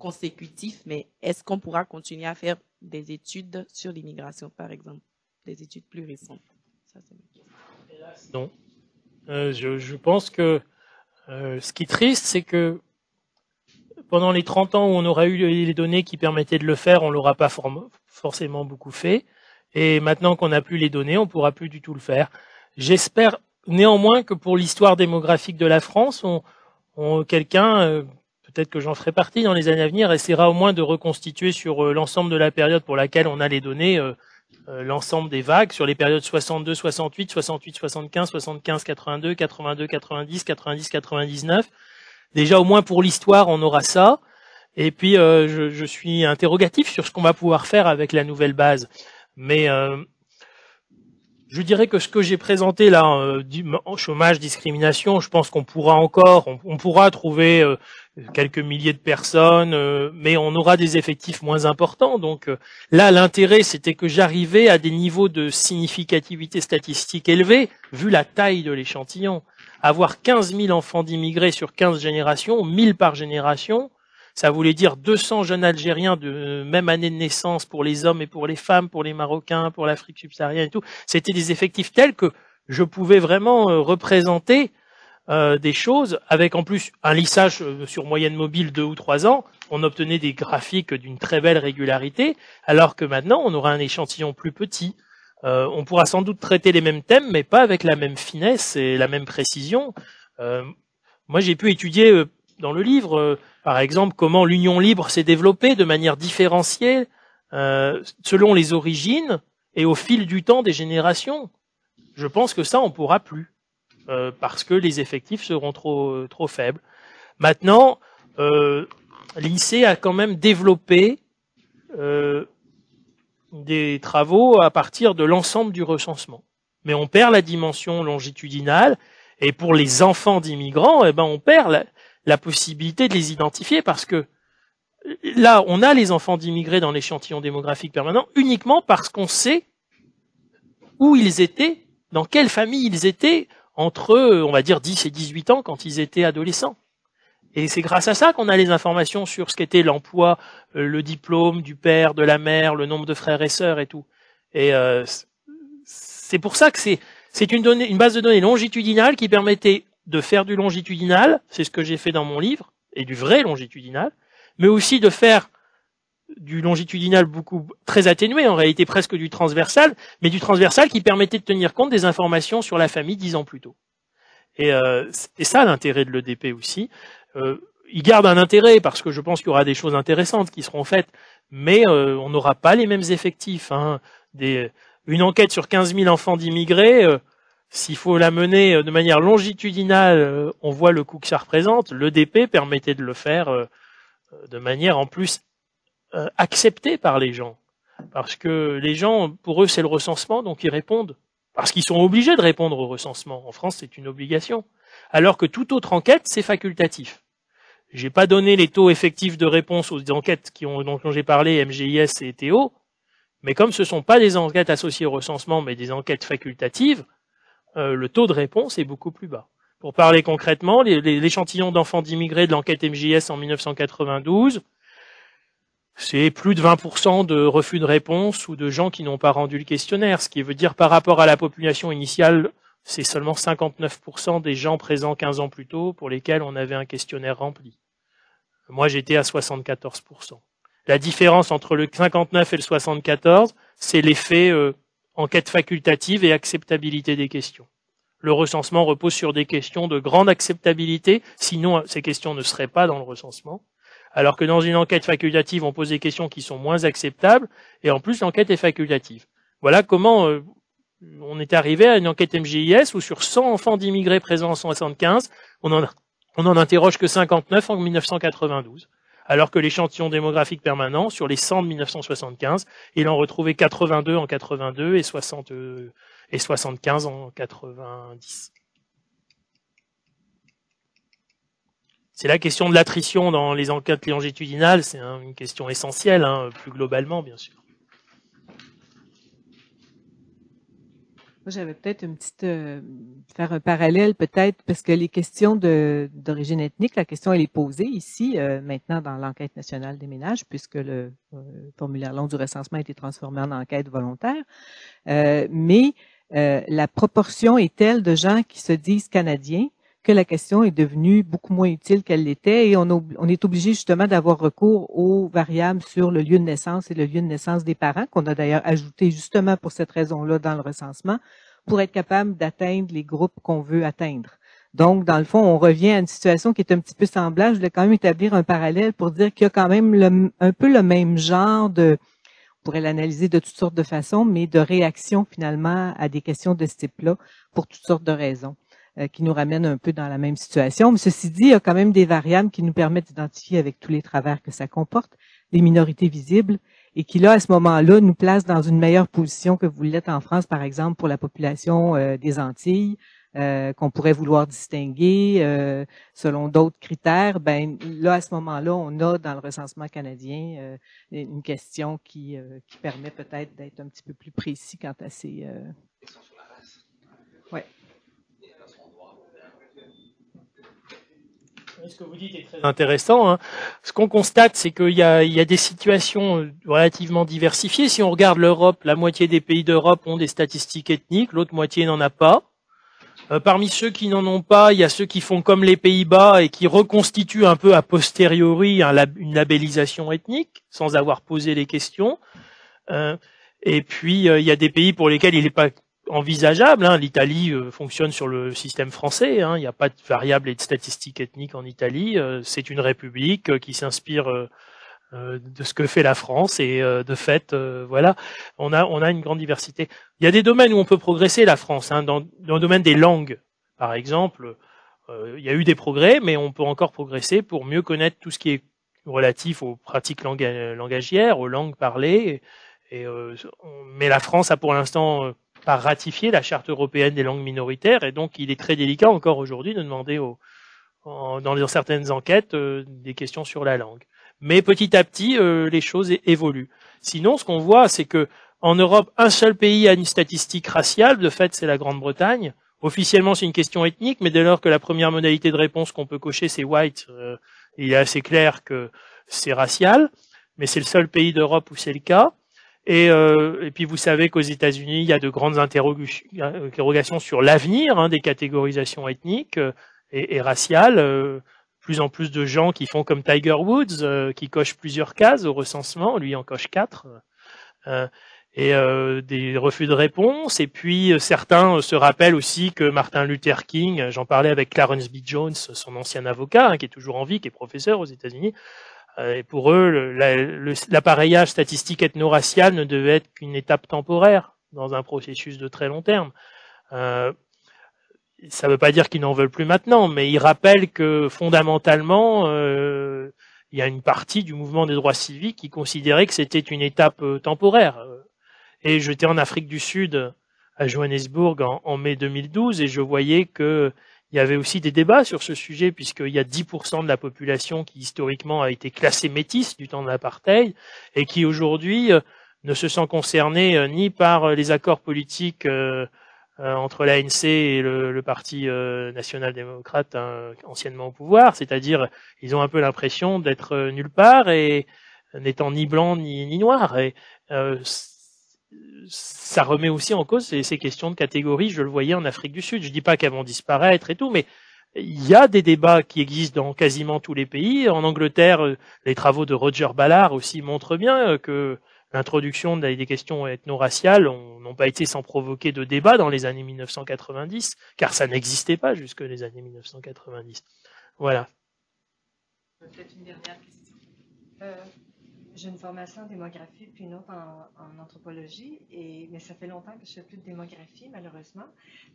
S8: consécutifs, mais est-ce qu'on pourra continuer à faire des études sur l'immigration, par exemple, des études plus récentes? Ça, c'est ma question.
S2: Non. Je pense que ce qui est triste, c'est que pendant les 30 ans où on aura eu les données qui permettaient de le faire, on l'aura pas forcément beaucoup fait. Et maintenant qu'on n'a plus les données, on pourra plus du tout le faire. J'espère néanmoins que pour l'histoire démographique de la France, quelqu'un, peut-être que j'en ferai partie dans les années à venir, essaiera au moins de reconstituer sur l'ensemble de la période pour laquelle on a les données, l'ensemble des vagues sur les périodes 62, 68, 68, 75, 75, 82, 82, 90, 90, 99. Déjà, au moins pour l'histoire, on aura ça. Et puis, je suis interrogatif sur ce qu'on va pouvoir faire avec la nouvelle base. Mais je dirais que ce que j'ai présenté là, chômage, discrimination, je pense qu'on pourra on pourra trouver quelques milliers de personnes, mais on aura des effectifs moins importants. Donc là, l'intérêt, c'était que j'arrivais à des niveaux de significativité statistique élevés, vu la taille de l'échantillon. Avoir 15 000 enfants d'immigrés sur 15 générations, 1000 par génération, ça voulait dire 200 jeunes Algériens de même année de naissance pour les hommes et pour les femmes, pour les Marocains, pour l'Afrique subsaharienne et tout. C'était des effectifs tels que je pouvais vraiment représenter des choses, avec en plus un lissage sur moyenne mobile 2 ou 3 ans, on obtenait des graphiques d'une très belle régularité, alors que maintenant on aura un échantillon plus petit. On pourra sans doute traiter les mêmes thèmes, mais pas avec la même finesse et la même précision. Moi j'ai pu étudier dans le livre, par exemple, comment l'union libre s'est développée de manière différenciée selon les origines et au fil du temps des générations. Je pense que ça on pourra plus. Parce que les effectifs seront trop faibles. Maintenant, l'INSEE a quand même développé des travaux à partir de l'ensemble du recensement. Mais on perd la dimension longitudinale, et pour les enfants d'immigrants, on perd la possibilité de les identifier, parce que là, on a les enfants d'immigrés dans l'échantillon démographique permanent uniquement parce qu'on sait où ils étaient, dans quelle famille ils étaient, entre, on va dire, 10 et 18 ans quand ils étaient adolescents. Et c'est grâce à ça qu'on a les informations sur ce qu'était l'emploi, le diplôme du père, de la mère, le nombre de frères et sœurs et tout. Et c'est pour ça que c'est une base de données longitudinale qui permettait de faire du longitudinal, c'est ce que j'ai fait dans mon livre, et du vrai longitudinal, mais aussi de faire du longitudinal très atténué, en réalité presque du transversal, mais du transversal qui permettait de tenir compte des informations sur la famille 10 ans plus tôt. Et c'était ça l'intérêt de l'EDP aussi. Il garde un intérêt parce que je pense qu'il y aura des choses intéressantes qui seront faites, mais on n'aura pas les mêmes effectifs. Une enquête sur 15 000 enfants d'immigrés, s'il faut la mener de manière longitudinale, on voit le coût que ça représente. L'EDP permettait de le faire de manière en plus accepté par les gens, parce que les gens, pour eux, c'est le recensement, donc ils répondent. parce qu'ils sont obligés de répondre au recensement. En France, c'est une obligation. Alors que toute autre enquête, c'est facultatif. J'ai pas donné les taux effectifs de réponse aux enquêtes dont j'ai parlé, MGIS et Théo, mais comme ce sont pas des enquêtes associées au recensement, mais des enquêtes facultatives, le taux de réponse est beaucoup plus bas. Pour parler concrètement, l'échantillon d'enfants d'immigrés de l'enquête MGIS en 1992, c'est plus de 20% de refus de réponse ou de gens qui n'ont pas rendu le questionnaire, ce qui veut dire par rapport à la population initiale, c'est seulement 59% des gens présents 15 ans plus tôt pour lesquels on avait un questionnaire rempli. Moi, j'étais à 74%. La différence entre le 59 et le 74, c'est l'effet enquête facultative et acceptabilité des questions. Le recensement repose sur des questions de grande acceptabilité, sinon ces questions ne seraient pas dans le recensement. Alors que dans une enquête facultative, on pose des questions qui sont moins acceptables, et en plus l'enquête est facultative. Voilà comment on est arrivé à une enquête MGIS où sur 100 enfants d'immigrés présents en 1975, on en interroge que 59 en 1992. Alors que l'échantillon démographique permanent, sur les 100 de 1975, il en retrouvait 82 en 82 et 75 en 90. C'est la question de l'attrition dans les enquêtes longitudinales, c'est une question essentielle, plus globalement, bien sûr.
S1: Moi, j'avais peut-être une petite faire un parallèle peut-être parce que les questions d'origine ethnique, la question elle est posée ici maintenant dans l'enquête nationale des ménages puisque le formulaire long du recensement a été transformé en enquête volontaire, mais la proportion est telle de gens qui se disent canadiens que la question est devenue beaucoup moins utile qu'elle l'était et on est obligé justement d'avoir recours aux variables sur le lieu de naissance et le lieu de naissance des parents, qu'on a d'ailleurs ajouté justement pour cette raison-là dans le recensement, pour être capable d'atteindre les groupes qu'on veut atteindre. Donc, dans le fond, on revient à une situation qui est un petit peu semblable. Je voulais quand même établir un parallèle pour dire qu'il y a quand même un peu le même genre on pourrait l'analyser de toutes sortes de façons, mais de réaction finalement à des questions de ce type-là pour toutes sortes de raisons. Qui nous ramène un peu dans la même situation. Mais ceci dit, il y a quand même des variables qui nous permettent d'identifier avec tous les travers que ça comporte, les minorités visibles, et qui là, à ce moment-là, nous placent dans une meilleure position que vous l'êtes en France, par exemple, pour la population des Antilles, qu'on pourrait vouloir distinguer selon d'autres critères. Ben là, à ce moment-là, on a dans le recensement canadien une question qui permet peut-être d'être un petit peu plus précis quant à ces... Ouais.
S2: Ce que vous dites est très intéressant. Ce qu'on constate, c'est qu'il y a des situations relativement diversifiées. Si on regarde l'Europe, la moitié des pays d'Europe ont des statistiques ethniques, l'autre moitié n'en a pas. Parmi ceux qui n'en ont pas, il y a ceux qui font comme les Pays-Bas et qui reconstituent un peu a posteriori une labellisation ethnique, sans avoir posé les questions. Et puis, il y a des pays pour lesquels il n'est pas envisageable. L'Italie fonctionne sur le système français. Il n'y a pas de variables et de statistiques ethniques en Italie. C'est une république qui s'inspire de ce que fait la France et de fait, voilà, on a une grande diversité. Il y a des domaines où on peut progresser, la France. Dans le domaine des langues, par exemple, il y a eu des progrès, mais on peut encore progresser pour mieux connaître tout ce qui est relatif aux pratiques langagières, aux langues parlées. Mais la France a pour l'instant pas ratifié la Charte européenne des langues minoritaires, et donc il est très délicat encore aujourd'hui de demander dans certaines enquêtes des questions sur la langue. Mais petit à petit, les choses évoluent. Sinon, ce qu'on voit, c'est que en Europe, un seul pays a une statistique raciale. De fait, c'est la Grande-Bretagne. Officiellement, c'est une question ethnique, mais dès lors que la première modalité de réponse qu'on peut cocher, c'est white, il est assez clair que c'est racial. Mais c'est le seul pays d'Europe où c'est le cas. Et puis vous savez qu'aux États-Unis, il y a de grandes interrogations sur l'avenir des catégorisations ethniques et raciales. Plus en plus de gens qui font comme Tiger Woods, qui cochent plusieurs cases au recensement, lui en coche 4, et des refus de réponse. Et puis certains se rappellent aussi que Martin Luther King, j'en parlais avec Clarence B. Jones, son ancien avocat, qui est toujours en vie, qui est professeur aux États-Unis. Et pour eux, l'appareillage statistique ethno-racial ne devait être qu'une étape temporaire dans un processus de très long terme. Ça ne veut pas dire qu'ils n'en veulent plus maintenant, mais ils rappellent que fondamentalement, il y a une partie du mouvement des droits civiques qui considérait que c'était une étape temporaire. Et j'étais en Afrique du Sud à Johannesburg en mai 2012, et je voyais que il y avait aussi des débats sur ce sujet, puisqu'il y a 10% de la population qui historiquement a été classée métisse du temps de l'apartheid, et qui aujourd'hui ne se sent concernée ni par les accords politiques entre l'ANC et le Parti national-démocrate anciennement au pouvoir, c'est-à-dire ils ont un peu l'impression d'être nulle part et n'étant ni blanc ni noir. Et ça remet aussi en cause ces questions de catégorie. Je le voyais en Afrique du Sud. Je dis pas qu'elles vont disparaître et tout, mais il y a des débats qui existent dans quasiment tous les pays. En Angleterre, les travaux de Roger Ballard aussi montrent bien que l'introduction des questions ethno-raciales n'ont pas été sans provoquer de débat dans les années 1990, car ça n'existait pas jusque les années 1990. Voilà.
S6: Peut-être une dernière question. J'ai une formation en démographie puis une autre en anthropologie, mais ça fait longtemps que je ne fais plus de démographie, malheureusement.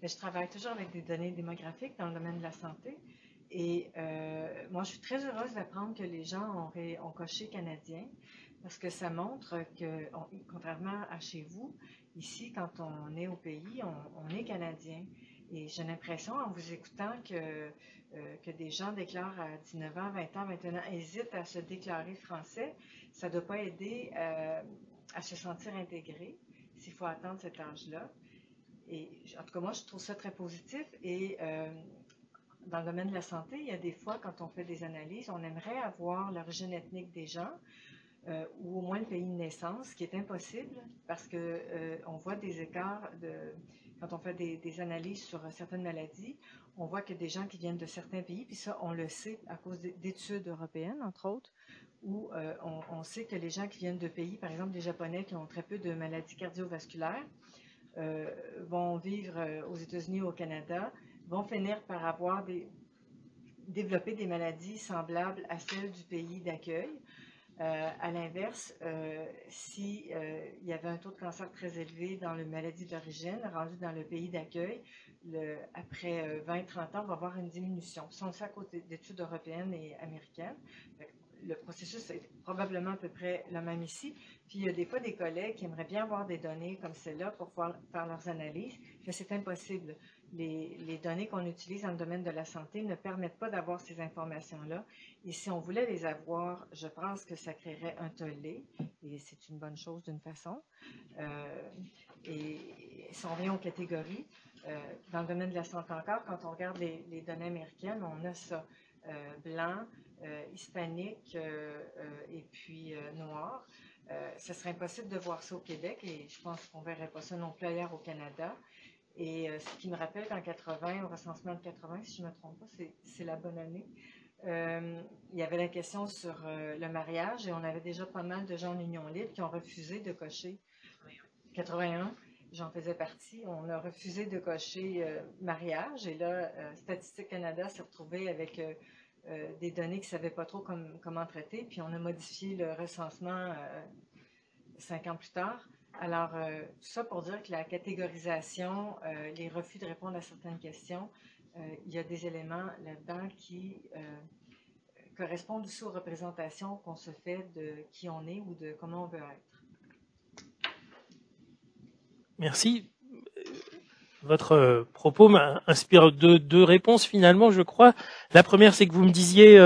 S6: Mais je travaille toujours avec des données démographiques dans le domaine de la santé. Et moi, je suis très heureuse d'apprendre que les gens ont coché canadien, parce que ça montre que, contrairement à chez vous, ici, quand on est au pays, on est canadien. Et j'ai l'impression, en vous écoutant, que des gens déclarent à 19 ans, 20 ans, 21 ans, hésitent à se déclarer français. Ça ne doit pas aider à se sentir intégré s'il faut attendre cet âge-là. Et en tout cas, moi, je trouve ça très positif. Et dans le domaine de la santé, il y a des fois, quand on fait des analyses, on aimerait avoir l'origine ethnique des gens, ou au moins le pays de naissance, ce qui est impossible parce que on voit des écarts quand on fait des analyses sur certaines maladies, on voit que des gens qui viennent de certains pays, puis ça, on le sait à cause d'études européennes, entre autres, où on sait que les gens qui viennent de pays, par exemple des Japonais qui ont très peu de maladies cardiovasculaires, vont vivre aux États-Unis ou au Canada, vont finir par développer des maladies semblables à celles du pays d'accueil. À l'inverse, s'il y avait un taux de cancer très élevé dans le maladie d'origine, rendu dans le pays d'accueil, après 20-30 ans, on va avoir une diminution. Si on le fait à cause d'études européennes et américaines, le processus est probablement à peu près le même ici. Puis il y a des fois des collègues qui aimeraient bien avoir des données comme celle-là pour pouvoir faire leurs analyses, mais c'est impossible. Les données qu'on utilise dans le domaine de la santé ne permettent pas d'avoir ces informations-là. Et si on voulait les avoir, je pense que ça créerait un tollé, et c'est une bonne chose d'une façon. Et si on revient aux catégories, dans le domaine de la santé encore, quand on regarde les données américaines, on a ça, blanc, hispanique et puis noir. Ce serait impossible de voir ça au Québec, et je pense qu'on ne verrait pas ça non plus ailleurs au Canada. Et ce qui me rappelle qu'en 80, au recensement de 80, si je ne me trompe pas, c'est la bonne année, il y avait la question sur le mariage, et on avait déjà pas mal de gens en union libre qui ont refusé de cocher. 81, j'en faisais partie, on a refusé de cocher mariage, et là, Statistique Canada s'est retrouvé avec des données qu'ils ne savaient pas trop comment traiter, puis on a modifié le recensement 5 ans plus tard. Alors, tout ça pour dire que la catégorisation, les refus de répondre à certaines questions, il y a des éléments là-dedans qui correspondent aussi aux représentations qu'on se fait de qui on est ou de comment on veut être.
S2: Merci. Votre propos m'inspire deux réponses finalement, je crois. La première, c'est que vous me disiez...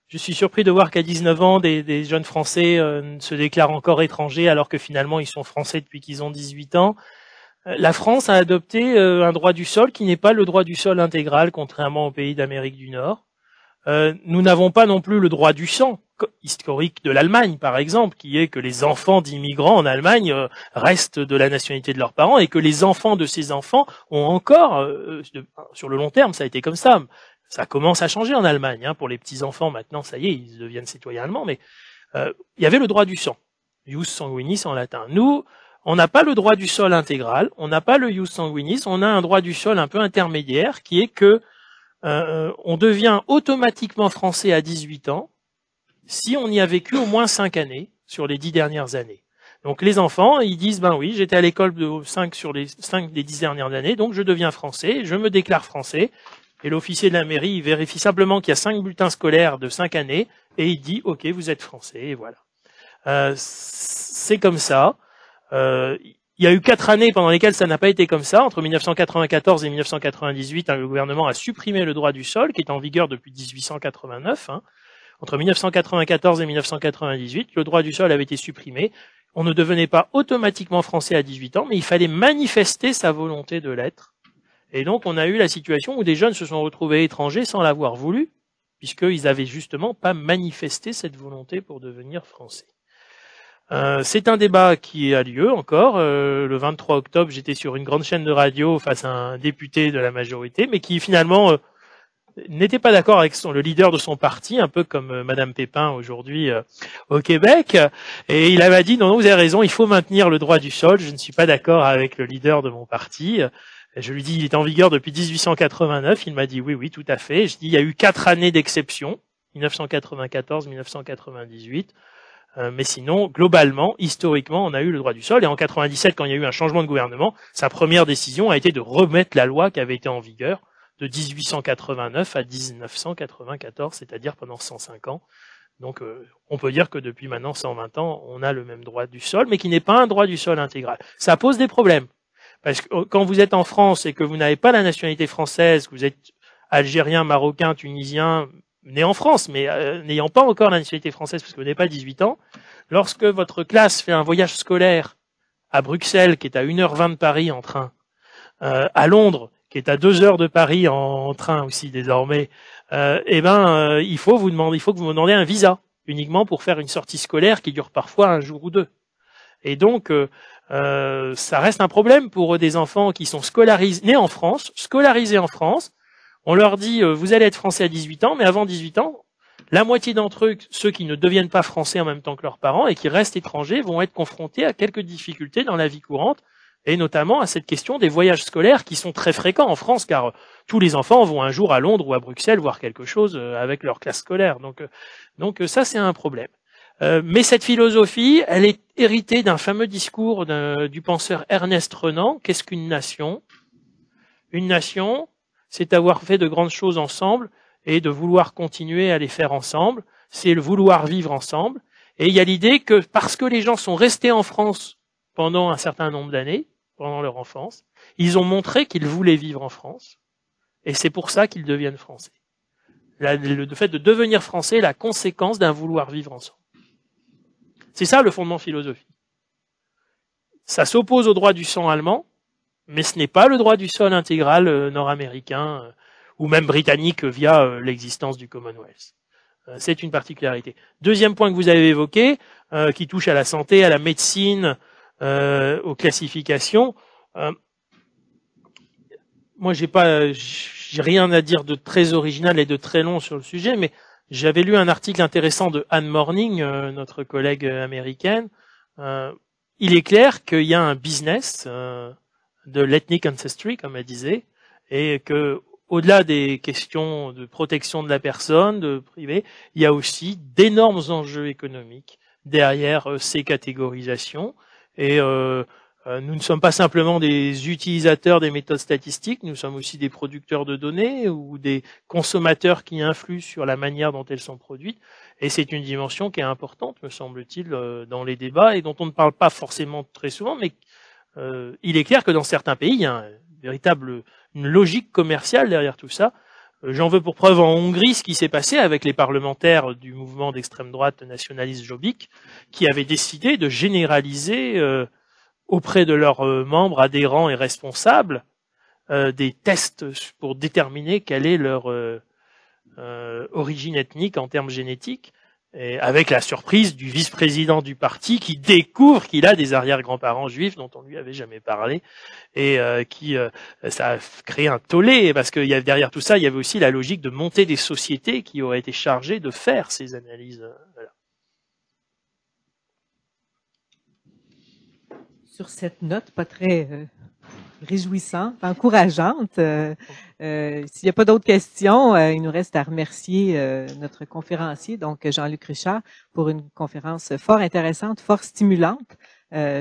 S2: je suis surpris de voir qu'à 19 ans, des jeunes Français se déclarent encore étrangers alors que finalement ils sont Français depuis qu'ils ont 18 ans. La France a adopté un droit du sol qui n'est pas le droit du sol intégral, contrairement aux pays d'Amérique du Nord. Nous n'avons pas non plus le droit du sang historique de l'Allemagne, par exemple, qui est que les enfants d'immigrants en Allemagne restent de la nationalité de leurs parents et que les enfants de ces enfants ont encore, sur le long terme, ça a été comme ça. Ça commence à changer en Allemagne, hein, pour les petits-enfants, maintenant, ça y est, ils deviennent citoyens allemands, mais il y avait le droit du sang, ius sanguinis en latin. Nous, on n'a pas le droit du sol intégral, on n'a pas le ius sanguinis, on a un droit du sol un peu intermédiaire, qui est que on devient automatiquement français à 18 ans, si on y a vécu au moins 5 années, sur les 10 dernières années. Donc les enfants, ils disent, ben oui, j'étais à l'école de 5 sur les 5 des 10 dernières années, donc je deviens français, je me déclare français, et l'officier de la mairie, il vérifie simplement qu'il y a 5 bulletins scolaires de 5 années, et il dit, ok, vous êtes français, et voilà. C'est comme ça. Il Il y a eu 4 années pendant lesquelles ça n'a pas été comme ça. Entre 1994 et 1998, le gouvernement a supprimé le droit du sol, qui est en vigueur depuis 1889. Entre 1994 et 1998, le droit du sol avait été supprimé. On ne devenait pas automatiquement français à 18 ans, mais il fallait manifester sa volonté de l'être. Et donc, on a eu la situation où des jeunes se sont retrouvés étrangers sans l'avoir voulu, puisqu'ils avaient justement pas manifesté cette volonté pour devenir français. C'est un débat qui a lieu encore. Le 23 octobre, j'étais sur une grande chaîne de radio face à un député de la majorité, mais qui finalement n'était pas d'accord avec le leader de son parti, un peu comme Madame Pépin aujourd'hui au Québec. Et il avait dit, non, vous avez raison, il faut maintenir le droit du sol. Je ne suis pas d'accord avec le leader de mon parti. Je lui dis, il est en vigueur depuis 1889. Il m'a dit, oui, tout à fait. Je dis, il y a eu 4 années d'exception, 1994, 1998. Mais sinon, globalement, historiquement, on a eu le droit du sol. Et en 97, quand il y a eu un changement de gouvernement, sa première décision a été de remettre la loi qui avait été en vigueur de 1889 à 1994, c'est-à-dire pendant 105 ans. Donc, on peut dire que depuis maintenant 120 ans, on a le même droit du sol, mais qui n'est pas un droit du sol intégral. Ça pose des problèmes. Parce que quand vous êtes en France et que vous n'avez pas la nationalité française, que vous êtes algérien, marocain, tunisien, né en France, mais n'ayant pas encore la nationalité française parce que vous n'avez pas 18 ans, lorsque votre classe fait un voyage scolaire à Bruxelles, qui est à 1h20 de Paris en train, à Londres, qui est à 2 heures de Paris en train aussi désormais, il faut que vous demandiez un visa, uniquement pour faire une sortie scolaire qui dure parfois 1 jour ou 2. Et donc, ça reste un problème pour des enfants qui sont nés en France, scolarisés en France. On leur dit, vous allez être français à 18 ans, mais avant 18 ans, la moitié d'entre eux, ceux qui ne deviennent pas français en même temps que leurs parents et qui restent étrangers, vont être confrontés à quelques difficultés dans la vie courante, et notamment à cette question des voyages scolaires qui sont très fréquents en France, car tous les enfants vont un jour à Londres ou à Bruxelles voir quelque chose avec leur classe scolaire. Donc ça, c'est un problème. Mais cette philosophie, elle est héritée d'un fameux discours du penseur Ernest Renan. Qu'est-ce qu'une nation? Une nation, c'est avoir fait de grandes choses ensemble et de vouloir continuer à les faire ensemble. C'est le vouloir vivre ensemble. Et il y a l'idée que parce que les gens sont restés en France pendant un certain nombre d'années, pendant leur enfance, ils ont montré qu'ils voulaient vivre en France. Et c'est pour ça qu'ils deviennent français. Le fait de devenir français est la conséquence d'un vouloir vivre ensemble. C'est ça le fondement philosophique. Ça s'oppose au droit du sang allemand, mais ce n'est pas le droit du sol intégral nord-américain ou même britannique via l'existence du Commonwealth. C'est une particularité. Deuxième point que vous avez évoqué, qui touche à la santé, à la médecine, aux classifications. Moi, j'ai rien à dire de très original et de très long sur le sujet, mais j'avais lu un article intéressant de Anne Morning, notre collègue américaine. Il est clair qu'il y a un business de l'ethnic ancestry, comme elle disait, et que au-delà des questions de protection de la personne, de privé, il y a aussi d'énormes enjeux économiques derrière ces catégorisations. Et nous ne sommes pas simplement des utilisateurs des méthodes statistiques, nous sommes aussi des producteurs de données ou des consommateurs qui influent sur la manière dont elles sont produites. Et c'est une dimension qui est importante, me semble-t-il, dans les débats et dont on ne parle pas forcément très souvent, mais il est clair que dans certains pays, il y a une logique commerciale derrière tout ça. J'en veux pour preuve en Hongrie ce qui s'est passé avec les parlementaires du mouvement d'extrême droite nationaliste Jobbik, qui avaient décidé de généraliser auprès de leurs membres adhérents et responsables des tests pour déterminer quelle est leur origine ethnique en termes génétiques, et avec la surprise du vice-président du parti qui découvre qu'il a des arrière-grands-parents juifs dont on lui avait jamais parlé, et ça a créé un tollé, parce que derrière tout ça, il y avait aussi la logique de monter des sociétés qui auraient été chargées de faire ces analyses. Voilà.
S1: Sur cette note pas très réjouissante, encourageante, s'il n'y a pas d'autres questions, il nous reste à remercier notre conférencier, donc Jean-Luc Richard, pour une conférence fort intéressante, fort stimulante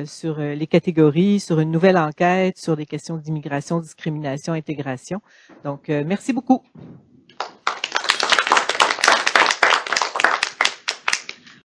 S1: sur les catégories, sur une nouvelle enquête, sur les questions d'immigration, discrimination, intégration. Donc, merci beaucoup.